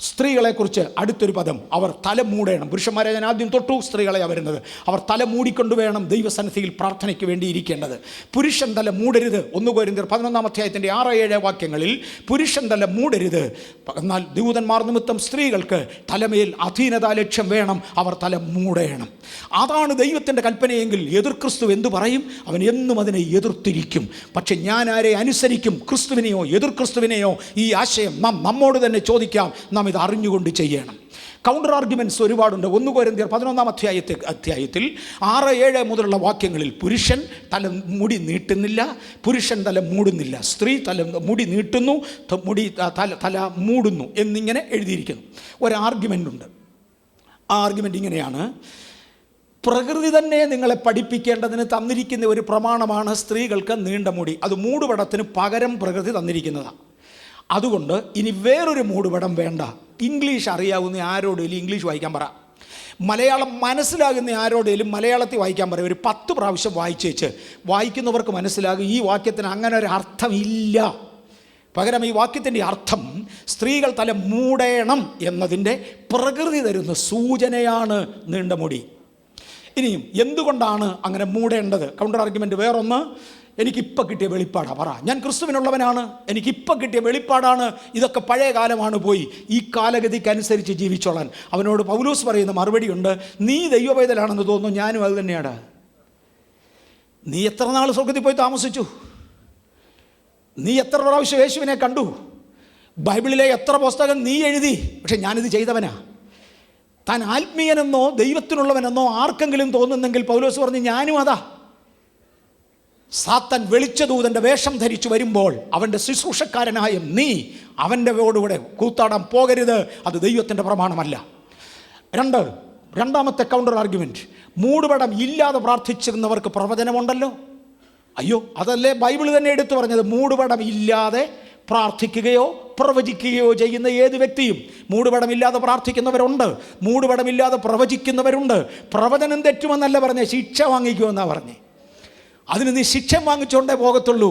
സ്ത്രീകളെക്കുറിച്ച് അടുത്തൊരു പദം, അവർ തല മൂടേണം. പുരുഷന്മാരെ ഞാൻ ആദ്യം തൊട്ടു, സ്ത്രീകളെ വരുന്നത്. അവർ തല മൂടിക്കൊണ്ട് വേണം ദൈവസന്നിധിയിൽ പ്രാർത്ഥനയ്ക്ക് വേണ്ടി ഇരിക്കേണ്ടത്. പുരുഷൻ തല മൂടരുത്. 1 കൊരിന്ത്യർ 11-ാം അധ്യായത്തിൻ്റെ 6-7 വാക്യങ്ങളിൽ പുരുഷൻ തല മൂടരുത്. എന്നാൽ ദൂതന്മാർ നിമിത്തം സ്ത്രീകൾക്ക് തലമേൽ അധീനതാ ലക്ഷ്യം വേണം, അവർ തല മൂടേണം. അതാണ് ദൈവത്തിൻ്റെ കൽപ്പനയെങ്കിൽ എതിർക്രിസ്തു എന്തു പറയും? അവൻ എന്നും അതിനെ എതിർത്തിരിക്കും. പക്ഷെ ഞാൻ ആരെ അനുസരിക്കും, ക്രിസ്തുവിനെയോ എതിർക്രിസ്തുവിനെയോ? ഈ ആശയം നമ്മോട് തന്നെ ചോദിക്കാം. നാം ഇത് അറിഞ്ഞുകൊണ്ട് ചെയ്യണം. കൗണ്ടർ ആർഗ്യുമെൻറ്റ്സ് ഒരുപാടുണ്ട്. 1 കൊരിന്ത്യർ 11 അധ്യായത്തിൽ 6-7 മുതലുള്ള വാക്യങ്ങളിൽ പുരുഷൻ തല മുടി നീട്ടുന്നില്ല, പുരുഷൻ തല മൂടുന്നില്ല, സ്ത്രീ മുടി നീട്ടുന്നു, തല മൂടുന്നു എന്നിങ്ങനെ എഴുതിയിരിക്കുന്നു. ഒരു ആർഗ്യുമെൻ്റ് ഉണ്ട്. ആ ആർഗ്യുമെൻ്റ് ഇങ്ങനെയാണ്: പ്രകൃതി തന്നെ നിങ്ങളെ പഠിപ്പിക്കേണ്ടതിന് തന്നിരിക്കുന്ന ഒരു പ്രമാണമാണ് സ്ത്രീകൾക്ക് നീണ്ട മുടി. അത് മൂടുപടത്തിന് പകരം പ്രകൃതി തന്നിരിക്കുന്നതാണ്. അതുകൊണ്ട് ഇനി വേറൊരു മൂടുപടം വേണ്ട. ഇംഗ്ലീഷ് അറിയാവുന്ന ആരോടെങ്കിലും ഇംഗ്ലീഷ് വായിക്കാൻ പറ, മലയാളം മനസ്സിലാകുന്ന ആരോടെങ്കിലും മലയാളത്തിൽ വായിക്കാൻ പറയും. ഒരു 10 പ്രാവശ്യം വായിച്ചേച്ച് വായിക്കുന്നവർക്ക് മനസ്സിലാകും ഈ വാക്യത്തിന് അങ്ങനെ ഒരു അർത്ഥമില്ല. പകരം ഈ വാക്യത്തിൻ്റെ അർത്ഥം സ്ത്രീകൾ തല മൂടണം എന്നതിൻ്റെ പ്രകൃതി തരുന്ന സൂചനയാണ് നീണ്ട മുടി. ഇനിയും എന്തുകൊണ്ടാണ് അങ്ങനെ മൂടേണ്ടത്? കൗണ്ടർ ആർഗ്യുമെൻ്റ് വേറൊന്ന്: എനിക്കിപ്പോൾ കിട്ടിയ വെളിപ്പാടാണ്. പറ, ഞാൻ ക്രിസ്തുവിനുള്ളവനാണ്, എനിക്കിപ്പോൾ കിട്ടിയ വെളിപ്പാടാണ്, ഇതൊക്കെ പഴയ കാലമാണ്, പോയി ഈ കാലഗതിക്കനുസരിച്ച് ജീവിച്ചോളാൻ. അവനോട് പൗലോസ് പറയുന്ന മറുപടിയുണ്ട്: നീ ദൈവവേദലാണെന്ന് തോന്നുന്നു, ഞാനും അത് തന്നെയാണ്. നീ എത്ര നാൾ സ്വർഗത്തിൽ പോയി താമസിച്ചു? നീ എത്ര പ്രാവശ്യം യേശുവിനെ കണ്ടു? ബൈബിളിലെ എത്ര പുസ്തകം നീ എഴുതി? പക്ഷെ ഞാനിത് ചെയ്തവനാ. താൻ ആത്മീയനെന്നോ ദൈവത്തിനുള്ളവനെന്നോ ആർക്കെങ്കിലും തോന്നുന്നെങ്കിൽ പൗലോസ് പറഞ്ഞ് ഞാനും അതാ. സാത്താൻ വെളിച്ചദൂതൻ്റെ വേഷം ധരിച്ചു വരുമ്പോൾ അവൻ്റെ ശുശ്രൂഷക്കാരനായ നീ അവൻ്റെ കൂടെ കൂത്താടാൻ പോകരുത്. അത് ദൈവത്തിൻ്റെ പ്രമാണമല്ല. രണ്ടാമത്തെ കൗണ്ടർ ആർഗ്യുമെൻറ്റ്: മൂടുപടം ഇല്ലാതെ പ്രാർത്ഥിച്ചിരുന്നവർക്ക് പ്രവചനമുണ്ടല്ലോ. അയ്യോ, അതല്ലേ ബൈബിൾ തന്നെ എടുത്തു പറഞ്ഞത്? മൂടുപടം ഇല്ലാതെ പ്രാർത്ഥിക്കുകയോ പ്രവചിക്കുകയോ ചെയ്യുന്ന ഏത് വ്യക്തിയും, മൂടുപടമില്ലാതെ പ്രാർത്ഥിക്കുന്നവരുണ്ട്, മൂടുപടമില്ലാതെ പ്രവചിക്കുന്നവരുണ്ട്. പ്രവചനം തെറ്റുമെന്നല്ല പറഞ്ഞേ, ശിക്ഷ വാങ്ങിക്കുമെന്നാണ് പറഞ്ഞേ. അതിന് നീ ശിക്ഷ വാങ്ങിച്ചുകൊണ്ടേ പോകത്തുള്ളൂ.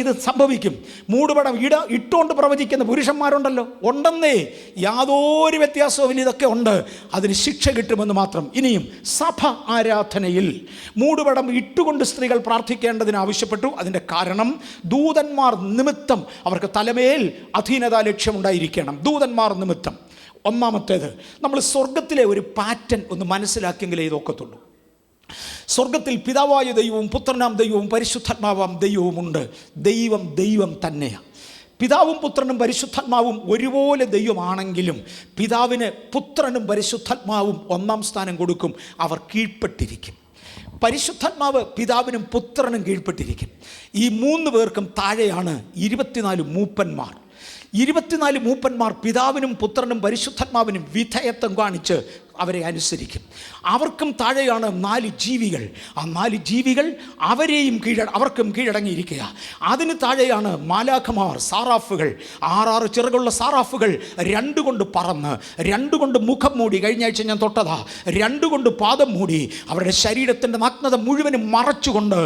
ഇത് സംഭവിക്കും. മൂടുപടം ഇട്ടുകൊണ്ട് പ്രവചിക്കുന്ന പുരുഷന്മാരുണ്ടല്ലോ, ഉണ്ടെന്നേ, യാതൊരു വ്യത്യാസവും ഇതൊക്കെ ഉണ്ട്. അതിന് ശിക്ഷ കിട്ടുമെന്ന് മാത്രം. ഇനിയും സഭ ആരാധനയിൽ മൂടുപടം ഇട്ടുകൊണ്ട് സ്ത്രീകൾ പ്രാർത്ഥിക്കേണ്ടതിന് ആവശ്യപ്പെട്ടു. അതിൻ്റെ കാരണം ദൂതന്മാർ നിമിത്തം അവർക്ക് തലമേൽ അധീനതാ ലക്ഷ്യമുണ്ടായിരിക്കണം. ദൂതന്മാർ നിമിത്തം. ഒന്നാമത്തേത്, നമ്മൾ സ്വർഗത്തിലെ ഒരു പാറ്റേൺ ഒന്ന് മനസ്സിലാക്കിയെങ്കിലേ ഇതൊക്കത്തുള്ളൂ. സ്വർഗത്തിൽ പിതാവായ ദൈവവും പുത്രനാം ദൈവവും പരിശുദ്ധാത്മാവാം ദൈവവുമുണ്ട്. ദൈവം തന്നെയാണ്. പിതാവും പുത്രനും പരിശുദ്ധാത്മാവും ഒരുപോലെ ദൈവമാണെങ്കിലും പിതാവിന് പുത്രനും പരിശുദ്ധാത്മാവും 1-ാം സ്ഥാനം കൊടുക്കും. അവർ കീഴ്പ്പെട്ടിരിക്കും. പരിശുദ്ധാത്മാവ് പിതാവിനും പുത്രനും കീഴ്പ്പെട്ടിരിക്കും. ഈ 3 പേർക്കും താഴെയാണ് 24 മൂപ്പന്മാർ. 24 മൂപ്പന്മാർ പിതാവിനും പുത്രനും പരിശുദ്ധാത്മാവിനും വിധേയത്വം കാണിച്ച് അവരെ അനുസരിക്കും. അവർക്കും താഴെയാണ് 4 ജീവികൾ. ആ 4 ജീവികൾ അവർക്കും കീഴടങ്ങിയിരിക്കുക. അതിന് താഴെയാണ് മാലാഖമാർ, സാറാഫുകൾ. 6 ചിറകുള്ള സാറാഫുകൾ 2 കൊണ്ട് പറന്ന്, 2 കൊണ്ട് മുഖം മൂടി. കഴിഞ്ഞ ആഴ്ച ഞാൻ തൊട്ടതാ. 2 കൊണ്ട് പാദം മൂടി അവരുടെ ശരീരത്തിൻ്റെ നഗ്നത മുഴുവനും മറച്ചുകൊണ്ട്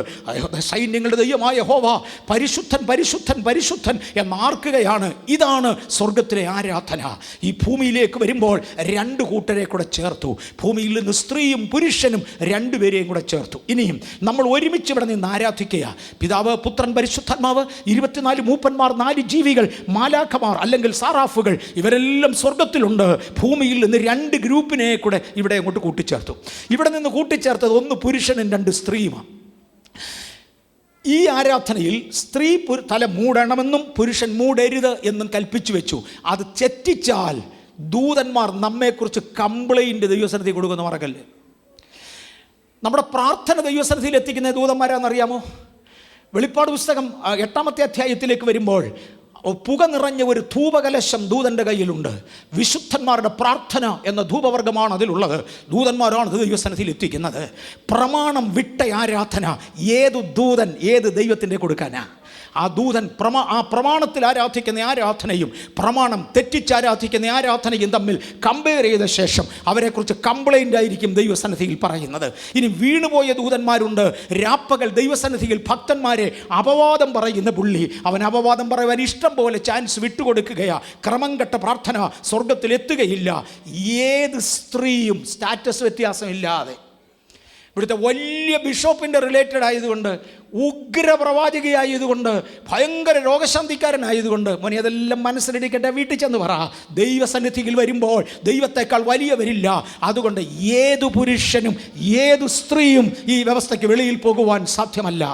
സൈന്യങ്ങളുടെ ദൈവമായ യഹോവ പരിശുദ്ധൻ പരിശുദ്ധൻ പരിശുദ്ധൻ എന്നാർക്കുകയാണ്. ഇതാണ് സ്വർഗത്തിലെ ആരാധന. ഈ ഭൂമിയിലേക്ക് വരുമ്പോൾ 2 കൂട്ടരെ കൂടെ ചേർത്തു. ഭൂമിയിൽ നിന്ന് സ്ത്രീയും പുരുഷനും 2 പേരെയും കൂടെ ചേർത്തു. ഇനിയും നമ്മൾ ഒരുമിച്ച് ഇവിടെ നിന്ന് ആരാധിക്കുക. പിതാവ്, പുത്രൻ, പരിശുദ്ധാത്മാവ്, 24 മൂപ്പന്മാർ, 4 ജീവികൾ, മാലാഖമാർ അല്ലെങ്കിൽ സാറാഫുകൾ, ഇവരെല്ലാം സ്വർഗത്തിലുണ്ട്. ഭൂമിയിൽ നിന്ന് 2 ഗ്രൂപ്പിനെ കൂടെ ഇവിടെ അങ്ങോട്ട് കൂട്ടിച്ചേർത്തു. ഇവിടെ നിന്ന് കൂട്ടിച്ചേർത്തത് 1 പുരുഷനും 2 സ്ത്രീയുമാണ്. ഈ ആരാധനയിൽ സ്ത്രീ തല മൂടണമെന്നും പുരുഷൻ മൂടരുത് എന്നും കൽപ്പിച്ചു വെച്ചു. അത് തെറ്റിച്ചാൽ ദൂതന്മാർ നമ്മെക്കുറിച്ച് കംപ്ലൈൻറ്റ് ദൈവസന്നിധി കൊടുക്കുന്ന മറക്കല്ലേ. നമ്മുടെ പ്രാർത്ഥന ദൈവസന്നിധിയിൽ എത്തിക്കുന്ന ദൂതന്മാരാണെന്നറിയാമോ? വെളിപ്പാട് പുസ്തകം 8-ാമത്തെ അധ്യായത്തിലേക്ക് വരുമ്പോൾ പുക നിറഞ്ഞ ഒരു ധൂപകലശം ദൂതൻ്റെ കയ്യിലുണ്ട്. വിശുദ്ധന്മാരുടെ പ്രാർത്ഥന എന്ന ധൂപവർഗമാണ് അതിലുള്ളത്. ദൂതന്മാരാണ് ദൈവസന്നിധിയിൽ എത്തിക്കുന്നത്. പ്രമാണം വിട്ട ആരാധന ഏതു ദൂതൻ ഏത് ദൈവത്തിൻ്റെ കൊടുക്കാനാ? ആ ദൂതൻ ആ പ്രമാണത്തിൽ ആരാധിക്കുന്ന ആരാധനയും പ്രമാണം തെറ്റിച്ചാരാധിക്കുന്ന ആരാധനയും തമ്മിൽ കമ്പയർ ചെയ്ത ശേഷം അവരെക്കുറിച്ച് കംപ്ലൈൻ്റ് ആയിരിക്കും ദൈവസന്നിധിയിൽ പറയുന്നത്. ഇനി വീണുപോയ ദൂതന്മാരുണ്ട്. രാപ്പകൽ ദൈവസന്നിധിയിൽ ഭക്തന്മാരെ അപവാദം പറയുന്ന പുള്ളി. അവൻ അപവാദം പറയുവാൻ ഇഷ്ടം പോലെ ചാൻസ് വിട്ടുകൊടുക്കുകയാ. ക്രമം കെട്ട പ്രാർത്ഥന സ്വർഗത്തിൽ എത്തുകയില്ല. ഏത് സ്ത്രീയും സ്റ്റാറ്റസ് വ്യത്യാസമില്ലാതെ, ഇവിടുത്തെ വലിയ ബിഷപ്പിൻ്റെ റിലേറ്റഡ് ആയതുകൊണ്ട്, ഉഗ്രപ്രവാചകയായതുകൊണ്ട്, ഭയങ്കര രോഗശാന്തിക്കാരനായതുകൊണ്ട്, മോനെ അതെല്ലാം മനസ്സിലിരിക്കട്ടെ, വീട്ടിൽ ചെന്ന് പറ. ദൈവസന്നിധിയിൽ വരുമ്പോൾ ദൈവത്തെക്കാൾ വലിയവരില്ല. അതുകൊണ്ട് ഏതു പുരുഷനും ഏതു സ്ത്രീയും ഈ വ്യവസ്ഥയ്ക്ക് വെളിയിൽ പോകുവാൻ സാധ്യമല്ല.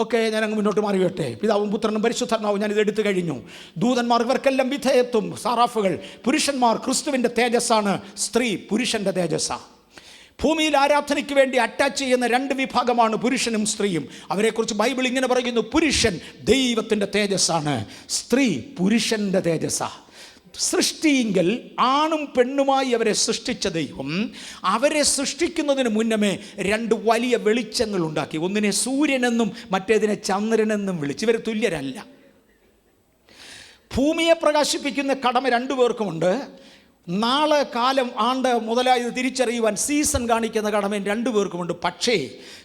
ഓക്കെ, ഞാനങ്ങ് മുന്നോട്ട് മാറിവട്ടെ. പിതാവും പുത്രനും പരിശുദ്ധാത്മാവും ഞാനിത് എടുത്തു കഴിഞ്ഞു. ദൂതന്മാർ ഇവർക്കെല്ലാം വിധേയത്വം, സാറാഫുകൾ. പുരുഷന്മാർ ക്രിസ്തുവിൻ്റെ തേജസ്സാണ്, സ്ത്രീ പുരുഷൻ്റെ തേജസ്സാണ്. ഭൂമിയിൽ ആരാധനയ്ക്ക് വേണ്ടി അറ്റാച്ച് ചെയ്യുന്ന രണ്ട് വിഭാഗമാണ് പുരുഷനും സ്ത്രീയും. അവരെക്കുറിച്ച് ബൈബിൾ ഇങ്ങനെ പറയുന്നു: പുരുഷൻ ദൈവത്തിൻ്റെ തേജസ്സാണ്, സ്ത്രീ പുരുഷൻ്റെ തേജസ്സാണ്. സൃഷ്ടിയെങ്കിൽ ആണും പെണ്ണുമായി അവരെ സൃഷ്ടിച്ച ദൈവം അവരെ സൃഷ്ടിക്കുന്നതിന് മുന്നമേ രണ്ട് വലിയ വെളിച്ചങ്ങൾ ഉണ്ടാക്കി. ഒന്നിനെ സൂര്യനെന്നും മറ്റേതിനെ ചന്ദ്രനെന്നും വിളിച്ച്. ഇവർ തുല്യരല്ല. ഭൂമിയെ പ്രകാശിപ്പിക്കുന്ന കടമ രണ്ടുപേർക്കുമുണ്ട്. നാളെ, കാലം, ആണ്ട് മുതലായത് തിരിച്ചറിയുവാൻ സീസൺ കാണിക്കുന്ന കടമയും രണ്ടുപേർക്കുമുണ്ട്. പക്ഷേ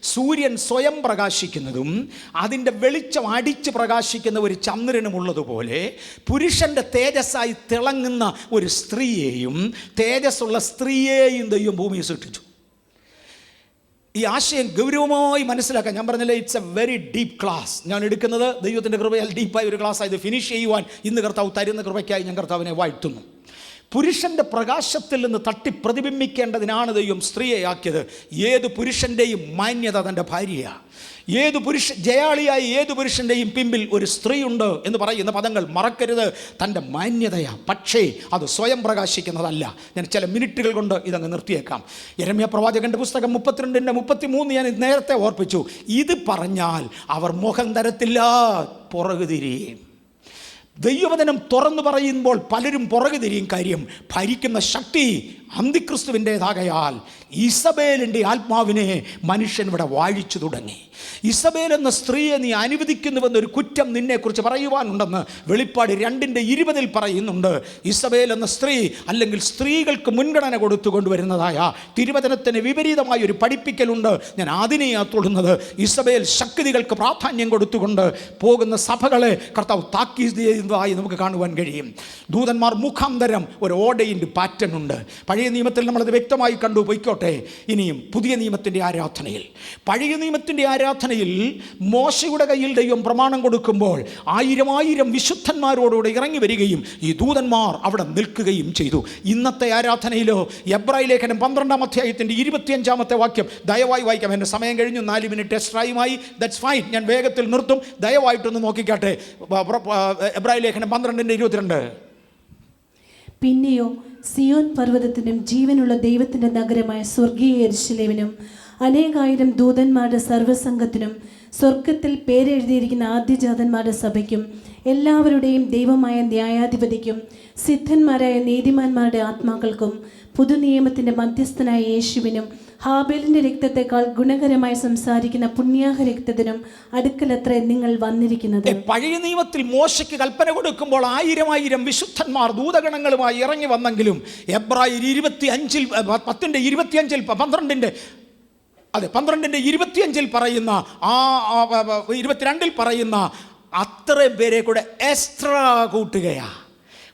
സൂര്യൻ സ്വയം പ്രകാശിക്കുന്നതും അതിൻ്റെ വെളിച്ചം അടിച്ച് പ്രകാശിക്കുന്ന ഒരു ചന്ദ്രനുമുള്ളതുപോലെ പുരുഷൻ്റെ തേജസ്സായി തിളങ്ങുന്ന ഒരു സ്ത്രീയെയും തേജസ്സുള്ള സ്ത്രീയെയും ദൈവം ഭൂമിയെ സൃഷ്ടിച്ചു. ഈ ആശയം ഗൗരവമായി മനസ്സിലാക്കാൻ ഞാൻ പറഞ്ഞില്ലേ, it's A very deep class. ഞാൻ എടുക്കുന്നത് ദൈവത്തിൻ്റെ കൃപയാൽ ഡീപ്പായ ഒരു ക്ലാസ് ആയത് ഫിനിഷ് ചെയ്യുവാൻ ഇന്ന് കർത്താവ് തരുന്ന കൃപയ്ക്കായി ഞാൻ കർത്താവിനെ വാഴ്ത്തുന്നു. പുരുഷൻ്റെ പ്രകാശത്തിൽ നിന്ന് തട്ടി പ്രതിബിംബിക്കേണ്ടതിനാണ് ദൈവം സ്ത്രീയെ ആക്കിയത്. ഏത് പുരുഷൻ്റെയും മാന്യത തൻ്റെ ഭാര്യയാണ്. ജയാളിയായി ഏത് പുരുഷൻ്റെയും പിമ്പിൽ ഒരു സ്ത്രീ ഉണ്ട് എന്ന് പറയുന്ന പദങ്ങൾ മറക്കരുത്. തൻ്റെ മാന്യതയാണ്. പക്ഷേ അത് സ്വയം പ്രകാശിക്കുന്നതല്ല. ഞാൻ ചില മിനിറ്റുകൾ കൊണ്ട് ഇതങ്ങ് നിർത്തിയേക്കാം. യെരമ്യാ പ്രവാചകൻ്റെ പുസ്തകം 32:33 ഞാൻ നേരത്തെ ഓർപ്പിച്ചു. ഇത് പറഞ്ഞാൽ അവർ മുഖം തരത്തില്ല, പുറകു തിരിയും. ദൈവവചനം തുറന്നു പറയുമ്പോൾ പലരും പുറകു തിരിയും. കാര്യം, ഭരിക്കുന്ന ശക്തി അന്തിക്രിസ്തുവിൻ്റേതാകയാൽ ഇസബേലിൻ്റെ ആത്മാവിനെ മനുഷ്യൻ ഇവിടെ വാഴിച്ചു തുടങ്ങി. ഇസബേൽ എന്ന സ്ത്രീയെ നീ അനുവദിക്കുന്നുവെന്നൊരു കുറ്റം നിന്നെക്കുറിച്ച് പറയുവാനുണ്ടെന്ന് വെളിപ്പാട് 2:20 പറയുന്നുണ്ട്. ഇസബേൽ എന്ന സ്ത്രീ, അല്ലെങ്കിൽ സ്ത്രീകൾക്ക് മുൻഗണന കൊടുത്തു കൊണ്ടുവരുന്നതായ തിരുവചനത്തിന് വിപരീതമായ ഒരു പഠിപ്പിക്കലുണ്ട്. ഞാൻ അതിനെയാണ് തൊടുന്നത്. ഇസബേൽ ശക്തികൾക്ക് പ്രാധാന്യം കൊടുത്തുകൊണ്ട് പോകുന്ന സഭകളെ കർത്താവ് താക്കീത് ചെയ്യുന്നതായി നമുക്ക് കാണുവാൻ കഴിയും. ദൂതന്മാർ മുഖാന്തരം ഒരു ഓർഡറിൻ്റെ പാറ്റേൺ ഉണ്ട്. പഴയ നിയമത്തിൽ നമ്മളത് വ്യക്തമായി കണ്ടു. പൊയ്ക്കോട്ടെ. ഇനിയും പുതിയ നിയമത്തിൻ്റെ ആരാധനയിൽ, പഴയ നിയമത്തിൻ്റെ ആരാധനയിൽ മോശയുടെ കയ്യിൽ ദൈവം പ്രമാണം കൊടുക്കുമ്പോൾ 1000 വിശുദ്ധന്മാരോടുകൂടെ ഇറങ്ങി വരികയും ഈ ദൂതന്മാർ അവിടെ നിൽക്കുകയും ചെയ്തു. ഇന്നത്തെ ആരാധനയിലോ എബ്രായ ലേഖനം 12-ാം അധ്യായത്തിൻ്റെ 25-ാമത്തെ വാക്യം ദയവായി വായിക്കാം. എൻ്റെ സമയം കഴിഞ്ഞു, 4 മിനിറ്റ് എക്സ്ട്രായുമായി. ദാറ്റ്സ് ഫൈൻ, ഞാൻ വേഗത്തിൽ നിർത്തും. ദയവായിട്ടൊന്ന് നോക്കിക്കാട്ടെ. എബ്രായ ലേഖനം 12:22. പിന്നെയോ സിയോൻ പർവ്വതത്തിനും ജീവനുള്ള ദൈവത്തിൻ്റെ നഗരമായ സ്വർഗീയ യെരൂശലേമിനും അനേകായിരം ദൂതന്മാരുടെ സർവ്വസംഘത്തിനും സ്വർഗത്തിൽ പേരെഴുതിയിരിക്കുന്ന ആദ്യജാതന്മാരുടെ സഭയ്ക്കും എല്ലാവരുടെയും ദൈവമായ ന്യായാധിപതിക്കും സിദ്ധന്മാരായ നീതിമാന്മാരുടെ ആത്മാക്കൾക്കും പുതുനിയമത്തിൻ്റെ മധ്യസ്ഥനായ യേശുവിനും ഹാബേലിൻ്റെ രക്തത്തെക്കാൾ ഗുണകരമായി സംസാരിക്കുന്ന പുണ്യാഹ രക്തത്തിനും അടുക്കലത്രേ നിങ്ങൾ വന്നിരിക്കുന്നത്. പഴയ നിയമത്തിൽ മോശയ്ക്ക് കൽപ്പന കൊടുക്കുമ്പോൾ 1000 വിശുദ്ധന്മാർ ദൂതഗണങ്ങളുമായി ഇറങ്ങി വന്നെങ്കിലും എബ്രായർ 12:25 പറയുന്ന 22 പറയുന്ന അത്രയും പേരെ കൂടെ എക്സ്ട്രാ കൂട്ടുകയാ.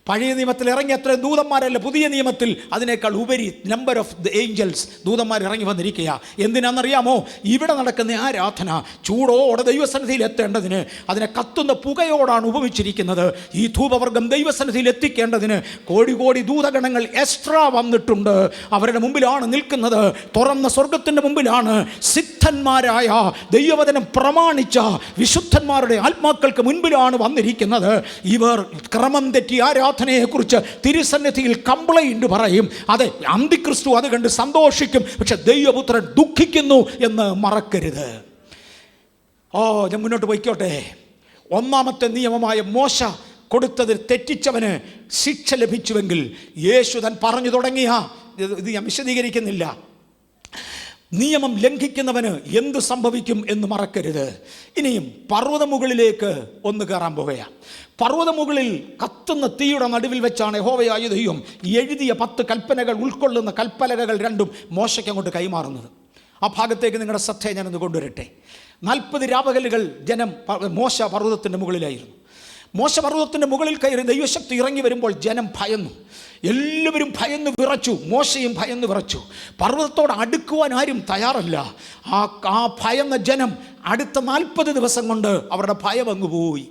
പഴയ നിയമത്തിൽ ഇറങ്ങി അത്ര ദൂതന്മാരല്ല, പുതിയ നിയമത്തിൽ അതിനേക്കാൾ ഉപരി നമ്പർ ഓഫ് ദ ഏഞ്ചൽസ് ദൂതന്മാർ ഇറങ്ങി വന്നിരിക്കുക. എന്തിനാണെന്നറിയാമോ? ഇവിടെ നടക്കുന്ന ആരാധന ചൂടോടെ ദൈവസന്നിധിയിൽ എത്തേണ്ടതിന്, അതിനെ കത്തുന്ന പുകയോടാണ് ഉപമിച്ചിരിക്കുന്നത്. ഈ ധൂപവർഗം ദൈവസന്നിധിയിൽ എത്തിക്കേണ്ടതിന് കോടി ദൂതഗണങ്ങൾ എക്സ്ട്രാ വന്നിട്ടുണ്ട്. അവരുടെ മുമ്പിലാണ് നിൽക്കുന്നത്. തുറന്ന സ്വർഗത്തിൻ്റെ മുമ്പിലാണ്. സിദ്ധന്മാരായ ദൈവവചനം പ്രമാണിച്ച വിശുദ്ധന്മാരുടെ ആത്മാക്കൾക്ക് മുൻപിലാണ് വന്നിരിക്കുന്നത്. ഇവർ ക്രമം തെറ്റി ആരാധനയെക്കുറിച്ച് തിരുസന്നിധിയിൽ കംപ്ലൈന്റ് പറയും. അതെ, അന്തിക്രിസ്തു അത് കണ്ട് സന്തോഷിക്കും. പക്ഷെ ദൈവപുത്രൻ ദുഃഖിക്കുന്നു എന്ന് മറക്കരുത്. ഞാൻ മുന്നോട്ട് പോയിക്കോട്ടെ. 1-ാമത്തെ നിയമമായ മോശ കൊടുത്തത് തെറ്റിച്ചവന് ശിക്ഷ ലഭിച്ചുവെങ്കിൽ യേശു താൻ പറഞ്ഞു തുടങ്ങിയ ഇത് ഞാൻ വിശദീകരിക്കുന്നില്ല. നിയമം ലംഘിക്കുന്നവന് എന്ത് സംഭവിക്കും എന്ന് മറക്കരുത്. ഇനിയും പർവ്വതമുകളിലേക്ക് ഒന്ന് കയറാൻ പോകുകയാണ്. പർവ്വതമുകളിൽ കത്തുന്ന തീയുടെ നടുവിൽ വെച്ചാണ് യഹോവയായ ദൈവം എഴുതിയ 10 കൽപ്പനകൾ ഉൾക്കൊള്ളുന്ന കൽപ്പലകകൾ 2 മോശയ്ക്ക് അങ്ങോട്ട് കൈമാറുന്നത്. ആ ഭാഗത്തേക്ക് നിങ്ങളുടെ ശ്രദ്ധയെ ഞാനൊന്ന് കൊണ്ടുവരട്ടെ. 40 രാപകലുകൾ ജനം മോശ പർവ്വതത്തിൻ്റെ മുകളിലായിരുന്നു. മോശ പർവ്വതത്തിൻ്റെ മുകളിൽ കയറി ദൈവശക്തി ഇറങ്ങി വരുമ്പോൾ ജനം ഭയന്നു. എല്ലാവരും ഭയന്ന് വിറച്ചു. മോശയും ഭയന്ന് വിറച്ചു. പർവ്വതത്തോട് അടുക്കുവാൻ ആരും തയ്യാറല്ല. ആ ഭയന്ന ജനം അടുത്ത 40 ദിവസം കൊണ്ട് അവരുടെ ഭയം അങ്ങ് പോയി.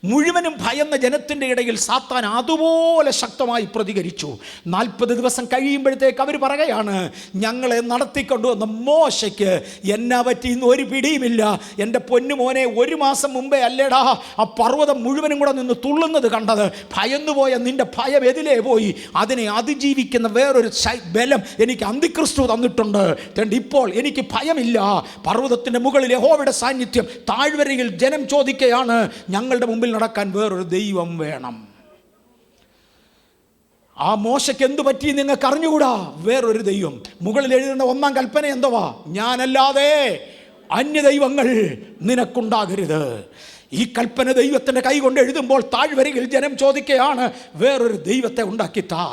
മുഴുവനും ഭയന്ന ജനത്തിൻ്റെ ഇടയിൽ സാത്താൻ അതുപോലെ ശക്തമായി പ്രതികരിച്ചു. 40 ദിവസം കഴിയുമ്പോഴത്തേക്ക് അവർ പറയുകയാണ്, ഞങ്ങളെ നടത്തിക്കൊണ്ടുവന്ന മോശയ്ക്ക് എന്നാ പറ്റിയെന്ന് ഒരു പിടിയുമില്ല. എൻ്റെ പൊന്നുമോനെ, 1 മാസം മുമ്പേ അല്ലേടാ ആ പർവ്വതം മുഴുവനും കൂടെ നിന്ന് തുള്ളുന്നത് കണ്ടത്. ഭയന്നുപോയ നിൻ്റെ ഭയം എതിലേ പോയി? അതിനെ അതിജീവിക്കുന്ന വേറൊരു ബലം എനിക്ക് അന്തിക്രിസ്തു തന്നിട്ടുണ്ട്. ഇപ്പോൾ എനിക്ക് ഭയമില്ല. പർവ്വതത്തിൻ്റെ മുകളിൽ യഹോവയുടെ സാന്നിധ്യം. താഴ്വരയിൽ ജനം ചോദിക്കുകയാണ്, ഞങ്ങളുടെ മുമ്പിൽ നടക്കാൻ വേറൊരു ദൈവം വേണം. ആ മോശയ്ക്ക് എന്തു പറ്റി നിങ്ങൾക്ക് അറിഞ്ഞുകൂടാ? വേറൊരു ദൈവം. മുകളിൽ എഴുതുന്ന 1-ാം കൽപ്പന എന്തുവാ? ഞാനല്ലാതെ അന്യദൈവങ്ങൾ നിനക്കുണ്ടാകരുത്. ഈ കൽപ്പന ദൈവത്തിൻ്റെ കൈ കൊണ്ട് എഴുതുമ്പോൾ താഴ്വരയിൽ ജനം ചോദിക്കുകയാണ്, വേറൊരു ദൈവത്തെ ഉണ്ടാക്കിത്താ.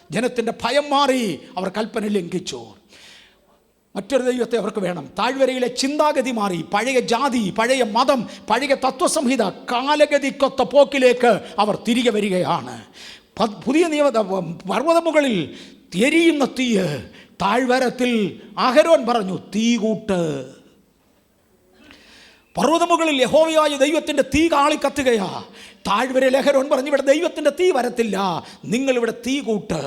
ജനത്തിൻ്റെ ഭയം മാറി, അവർ കൽപ്പന ലംഘിച്ചു. മറ്റൊരു ദൈവത്തെ അവർക്ക് വേണം. താഴ്വരയിലെ ചിന്താഗതി മാറി. പഴയ ജാതി, പഴയ മതം, പഴയ തത്വസംഹിത കാലഗതിക്കൊത്ത പോക്കിലേക്ക് അവർ തിരികെ വരികയാണ്. പുതിയ പർവ്വതമുകളിൽ എരിയുന്ന തീയ്. താഴ്വരത്തിൽ അഹരോൻ പറഞ്ഞു, തീ കൂട്ട്. പർവ്വതമുകളിൽ യഹോവയായ ദൈവത്തിൻ്റെ തീ കാളിക്കത്തുകയാ. താഴ്വരയിൽ അഹരോൻ പറഞ്ഞു, ഇവിടെ ദൈവത്തിൻ്റെ തീ വരത്തില്ല, നിങ്ങളിവിടെ തീ കൂട്ട്.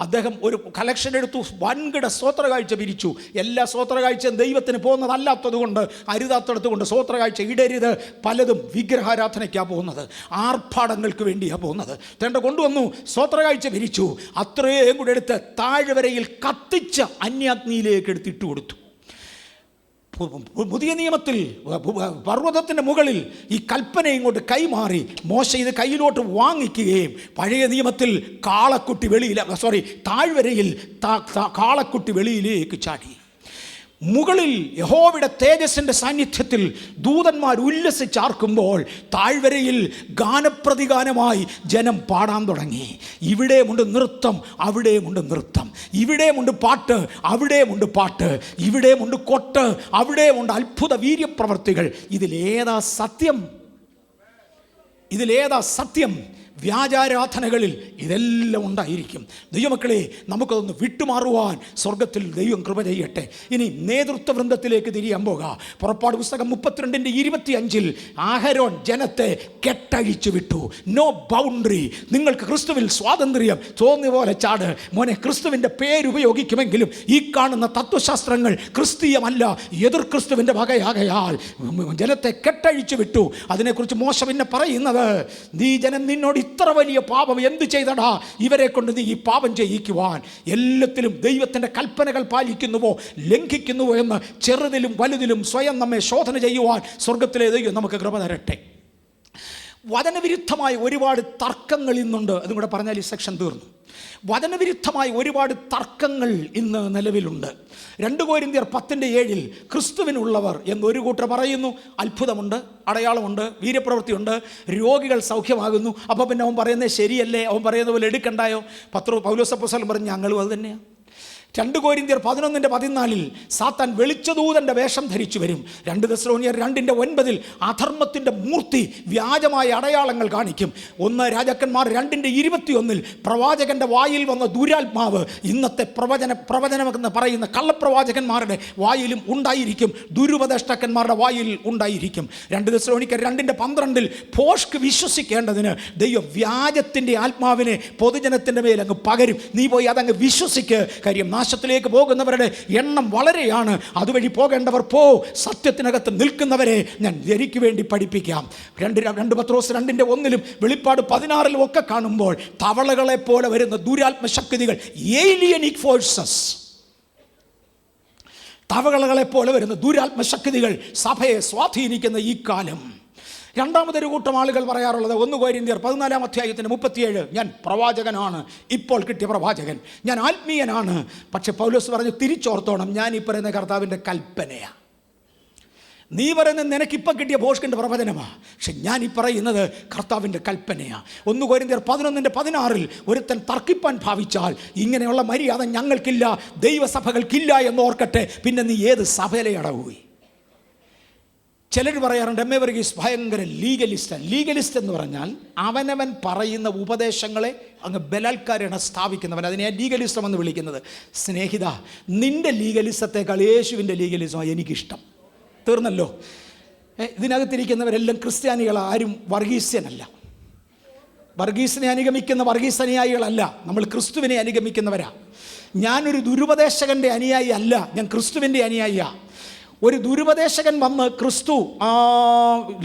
അദ്ദേഹം ഒരു കളക്ഷൻ എടുത്തു, വൻകിട സ്വോത്രകാഴ്ച പിരിച്ചു. എല്ലാ സ്വോത്രകാഴ്ചയും ദൈവത്തിന് പോകുന്നതല്ലാത്തത് കൊണ്ട്, അരുതാത്തടത്ത് കൊണ്ട് സ്വോത്രകാഴ്ച ഇടരുത്. പലതും വിഗ്രഹാരാധനയ്ക്കാണ് പോകുന്നത്, ആർഭാടങ്ങൾക്ക് വേണ്ടിയാണ് പോകുന്നത്. തേണ്ട കൊണ്ടുവന്നു, സ്വോത്രകാഴ്ച പിരിച്ചു. അത്രയും കൂടെ എടുത്ത് താഴ്വരയിൽ കത്തിച്ച് അന്യാഗ്നിയിലേക്ക് എടുത്തിട്ട് കൊടുത്തു. പുതിയ നിയമത്തിൽ പർവ്വതത്തിൻ്റെ മുകളിൽ ഈ കൽപ്പന ഇങ്ങോട്ട് കൈമാറി. മോശ ഇത് കയ്യിലോട്ട് വാങ്ങിക്കുകയും പഴയ നിയമത്തിൽ താഴ്വരയിൽ കാളക്കുട്ടി വെളിയിലേക്ക് ചാടി. മുകളിൽ യഹോവയുടെ തേജസ്സിൻ്റെ സാന്നിധ്യത്തിൽ ദൂതന്മാർ ഉല്ലസിച്ചാർക്കുമ്പോൾ താഴ്വരയിൽ ഗാനപ്രതിഗാനമായി ജനം പാടാൻ തുടങ്ങി. ഇവിടെയുമുണ്ട് നൃത്തം, അവിടെയുമുണ്ട് നൃത്തം. ഇവിടെയുമുണ്ട് പാട്ട്, അവിടെയുമുണ്ട് പാട്ട്. ഇവിടെയുമുണ്ട് കൊട്ട്, അവിടെയുമുണ്ട് അത്ഭുത വീര്യപ്രവർത്തികൾ. ഇതിലേതാ സത്യം? ഇതിലേതാ സത്യം? വ്യാജാരാധനകളിൽ ഇതെല്ലാം ഉണ്ടായിരിക്കും. ദൈവമക്കളെ, നമുക്കതൊന്ന് വിട്ടുമാറുവാൻ സ്വർഗത്തിൽ ദൈവം കൃപ ചെയ്യട്ടെ. ഇനി നേതൃത്വവൃന്ദത്തിലേക്ക് തിരിയാൻ പോകാം. പുറപ്പാട് പുസ്തകം 32:25 അഹരോൻ ജനത്തെ കെട്ടഴിച്ചു വിട്ടു. No boundary. നിങ്ങൾക്ക് ക്രിസ്തുവിൽ സ്വാതന്ത്ര്യം, തോന്നിയ പോലെ ചാട് മോനെ. ക്രിസ്തുവിൻ്റെ പേരുപയോഗിക്കുമെങ്കിലും ഈ കാണുന്ന തത്വശാസ്ത്രങ്ങൾ ക്രിസ്തീയമല്ല, എതിർ ക്രിസ്തുവിൻ്റെ വകയാകയാൽ ജനത്തെ കെട്ടഴിച്ചു വിട്ടു. അതിനെക്കുറിച്ച് മോശ പിന്നെ പറയുന്നത്, നീ ജനം നിന്നോട് ഇത്ര വലിയ പാപം എന്ത് ചെയ്തടാ, ഇവരെ കൊണ്ട് നീ ഈ പാപം ചെയ്യിക്കുവാൻ? എല്ലാത്തിലും ദൈവത്തിൻ്റെ കൽപ്പനകൾ പാലിക്കുന്നുവോ ലംഘിക്കുന്നുവോ എന്ന് ചെറുതിലും വലുതിലും സ്വയം നമ്മെ ശോധന ചെയ്യുവാൻ സ്വർഗത്തിലെ ദൈവം നമുക്ക് കൃപ തരട്ടെ. വചനവിരുദ്ധമായ ഒരുപാട് തർക്കങ്ങൾ ഇന്നുണ്ട്. അതും കൂടെ പറഞ്ഞാൽ ഈ സെക്ഷൻ തീർന്നു. വചനവിരുദ്ധമായ ഒരുപാട് തർക്കങ്ങൾ ഇന്ന് നിലവിലുണ്ട്. 2 കൊരിന്ത്യർ 10:7 ക്രിസ്തുവിനുള്ളവർ എന്നൊരു കൂട്ടർ പറയുന്നു. അത്ഭുതമുണ്ട്, അടയാളമുണ്ട്, വീര്യപ്രവൃത്തിയുണ്ട്, രോഗികൾ സൗഖ്യമാകുന്നു. അപ്പോൾ പിന്നെ അവൻ പറയുന്നത് ശരിയല്ലേ? അവൻ പറയുന്ന പോലെ എടുക്കണ്ടായോ? പൗലോസ് അപ്പോസ്തലൻ പറഞ്ഞു, ഞങ്ങളും അത് തന്നെയാണ്. 2 കൊരിന്ത്യർ 11:14 സാത്താൻ വെളിച്ചദൂതൻ്റെ വേഷം ധരിച്ചു വരും. 2 തെസ്സലോനിയർ 2:9 അധർമ്മത്തിൻ്റെ മൂർത്തി വ്യാജമായ അടയാളങ്ങൾ കാണിക്കും. 1 രാജാക്കന്മാർ 2:21 പ്രവാചകൻ്റെ വായിൽ വന്ന ദുരാത്മാവ് ഇന്നത്തെ പ്രവചനമെന്ന് പറയുന്ന കള്ളപ്രവാചകന്മാരുടെ വായിലും ഉണ്ടായിരിക്കും, ദുരുപദേഷ്ടാക്കന്മാരുടെ വായിൽ ഉണ്ടായിരിക്കും. 2 തെസ്സലോനിക്കർ 2:12 ഭോഷ്ക് വിശ്വസിക്കേണ്ടതിന് ദൈവം വ്യാജത്തിൻ്റെ ആത്മാവിനെ പൊതുജനത്തിൻ്റെ മേൽ അങ്ങ് പകരും. നീ പോയി അതങ്ങ് വിശ്വസിക്ക്. കാര്യം നാശത്തിലേക്ക് പോകുന്നവരുടെ എണ്ണം വളരെയാണ്. അതുവഴി പോകേണ്ടവർ സത്യത്തിനകത്ത് നിൽക്കുന്നവരെ ഞാൻ എനിക്ക് വേണ്ടി പഠിപ്പിക്കാം. 2 പത്രോസ് 2:1 വെളിപ്പാട് 16 ഒക്കെ കാണുമ്പോൾ തവളകളെ പോലെ വരുന്ന ദുരാത്മശക്തികൾ, ഏലിയനിക് ഫോഴ്സസ്, തവളകളെ പോലെ വരുന്ന ദുരാത്മശക്തികൾ സഭയെ സ്വാധീനിക്കുന്ന ഈ കാലം. രണ്ടാമതൊരു കൂട്ടം ആളുകൾ പറയാറുള്ളത് 1 കൊരിന്ത്യർ 14:37 ഞാൻ പ്രവാചകനാണ്, ഇപ്പോൾ കിട്ടിയ പ്രവാചകൻ, ഞാൻ ആത്മീയനാണ്. പക്ഷെ പൗലോസ് പറഞ്ഞു, തിരിച്ചോർത്തോണം, ഞാൻ ഈ പറയുന്ന കർത്താവിൻ്റെ കൽപ്പനയാണ്. നീ പറയുന്നത് നിനക്കിപ്പം കിട്ടിയ ഭോഷ്കിൻ്റെ പ്രവചനമാണ്, പക്ഷെ ഞാൻ ഈ പറയുന്നത് കർത്താവിൻ്റെ കൽപ്പനയാണ്. 1 കൊരിന്ത്യർ 11:16 ഒരുത്തൻ തർക്കിപ്പാൻ ഭാവിച്ചാൽ ഇങ്ങനെയുള്ള മര്യാദ ഞങ്ങൾക്കില്ല, ദൈവസഭകൾക്കില്ല എന്നോർക്കട്ടെ, പിന്നെ നീ ഏത് സഭയിലെ അടവുപോയി? ചിലർ പറയാറുണ്ട് എം എ വർഗീസ് ഭയങ്കര ലീഗലിസ്റ്റ് എന്ന് പറഞ്ഞാൽ അവനവൻ പറയുന്ന ഉപദേശങ്ങളെ അങ്ങ് ബലാത്കാരേണ സ്ഥാപിക്കുന്നവൻ. അതിനെ ലീഗലിസം എന്ന് വിളിക്കുന്നത്. സ്നേഹിത, നിൻ്റെ ലീഗലിസത്തേക്കാൾ യേശുവിൻ്റെ ലീഗലിസമാണ് എനിക്കിഷ്ടം. തീർന്നല്ലോ. ഇതിനകത്തിരിക്കുന്നവരെല്ലാം ക്രിസ്ത്യാനികൾ, ആരും വർഗീസ്യനല്ല. വർഗീസിനെ അനുഗമിക്കുന്ന വർഗീസ് അനുയായികളല്ല, നമ്മൾ ക്രിസ്തുവിനെ അനുഗമിക്കുന്നവരാ. ഞാനൊരു ദുരുപദേശകൻ്റെ അനുയായി അല്ല, ഞാൻ ക്രിസ്തുവിൻ്റെ അനുയായിയാണ്. ഒരു ദുരുപദേശകൻ വന്ന് ക്രിസ്തു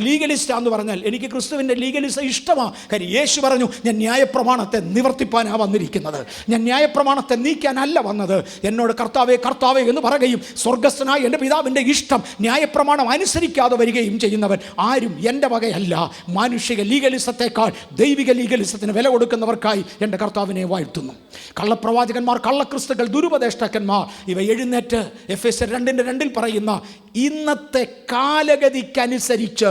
ലീഗലിസ്റ്റാന്ന് പറഞ്ഞാൽ എനിക്ക് ക്രിസ്തുവിൻ്റെ ലീഗലിസം ഇഷ്ടമാണ്. കാര്യം യേശു പറഞ്ഞു, ഞാൻ ന്യായപ്രമാണത്തെ നിവർത്തിപ്പാനാണ് വന്നിരിക്കുന്നത്, ഞാൻ ന്യായപ്രമാണത്തെ നീക്കാനല്ല വന്നത്. എന്നോട് കർത്താവേ കർത്താവേ എന്ന് പറയുകയും സ്വർഗസ്ഥനായ എൻ്റെ പിതാവിൻ്റെ ഇഷ്ടം ന്യായപ്രമാണം അനുസരിക്കാതെ വരികയും ചെയ്യുന്നവൻ ആരും എൻ്റെ വകയല്ല. മാനുഷിക ലീഗലിസത്തെക്കാൾ ദൈവിക ലീഗലിസത്തിന് വില കൊടുക്കുന്നവർക്കായി എൻ്റെ കർത്താവിനെ വാഴ്ത്തുന്നു. കള്ളപ്രവാചകന്മാർ, കള്ളക്രിസ്തുക്കൾ, ദുരുപദേഷ്ടാക്കന്മാർ ഇവ എഴുന്നേറ്റ് എഫെസ്യർ 2:2 പറയുന്ന ഇന്നത്തെ കാലഗതിക്കനുസരിച്ച്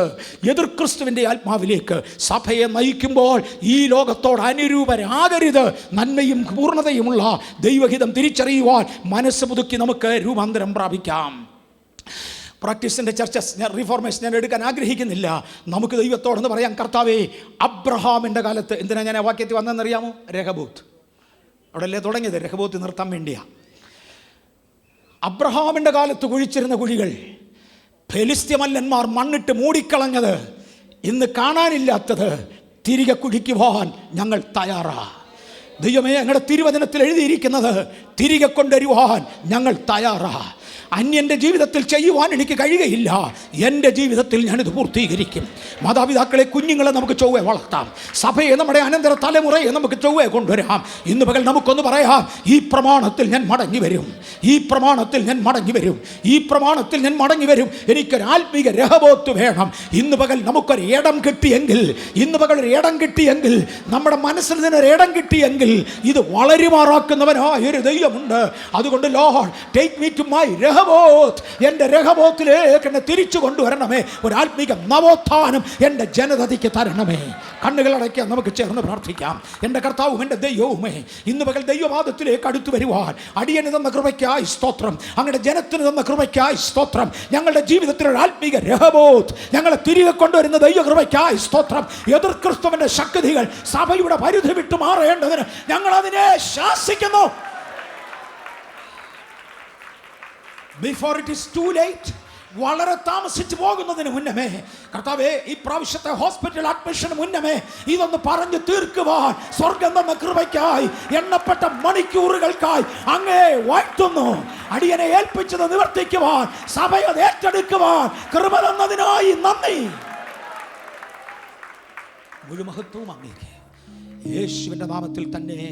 എതിർ ക്രിസ്തുവിൻ്റെ ആത്മാവിലേക്ക് സഭയെ നയിക്കുമ്പോൾ ഈ ലോകത്തോട് അനുരൂപരാകരുത്. നന്മയും പൂർണ്ണതയുമുള്ള ദൈവഹിതം തിരിച്ചറിയുവാൻ മനസ്സ് പുതുക്കി നമുക്ക് രൂപാന്തരം പ്രാപിക്കാം. പ്രാക്ടീസിൻ്റെ ചർച്ചസ്, ഞാൻ റിഫോർമേഷൻ ഞാൻ എടുക്കാൻ ആഗ്രഹിക്കുന്നില്ല. നമുക്ക് ദൈവത്തോടെന്ന് പറയാം, കർത്താവേ, അബ്രഹാമിൻ്റെ കാലത്ത്, എന്തിനാ ഞാൻ ആ വാക്യത്തിൽ വന്നതെന്നറിയാമോ? രഹബോത്ത്. അവിടെ അല്ലേ തുടങ്ങിയത്? രഹബോത്ത് നിർത്താൻ വേണ്ടിയാണ്. അബ്രഹാമിൻ്റെ കാലത്ത് കുഴിച്ചിരുന്ന കുഴികൾ ഫെലിസ്ത്യമല്ലന്മാർ മണ്ണിട്ട് മൂടിക്കളഞ്ഞത്, ഇന്ന് കാണാനില്ലാത്തത് തിരികെ കുഴിക്കുവാൻ ഞങ്ങൾ തയ്യാറാ. ദൈവമേ, ഞങ്ങളുടെ തിരുവചനത്തിൽ എഴുതിയിരിക്കുന്നത് തിരികെ കൊണ്ടുവരുവാൻ ഞങ്ങൾ തയ്യാറാ. അന്യൻ്റെ ജീവിതത്തിൽ ചെയ്യുവാൻ എനിക്ക് കഴിയുകയില്ല, എൻ്റെ ജീവിതത്തിൽ ഞാനിത് പൂർത്തീകരിക്കും. മാതാപിതാക്കളെ, കുഞ്ഞുങ്ങളെ നമുക്ക് ചൊവ്വെ വളർത്താം. സഭയെ, നമ്മുടെ അനന്തര തലമുറയെ നമുക്ക് ചൊവ്വെ കൊണ്ടുവരാം. ഇന്ന് പകൽ നമുക്കൊന്ന് പറയാം, ഈ പ്രമാണത്തിൽ ഞാൻ മടങ്ങി വരും, ഈ പ്രമാണത്തിൽ ഞാൻ മടങ്ങി വരും, ഈ പ്രമാണത്തിൽ ഞാൻ മടങ്ങി വരും. എനിക്കൊരു ആത്മീക രഹബോത്ത് വേണം. ഇന്ന് പകൽ നമുക്കൊരു ഇടം കിട്ടിയെങ്കിൽ, ഇന്ന് പകൽ ഒരു ഇടം കിട്ടിയെങ്കിൽ, നമ്മുടെ മനസ്സിൽ നിന്നൊരു ഇടം കിട്ടിയെങ്കിൽ, ഇത് വളരുമാറാക്കുന്നവനായ ഒരു ദൈവമുണ്ട്. അതുകൊണ്ട് lord, take me to my Rehoboth, എൻ്റെ രഹബോത്തിലേക്ക് എന്നെ തിരിച്ചു കൊണ്ടുവരണമേ. ഒരു ആത്മീക നവോത്ഥാനം എൻ്റെ ജനതയ്ക്ക് തരണമേ. കണ്ണുകൾ അടയ്ക്കാൻ നമുക്ക് ചേർന്ന് പ്രാർത്ഥിക്കാം. എൻ്റെ കർത്താവും എൻ്റെ ദൈവവുമേ, ഇന്ന് പകൽ ദൈവവാദത്തിലേക്ക് അടുത്തു വരുവാൻ അടിയന് തന്ന കൃപയ്ക്കായി സ്തോത്രം, അങ്ങയുടെ ജനത്തിന് തന്ന കൃപയ്ക്കായി സ്തോത്രം. ഞങ്ങളുടെ ജീവിതത്തിലൊരു ആത്മീക രഹബോത്ത് ഞങ്ങളെ തിരികെ കൊണ്ടുവരുന്ന ദൈവകൃപയ്ക്കായി സ്തോത്രം. എതിർ ക്രിസ്തുവിൻ്റെ ശക്തികൾ സഭയുടെ പരിധി വിട്ടു മാറേണ്ടതിന് ഞങ്ങൾ അതിനെ ശാസിക്കുന്നു. Before it is too late, വളരെ താമസിച്ചു പോകുന്നതിന് മുന്നമേ കർത്താവേ, ഈ പ്രാവശ്യത്തെ ഹോസ്പിറ്റൽ അഡ്മിഷന് മുന്നമേ ഇതൊന്ന് പറഞ്ഞു തീർക്കുവാൻ സ്വർഗം തന്ന കൃപയ്ക്കായി, എണ്ണപ്പെട്ട മണിക്കൂറുകൾക്കായി അങ്ങേ വാഴ്ത്തുന്നു. അടിയനെ ഏൽപ്പിച്ചത് നിവർത്തിക്കുവാൻ, സഭയെ ഏറ്റെടുക്കുവാൻ കൃപ തന്നതിനായി നന്ദി. മുഴുമഹത്വവും അങ്ങേക്ക് യേശുവിൻ്റെ നാമത്തിൽ തന്നെ.